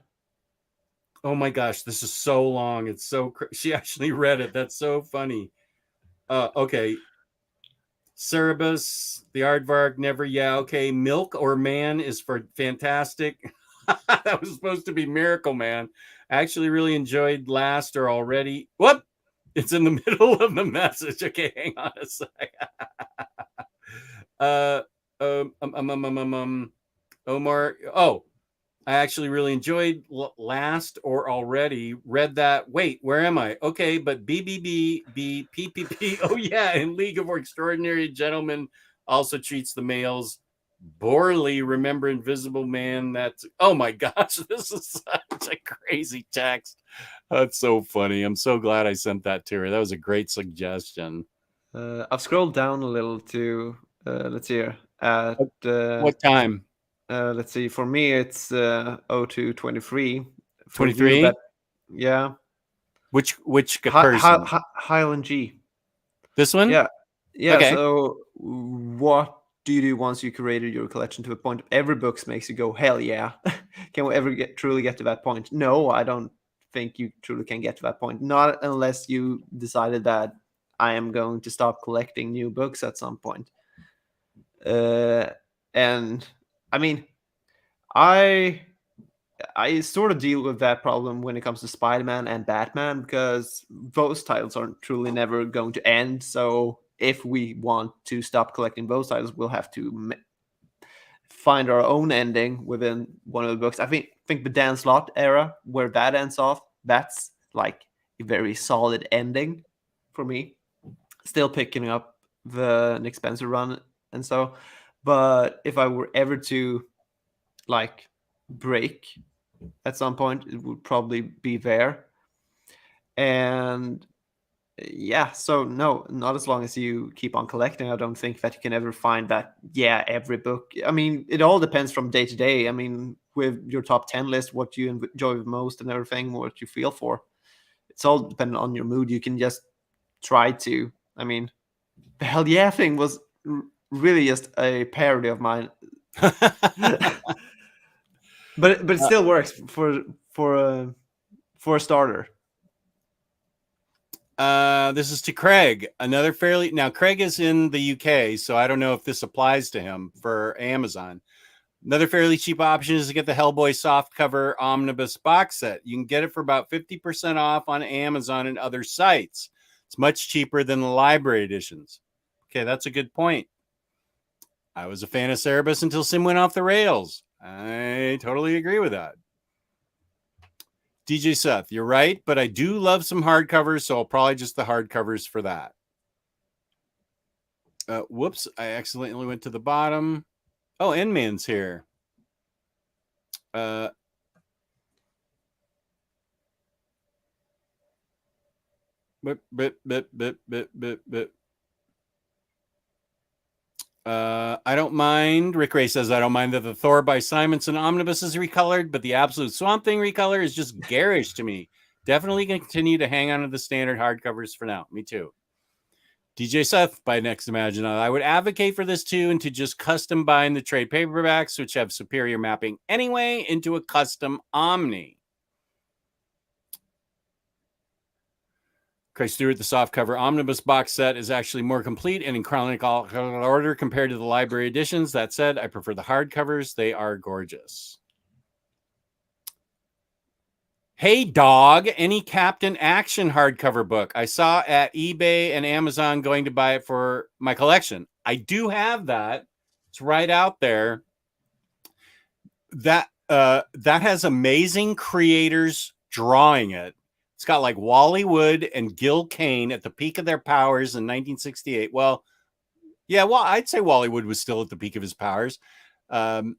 Oh my gosh, this is so long. It's so she actually read it. That's so funny. Okay. Cerebus, the Aardvark, never. Yeah, okay. Milk or Man is for fantastic. That was supposed to be Miracle Man. I actually really enjoyed Last or Already. Whoop! It's in the middle of the message. Okay, hang on a sec. uh, Omar. Oh, I actually really enjoyed Last or Already. Read that. Wait, where am I? Okay, but BBB, PPP. Oh, yeah. And League of Extraordinary Gentlemen also treats the males. Borley, Remember Invisible Man. That's, oh my gosh, this is such a crazy text. That's so funny. I'm so glad I sent that to her. That was a great suggestion. I've scrolled down a little to, let's see here, at, What time? let's see, for me it's 02:23. For you, 23? that, yeah. Which person? Highland G. This one? Yeah. Yeah, Okay. so what do you do once you curated your collection to a point every book makes you go, hell yeah? Can we ever truly get to that point? No, I don't think you truly can get to that point. Not unless you decided that I am going to stop collecting new books at some point. And I mean, I sort of deal with that problem when it comes to Spider-Man and Batman, because those titles are truly never going to end. So if we want to stop collecting those titles, we'll have to find our own ending within one of the books. I think the Dan Slott era, where that ends off, that's like a very solid ending for me. Still picking up the Nick Spencer run and so, but if I were ever to like break at some point, it would probably be there. And yeah, so no, not as long as you keep on collecting. I don't think that you can ever find that, yeah, every book. I mean, it all depends from day to day. I mean, with your top 10 list, what you enjoy the most and everything, what you feel for. It's all dependent on your mood. You can just try to, I mean, the hell yeah thing was really just a parody of mine. But it still works for a starter. This is to Craig. Another fairly now Craig is in the UK, so I don't know if this applies to him for Amazon. Another fairly cheap option is to get the Hellboy softcover omnibus box set. You can get it for about 50% off on Amazon and other sites. It's much cheaper than the library editions. Okay, that's a good point. I was a fan of Cerebus until Sim went off the rails. I totally agree with that. DJ Seth, you're right, but I do love some hardcovers, so I'll probably just the hardcovers for that. Whoops, I accidentally went to the bottom. Oh, Endman's here. I don't mind. Rick Ray says, I don't mind that the Thor by Simonson omnibus is recolored, but the Absolute Swamp Thing recolor is just garish to me. Definitely continue to hang on to the standard hardcovers for now. Me too. DJ Seth by Next Imagine. I would advocate for this too, and to just custom bind the trade paperbacks, which have superior mapping anyway, into a custom Omni. Craig Stewart, the softcover omnibus box set is actually more complete and in chronological order compared to the library editions. That said, I prefer the hardcovers. They are gorgeous. Hey, dog, any Captain Action hardcover book? I saw at eBay and Amazon going to buy it for my collection. I do have that. It's right out there. That has amazing creators drawing it. It's got like Wally Wood and Gil Kane at the peak of their powers in 1968. Well, yeah, well, I'd say Wally Wood was still at the peak of his powers. It's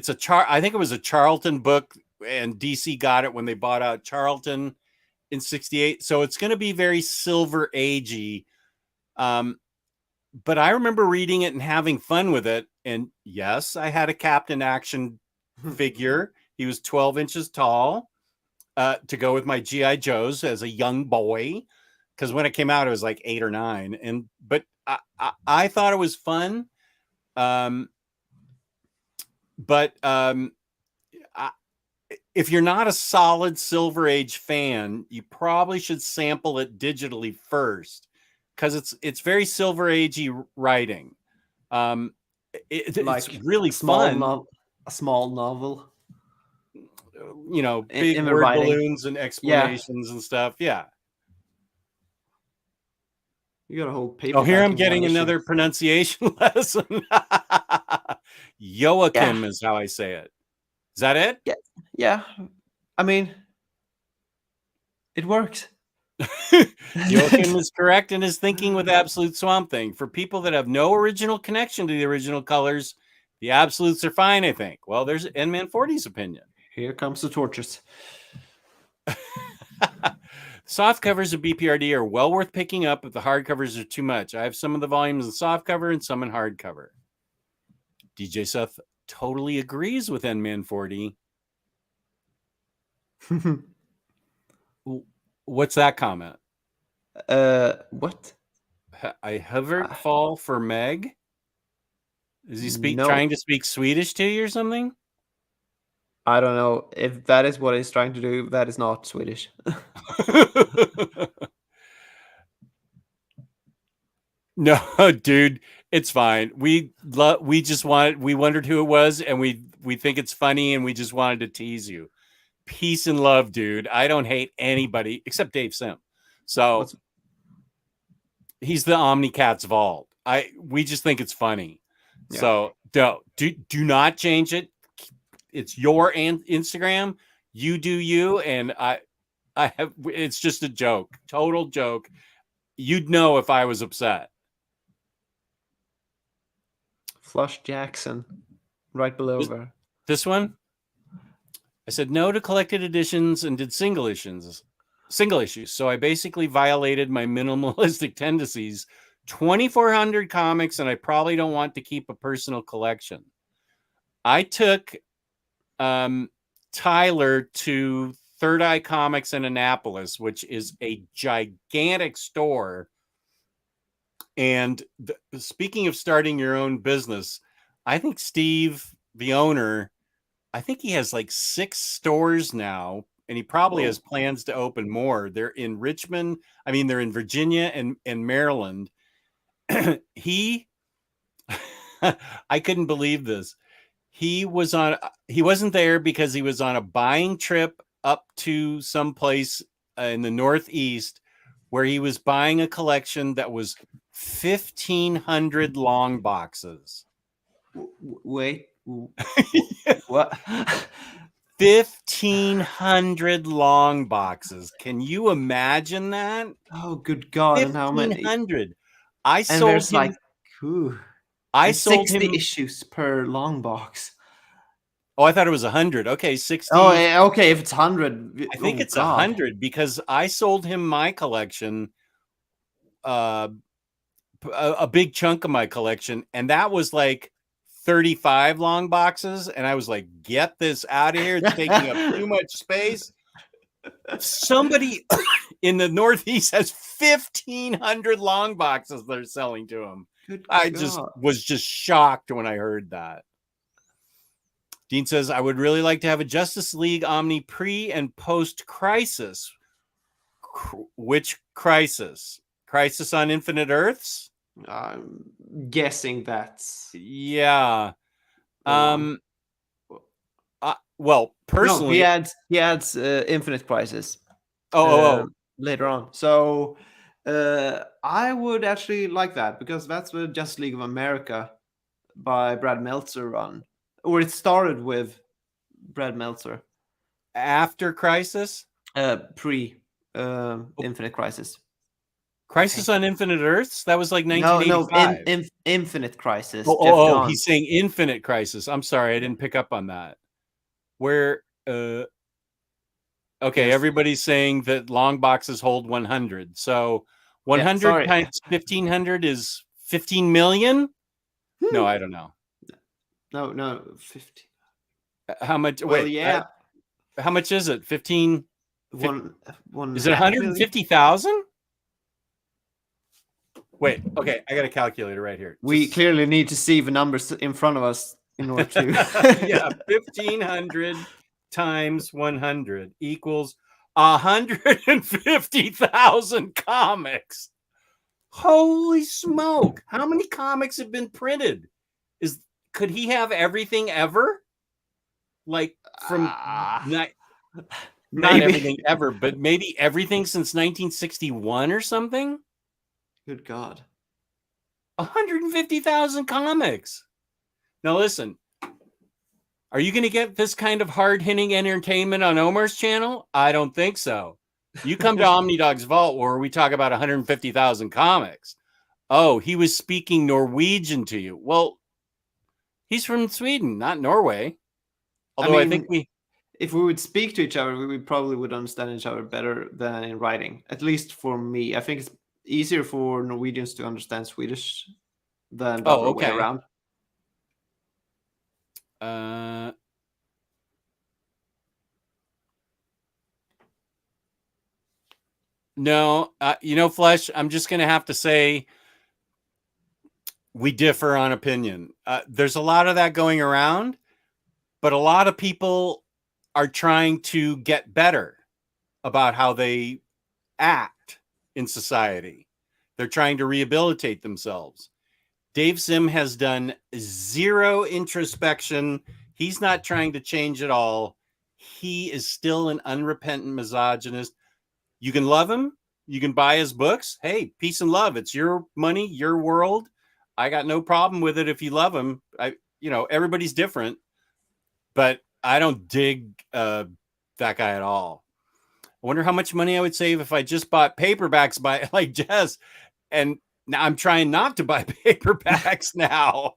a I think it was a Charlton book, and DC got it when they bought out Charlton in 68. So it's going to be very Silver Agey. But I remember reading it and having fun with it. And yes, I had a Captain Action figure. He was 12 inches tall to go with my G.I. Joes as a young boy. because when it came out, it was like 8 or 9. But I thought it was fun. But if you're not a solid Silver Age fan, you probably should sample it digitally first, because it's very Silver Agey writing. It's really fun. A small novel. Big in word writing. balloons and explanations and stuff. Yeah. You got a whole paper. Oh, here I'm getting another pronunciation lesson. Joakim is how I say it. Is that it? Yeah. I mean, it works. Joakim is correct in his thinking with Absolute Swamp Thing. For people that have no original connection to the original colors, the absolutes are fine, I think. Well, there's N-Man 40's opinion. Here comes the torches. Soft covers of BPRD are well worth picking up, but the hard covers are too much. I have some of the volumes in soft cover and some in hard cover. DJ Seth totally agrees with N-Man 40. What's that comment? What? I hovered fall for Meg. Is he trying to speak Swedish to you or something? I don't know. If that is what he's trying to do, that is not Swedish. No, dude, it's fine. We wondered who it was, and we think it's funny, and we just wanted to tease you. Peace and love, dude. I don't hate anybody except Dave Sim. So he's the Omnicat's Vault. We just think it's funny. Yeah. So do not change it. It's your Instagram. You do you, and I have. It's just a joke, total joke. You'd know if I was upset. Flush Jackson, right below this one. I said no to collected editions and did single issues. So I basically violated my minimalistic tendencies. 2,400 comics, and I probably don't want to keep a personal collection. I took Tyler to Third Eye Comics in Annapolis, which is a gigantic store. And speaking of starting your own business, I think Steve, the owner, I think he has like 6 stores now, and he probably has plans to open more. They're in Richmond. I mean, they're in Virginia and Maryland. I couldn't believe this. He wasn't there because he was on a buying trip up to some place in the Northeast where he was buying a collection that was 1,500 long boxes. Wait, what? 1,500 long boxes. Can you imagine that? Oh, good God. 1,500. I sold him. I sold 60 him issues per long box. Oh, I thought it was 100. Okay, 60. Oh, okay. If it's 100, I think it's 100 because I sold him my collection, a big chunk of my collection, and that was like 35 long boxes. And I was like, "Get this out of here! It's taking up too much space." Somebody in the Northeast has 1,500 long boxes they're selling to him. I was just shocked when I heard that. Dean says, I would really like to have a Justice League Omni pre and post crisis. Which crisis? Crisis on Infinite Earths? I'm guessing that's... Yeah. Well, personally... No, he adds Infinite Crisis. Later on. So I would actually like that because that's the Justice League of America by Brad Meltzer run. Or it started with Brad Meltzer. After Crisis? Pre Infinite Crisis. Crisis on Infinite Earths? That was like 1985. No, Infinite Crisis. Oh, he's saying Infinite Crisis. I'm sorry, I didn't pick up on that. Where, okay, yes. Everybody's saying that long boxes hold 100. So 100 times 1,500 is 15 million? No, I don't know. No, 50. How much? Well, wait, yeah. How much is it? 15? One. Is it 150,000? Wait, okay, I got a calculator right here. We clearly need to see the numbers in front of us in order to. Yeah, 1,500 times 100 equals 150,000 comics. Holy smoke! How many comics have been printed? Could he have everything ever? Like from not Maybe. everything ever, but maybe everything since 1961 or something? Good God. 150,000 comics. Now listen, are you going to get this kind of hard-hitting entertainment on Omar's channel? I don't think so. You come to Omnidog's Vault where we talk about 150,000 comics. Oh, he was speaking Norwegian to you. Well, he's from Sweden, not Norway. Although I think if we would speak to each other, we probably would understand each other better than in writing. At least for me. I think it's easier for Norwegians to understand Swedish than the other way around. No, Flesh, I'm just going to have to say we differ on opinion. There's a lot of that going around, but a lot of people are trying to get better about how they act in society. They're trying to rehabilitate themselves. Dave Sim has done zero introspection. He's not trying to change at all. He is still an unrepentant misogynist. You can love him. You can buy his books. Hey, peace and love. It's your money, your world. I got no problem with it if you love him. Everybody's different, but I don't dig that guy at all. I wonder how much money I would save if I just bought paperbacks by like Jess. And now I'm trying not to buy paperbacks now.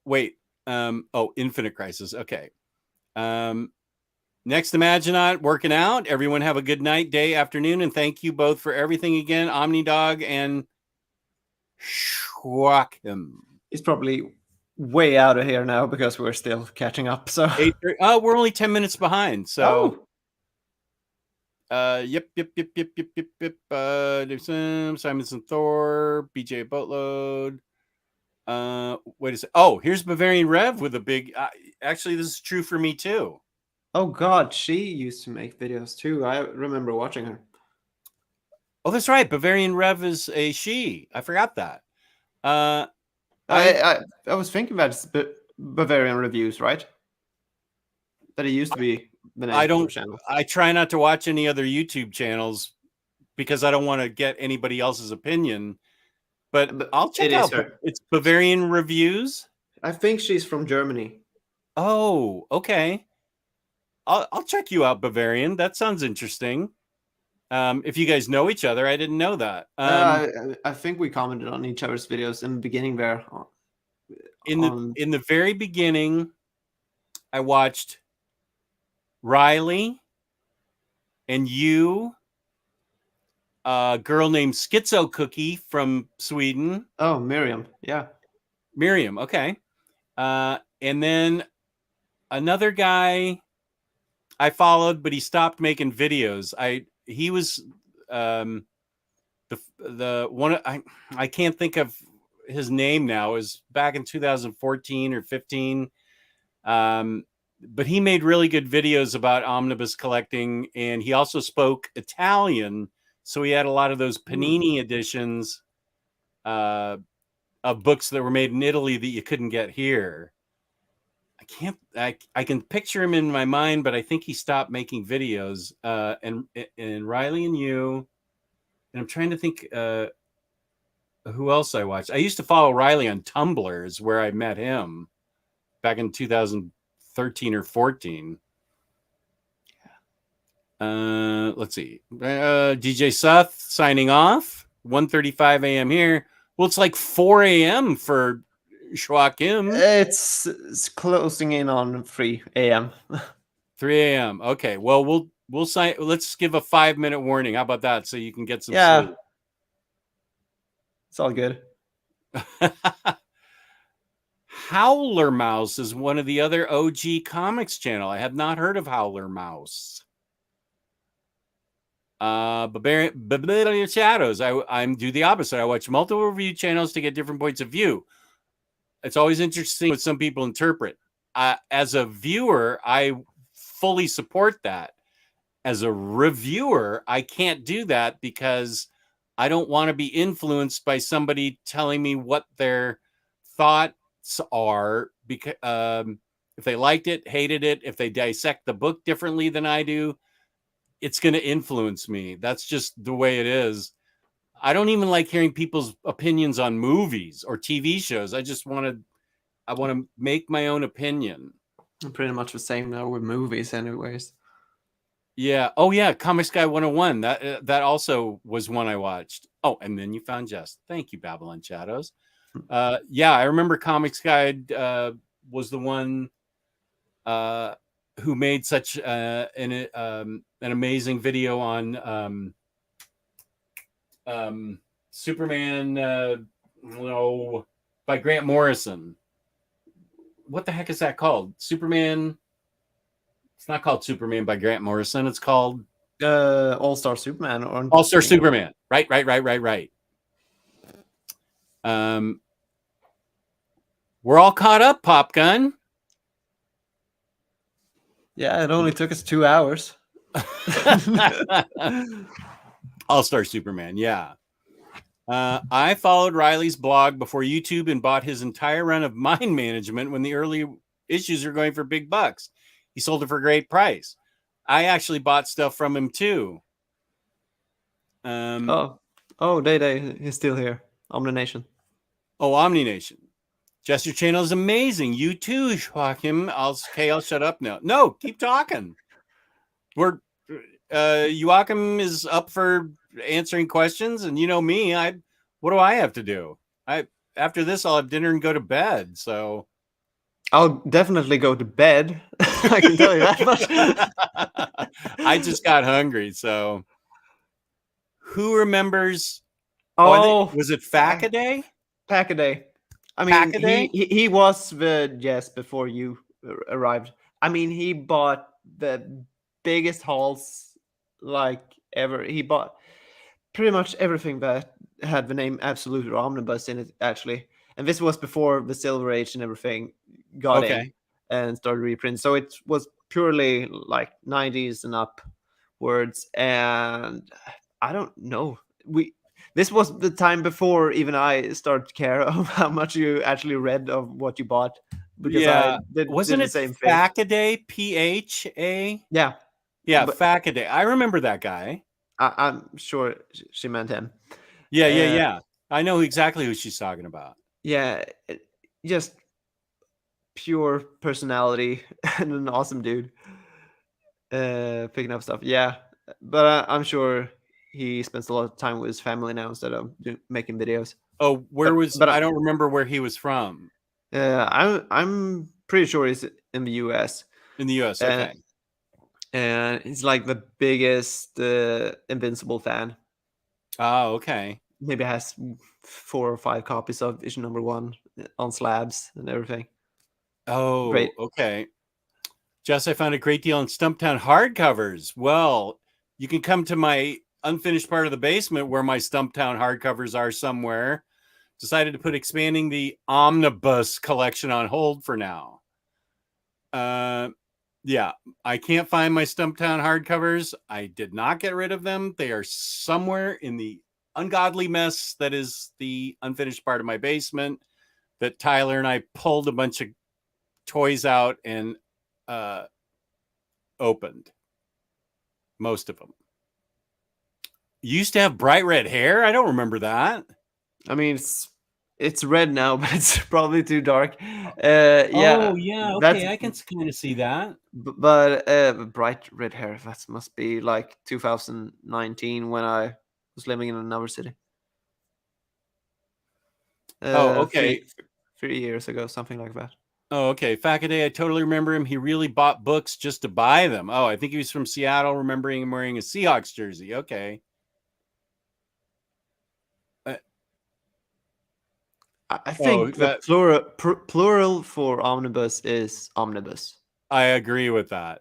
Wait. Infinite Crisis. Okay. Next Imaginaut, working out. Everyone have a good night, day, afternoon, and thank you both for everything again. Omnidog and Joakim. He's probably way out of here now because we're still catching up. So we're only 10 minutes behind. So yep. Simonson Thor, BJ Boatload. Wait a second. Oh, here's Bavarian Rev with a big. Actually, this is true for me too. Oh God, she used to make videos too. I remember watching her. Oh, that's right. Bavarian Rev is a she. I forgot that. I was thinking about Bavarian Reviews, right? That it used to be the name of the channel. I try not to watch any other YouTube channels because I don't want to get anybody else's opinion. But I'll check out. It's Bavarian Reviews. I think she's from Germany. Oh, okay. I'll check you out, Bavarian. That sounds interesting. If you guys know each other, I didn't know that. I think we commented on each other's videos in the beginning there. In the very beginning, I watched Riley and you, a girl named Schizo Cookie from Sweden. Oh, Miriam. Yeah. Miriam. Okay. And then another guy I followed, but he stopped making videos. He was the one. I can't think of his name now. It was back in 2014 or 15. But he made really good videos about omnibus collecting, and he also spoke Italian, so he had a lot of those Panini editions of books that were made in Italy that you couldn't get here. I can picture him in my mind, but I think he stopped making videos. And Riley and you, and I'm trying to think who else I watched. I used to follow Riley on Tumblr, is where I met him back in 2013 or 14. Let's see. DJ Seth signing off. 1:35 a.m. here. Well, it's like 4 a.m. for Joakim. It's closing in on 3 a.m. 3 a.m. Okay. Well, we'll sign. Let's give a 5-minute warning. How about that? So you can get some sleep. It's all good. Howler Mouse is one of the other OG comics channel. I have not heard of Howler Mouse. Barbarian Shadows. I'm do the opposite. I watch multiple review channels to get different points of view. It's always interesting what some people interpret. As a viewer, I fully support that. As a reviewer, I can't do that because I don't want to be influenced by somebody telling me what their thoughts are. Because if they liked it, hated it, if they dissect the book differently than I do, it's going to influence me. That's just the way it is. I don't even like hearing people's opinions on movies or TV shows. I want to make my own opinion. I'm pretty much the same now with movies, anyways. Yeah. Oh, yeah. Comics Guy 101. That also was one I watched. Oh, and then you found Jess. Thank you, Babylon Shadows. Yeah, I remember Comics Guide was the one who made such an amazing video on Superman. By Grant Morrison. What the heck is that called? Superman. It's not called Superman by Grant Morrison. It's called All-Star Superman. Or All-Star Superman. Right. We're all caught up, Pop Gun. Yeah, it only took us 2 hours. All-Star Superman, yeah. I followed Riley's blog before YouTube and bought his entire run of Mind Management when the early issues were going for big bucks. He sold it for a great price. I actually bought stuff from him too. Day, he's still here. Omnination. Oh, Omnination. Jess, your channel is amazing. You too, Joakim. I'll shut up now. No, keep talking. Joakim is up for answering questions, and you know me. What do I have to do? After this, I'll have dinner and go to bed. So I'll definitely go to bed. I can tell you that much. I just got hungry. So who remembers? Was it Packaday? Packaday. I mean, he was the Jess before you arrived. I mean, he bought the biggest hauls like ever. He bought pretty much everything that had the name Absolute or Omnibus in it, actually. And this was before the Silver Age and everything got in and started reprints. So it was purely like 90s and upwards. And I don't know. This was the time before even I started to care of how much you actually read of what you bought. Because I wasn't it the same thing. Packaday, P-H-A? Yeah. Yeah, Packaday. I remember that guy. I'm sure she meant him. Yeah. I know exactly who she's talking about. Yeah, just pure personality and an awesome dude. Picking up stuff. Yeah, but I'm sure he spends a lot of time with his family now instead of making videos. Oh, but I don't remember where he was from. I'm pretty sure he's in the US. In the US, okay. And he's like the biggest Invincible fan. Oh, okay. Maybe has 4 or 5 copies of issue number 1 on slabs and everything. Oh, great. Okay. Jess, I found a great deal on Stumptown hardcovers. Well, you can come to my unfinished part of the basement where my Stumptown hardcovers are somewhere. Decided to put expanding the Omnibus collection on hold for now. Yeah, I can't find my Stumptown hardcovers. I did not get rid of them. They are somewhere in the ungodly mess that is the unfinished part of my basement that Tyler and I pulled a bunch of toys out and opened. Most of them. You used to have bright red hair? I don't remember that. I mean, it's red now, but it's probably too dark. Yeah. Oh, yeah. Okay, I can kind of see that. But bright red hair, that must be like 2019 when I was living in another city. Okay. 3 years ago, something like that. Oh, okay. Packaday, I totally remember him. He really bought books just to buy them. Oh, I think he was from Seattle, remembering him wearing a Seahawks jersey. Okay. I think the plural for omnibus is omnibus. I agree with that.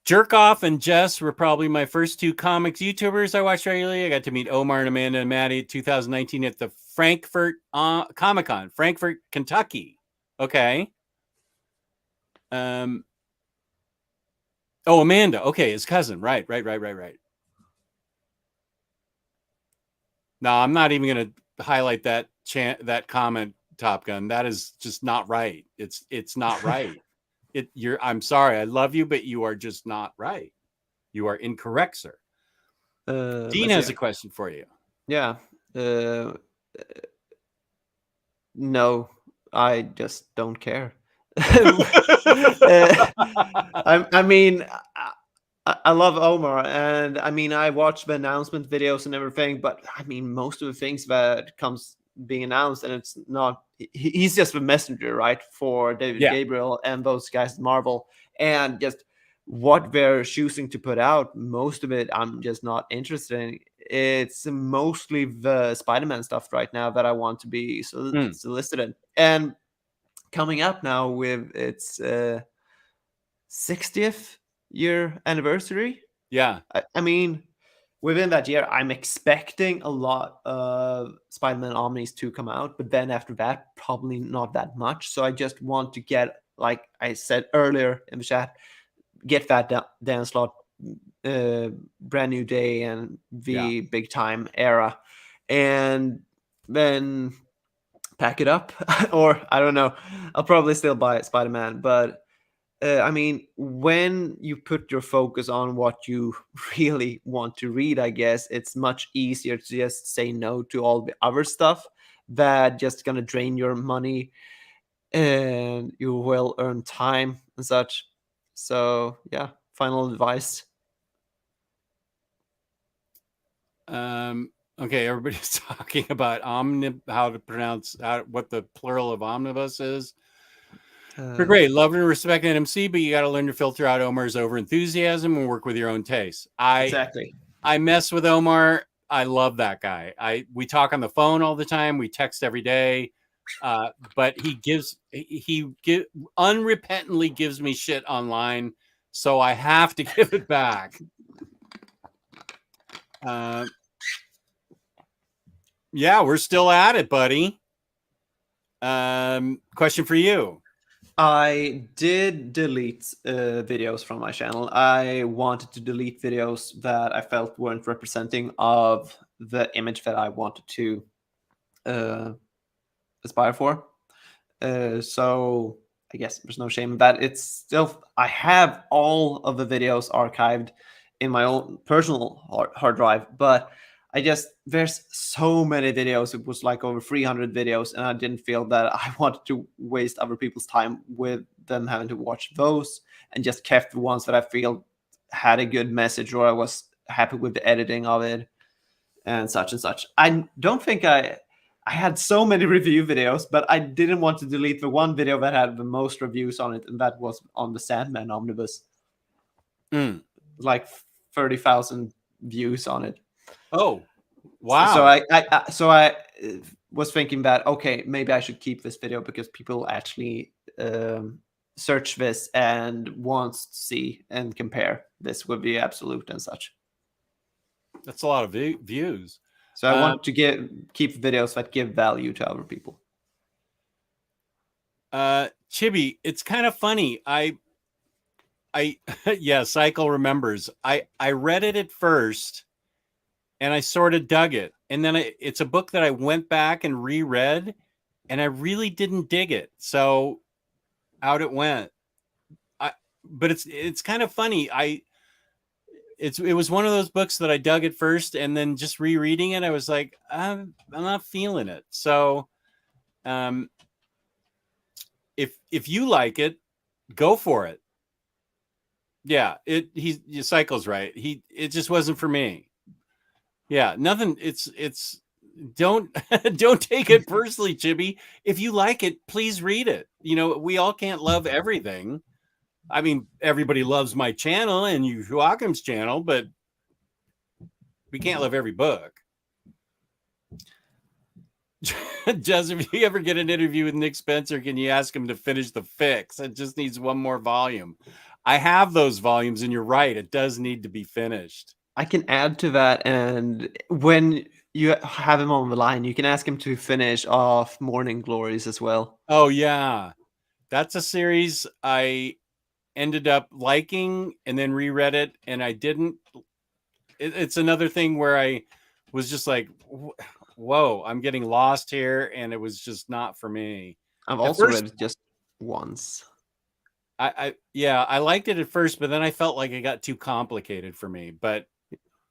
Jerk Off and Jess were probably my first two comics YouTubers I watched regularly. I got to meet Omar and Amanda and Maddie in 2019 at the Frankfurt Comic-Con, Frankfurt, Kentucky. Okay. Oh, Amanda. Okay, his cousin. Right. No, I'm not even going to highlight that that comment, Top Gun. That is just not right. It's not right. I'm sorry. I love you, but you are just not right. You are incorrect, sir. Dean has a question for you. Yeah. No, I just don't care. I mean, I love Omar, and I mean, I watch the announcement videos and everything, but I mean, most of the things that comes being announced, and it's not. He's just the messenger, right, for David Gabriel and those guys at Marvel, and just what they're choosing to put out. Most of it, I'm just not interested in. It's mostly the Spider-Man stuff right now that I want to be solicited, and coming up now with its 60th year anniversary. Yeah. I mean, within that year, I'm expecting a lot of Spider-Man Omnis to come out, but then after that, probably not that much. So I just want to get, like I said earlier in the chat, get that Dan Slott Brand New Day and the Big Time era, and then pack it up. Or I don't know, I'll probably still buy Spider-Man, but I mean, when you put your focus on what you really want to read, I guess it's much easier to just say no to all the other stuff that just gonna drain your money and you will earn time and such. So yeah, final advice. Okay, everybody's talking about how to pronounce what the plural of omnibus is. They're great, love and respect NMC, but you got to learn to filter out Omar's over enthusiasm and work with your own taste. Exactly. I mess with Omar. I love that guy. We talk on the phone all the time. We text every day. But he unrepentantly gives me shit online, so I have to give it back. Yeah, we're still at it, buddy. Question for you. I did delete videos from my channel. I wanted to delete videos that I felt weren't representing of the image that I wanted to aspire for. So I guess there's no shame in that. It's still, I have all of the videos archived in my own personal hard drive, but there's so many videos. It was like over 300 videos, and I didn't feel that I wanted to waste other people's time with them having to watch those, and just kept the ones that I feel had a good message, or I was happy with the editing of it and such and such. I don't think I had so many review videos, but I didn't want to delete the one video that had the most reviews on it, and that was on the Sandman Omnibus. Like 30,000 views on it. Oh, wow. So I was thinking that, okay, maybe I should keep this video because people actually search this and wants to see and compare this with the Absolute and such. That's a lot of views. So I want to keep videos that give value to other people. Chibi, it's kind of funny. Yeah, Cycle remembers. I read it at first, and I sort of dug it, and then it's a book that I went back and reread, and I really didn't dig it. So out it went. But it's kind of funny. It was one of those books that I dug at first, and then just rereading it, I was like, I'm not feeling it. So, if you like it, go for it. Yeah, Cycle's right. It just wasn't for me. Yeah, nothing. It's don't take it personally, Chibi. If you like it, please read it. You know, we all can't love everything. I mean, everybody loves my channel and Joakim's channel, but we can't love every book. Jess, if you ever get an interview with Nick Spencer, can you ask him to finish The Fix? It just needs one more volume. I have those volumes, and you're right. It does need to be finished. I can add to that, and when you have him on the line, you can ask him to finish off Morning Glories as well. Oh yeah, that's a series I ended up liking and then reread it, and I didn't. It's another thing where I was just like, whoa, I'm getting lost here, and it was just not for me. I've At also first, read it just once. I liked it at first, but then I felt like it got too complicated for me. But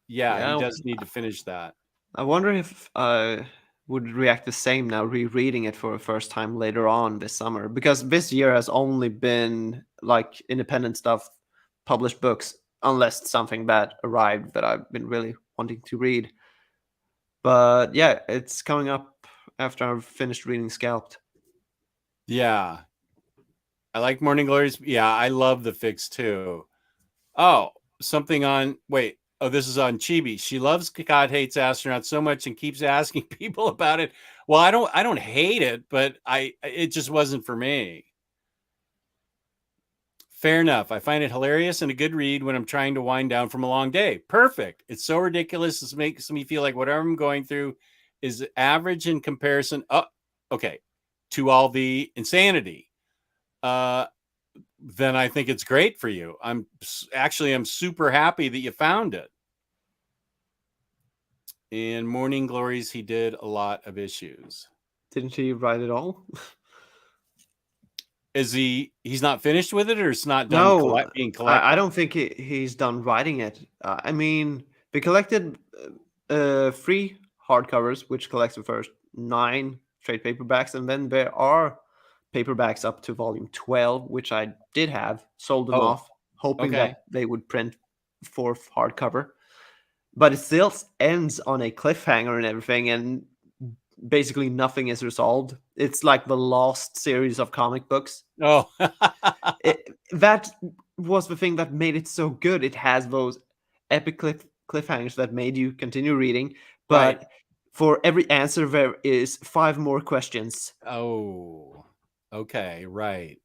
yeah, he Yeah, does need to finish that. I wonder if I would react the same now rereading it for the first time later on this summer, because this year has only been like independent stuff, published books, unless something bad arrived that I've been really wanting to read. But yeah, it's coming up after I've finished reading Scalped. Yeah, I like Morning Glories. Yeah, I love the fix too. Oh, something on. Wait. Oh, this is on Chibi. She loves God Hates Astronauts so much and keeps asking people about it. Well, I don't hate it, but it just wasn't for me. Fair enough. I find it hilarious and a good read when I'm trying to wind down from a long day. Perfect. It's so ridiculous. It makes me feel like whatever I'm going through is average in comparison. Oh, okay. To all the insanity. Then I think it's great for you. I'm super happy that you found it. In Morning Glories, he did a lot of issues. Didn't he write it all? Is he's not finished with it, or it's not done No, being collected? I don't think he's done writing it. I mean, we collected 3 hardcovers, which collects the first 9 trade paperbacks, and then there are paperbacks up to volume 12, which I did have, sold them Oh, off, hoping okay. that they would print 4th hardcover. But it still ends on a cliffhanger and everything, and basically nothing is resolved. It's like the last series of comic books. Oh, That was the thing that made it so good. It has those epic cliffhangers that made you continue reading, right. but for every answer there is 5 more questions. Oh, okay, right.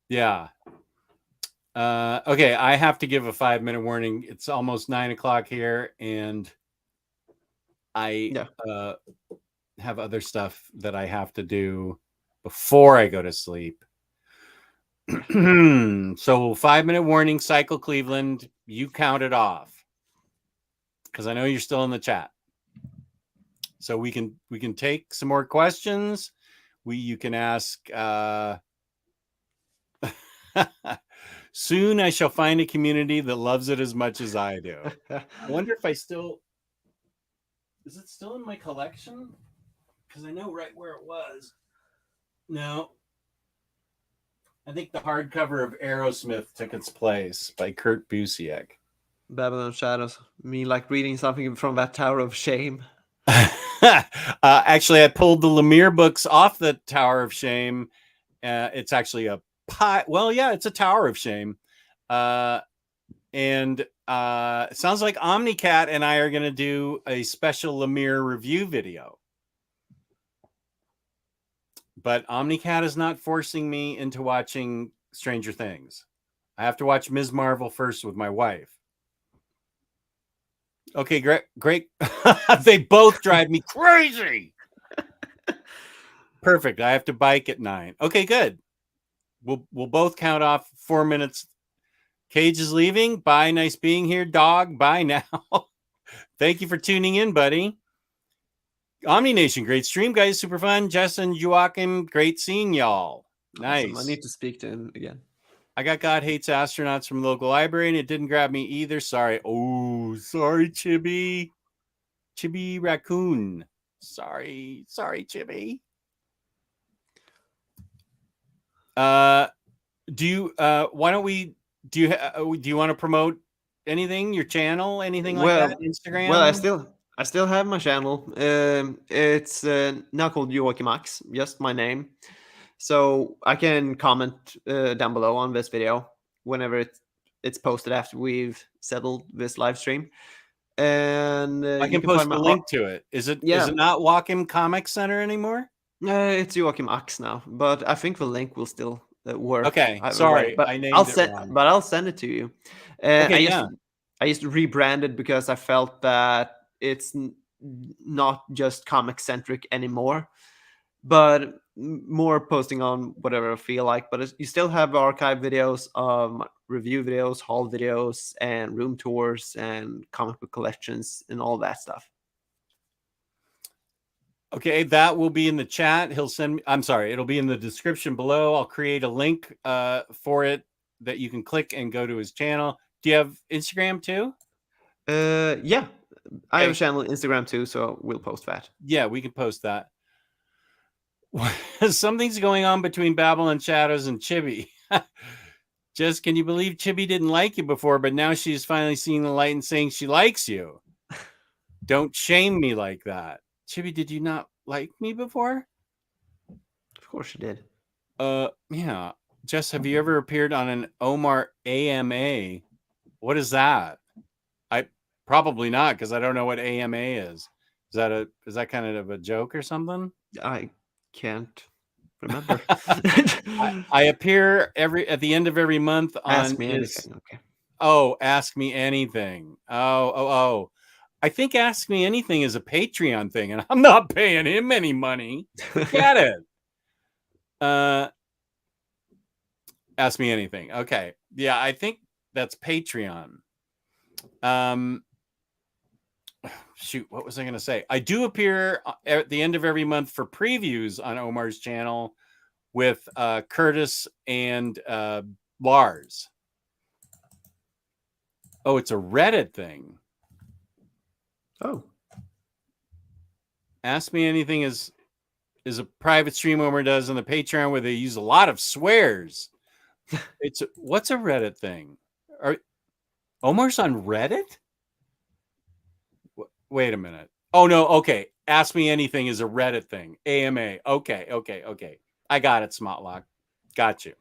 Yeah. Okay, I have to give a 5-minute warning. It's almost 9 o'clock here, and I Yeah. have other stuff that I have to do before I go to sleep. So 5-minute warning, Cycle Cleveland. You count it off because I know you're still in the chat. So we can take some more questions. You can ask. Soon I shall find a community that loves it as much as I do. I wonder if is it still in my collection? Because I know right where it was. No. I think the hardcover of Aerosmith took its place by Kurt Busiek. Babylon Shadows. Me like reading something from that Tower of Shame. Actually, I pulled the Lemire books off the Tower of Shame. It's actually a pie. Well, yeah, it's a Tower of Shame. And it sounds like Omnicat and I are going to do a special Lemire review video. But Omnicat is not forcing me into watching Stranger Things. I have to watch Ms. Marvel first with my wife. Okay, great. They both drive me crazy. Perfect. I have to bike at 9. Okay, good. We'll both count off 4 minutes. Cage is leaving. Bye. Nice being here. Dog. Bye now. Thank you for tuning in, buddy. Omni Nation, great stream, guys. Super fun. Jess and Joakim, great seeing y'all. Nice. Awesome. I need to speak to him again. I got God Hates Astronauts from the local library, and it didn't grab me either. Sorry. Oh, sorry, Chibi. Chibi Raccoon. Sorry, Chibi. Do you want to promote anything, your channel, anything like that? Instagram? Well, I still have my channel. It's now called Joakim Max, just my name. So I can comment down below on this video whenever it's posted after we've settled this live stream. And I can post the link to it. Is it not Joakim Comic Center anymore? It's Joakim Max now, but I think the link will still work Okay, I've ever read, sorry, but I named it wrong. I'll send it to you. Okay, yeah. I just rebranded because I felt that it's not just comic centric anymore, but more posting on whatever I feel like. But you still have archive videos, review videos, haul videos, and room tours, and comic book collections, and all that stuff. Okay, that will be in the chat. He'll send me, I'm sorry, it'll be in the description below. I'll create a link for it that you can click and go to his channel. Do you have Instagram too? Yeah, I have a Okay. channel on Instagram too, so we'll post that. Yeah, we can post that. Something's going on between Babylon Shadows and Chibi. Jess, can you believe Chibi didn't like you before, but now she's finally seeing the light and saying she likes you? Don't shame me like that. Chibi, did you not like me before? Of course you did. Yeah. Jess, have you ever appeared on an Omar AMA? What is that? I probably not, because I don't know what AMA is. Is that kind of a joke or something? I can't remember. I appear at the end of every month on Ask me anything. Okay. Oh, Ask Me Anything. Oh. I think Ask Me Anything is a Patreon thing, and I'm not paying him any money. Forget it. Ask Me Anything. Okay. Yeah, I think that's Patreon. Shoot, what was I going to say? I do appear at the end of every month for previews on Omar's channel with Curtis and Lars. Oh, it's a Reddit thing. Oh. Ask Me Anything is a private stream Omar does on the Patreon where they use a lot of swears. What's a Reddit thing? Omar's on Reddit? Wait a minute. Oh no, okay. Ask Me Anything is a Reddit thing. AMA. Okay. I got it, Smotlock. Got you.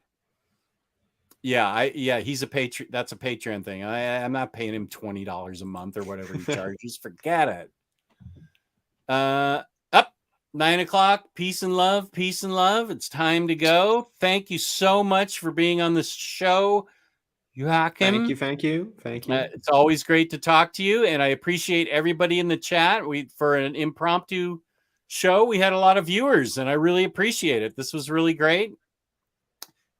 Yeah, he's a Patreon. That's a Patreon thing. I'm not paying him $20 a month or whatever he charges. Forget it. Up 9 o'clock. Peace and love. It's time to go. Thank you so much for being on this show, Joakim. Thank you. It's always great to talk to you, and I appreciate everybody in the chat. For an impromptu show, we had a lot of viewers, and I really appreciate it. This was really great.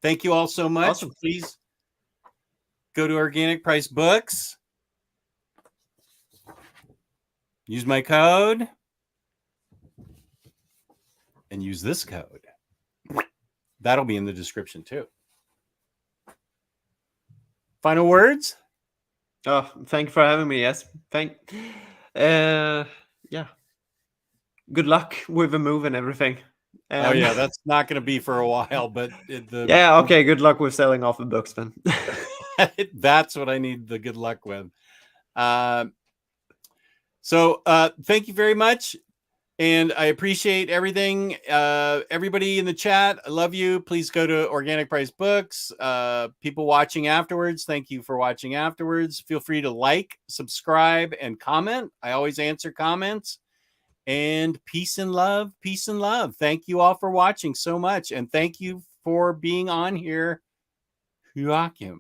Thank you all so much. Awesome. Please go to Organic Price Books. Use my code. And use this code. That'll be in the description too. Final words? Oh, thank you for having me. Yes. Yeah. Good luck with the move and everything. Oh yeah, that's not going to be for a while, but yeah, okay. Good luck with selling off the books then. That's what I need the good luck with. So thank you very much. And I appreciate everything. Everybody in the chat, I love you. Please go to Organic Price Books. People watching afterwards, thank you for watching afterwards. Feel free to like, subscribe, and comment. I always answer comments. And peace and love. Thank you all for watching so much. And thank you for being on here, Joakim.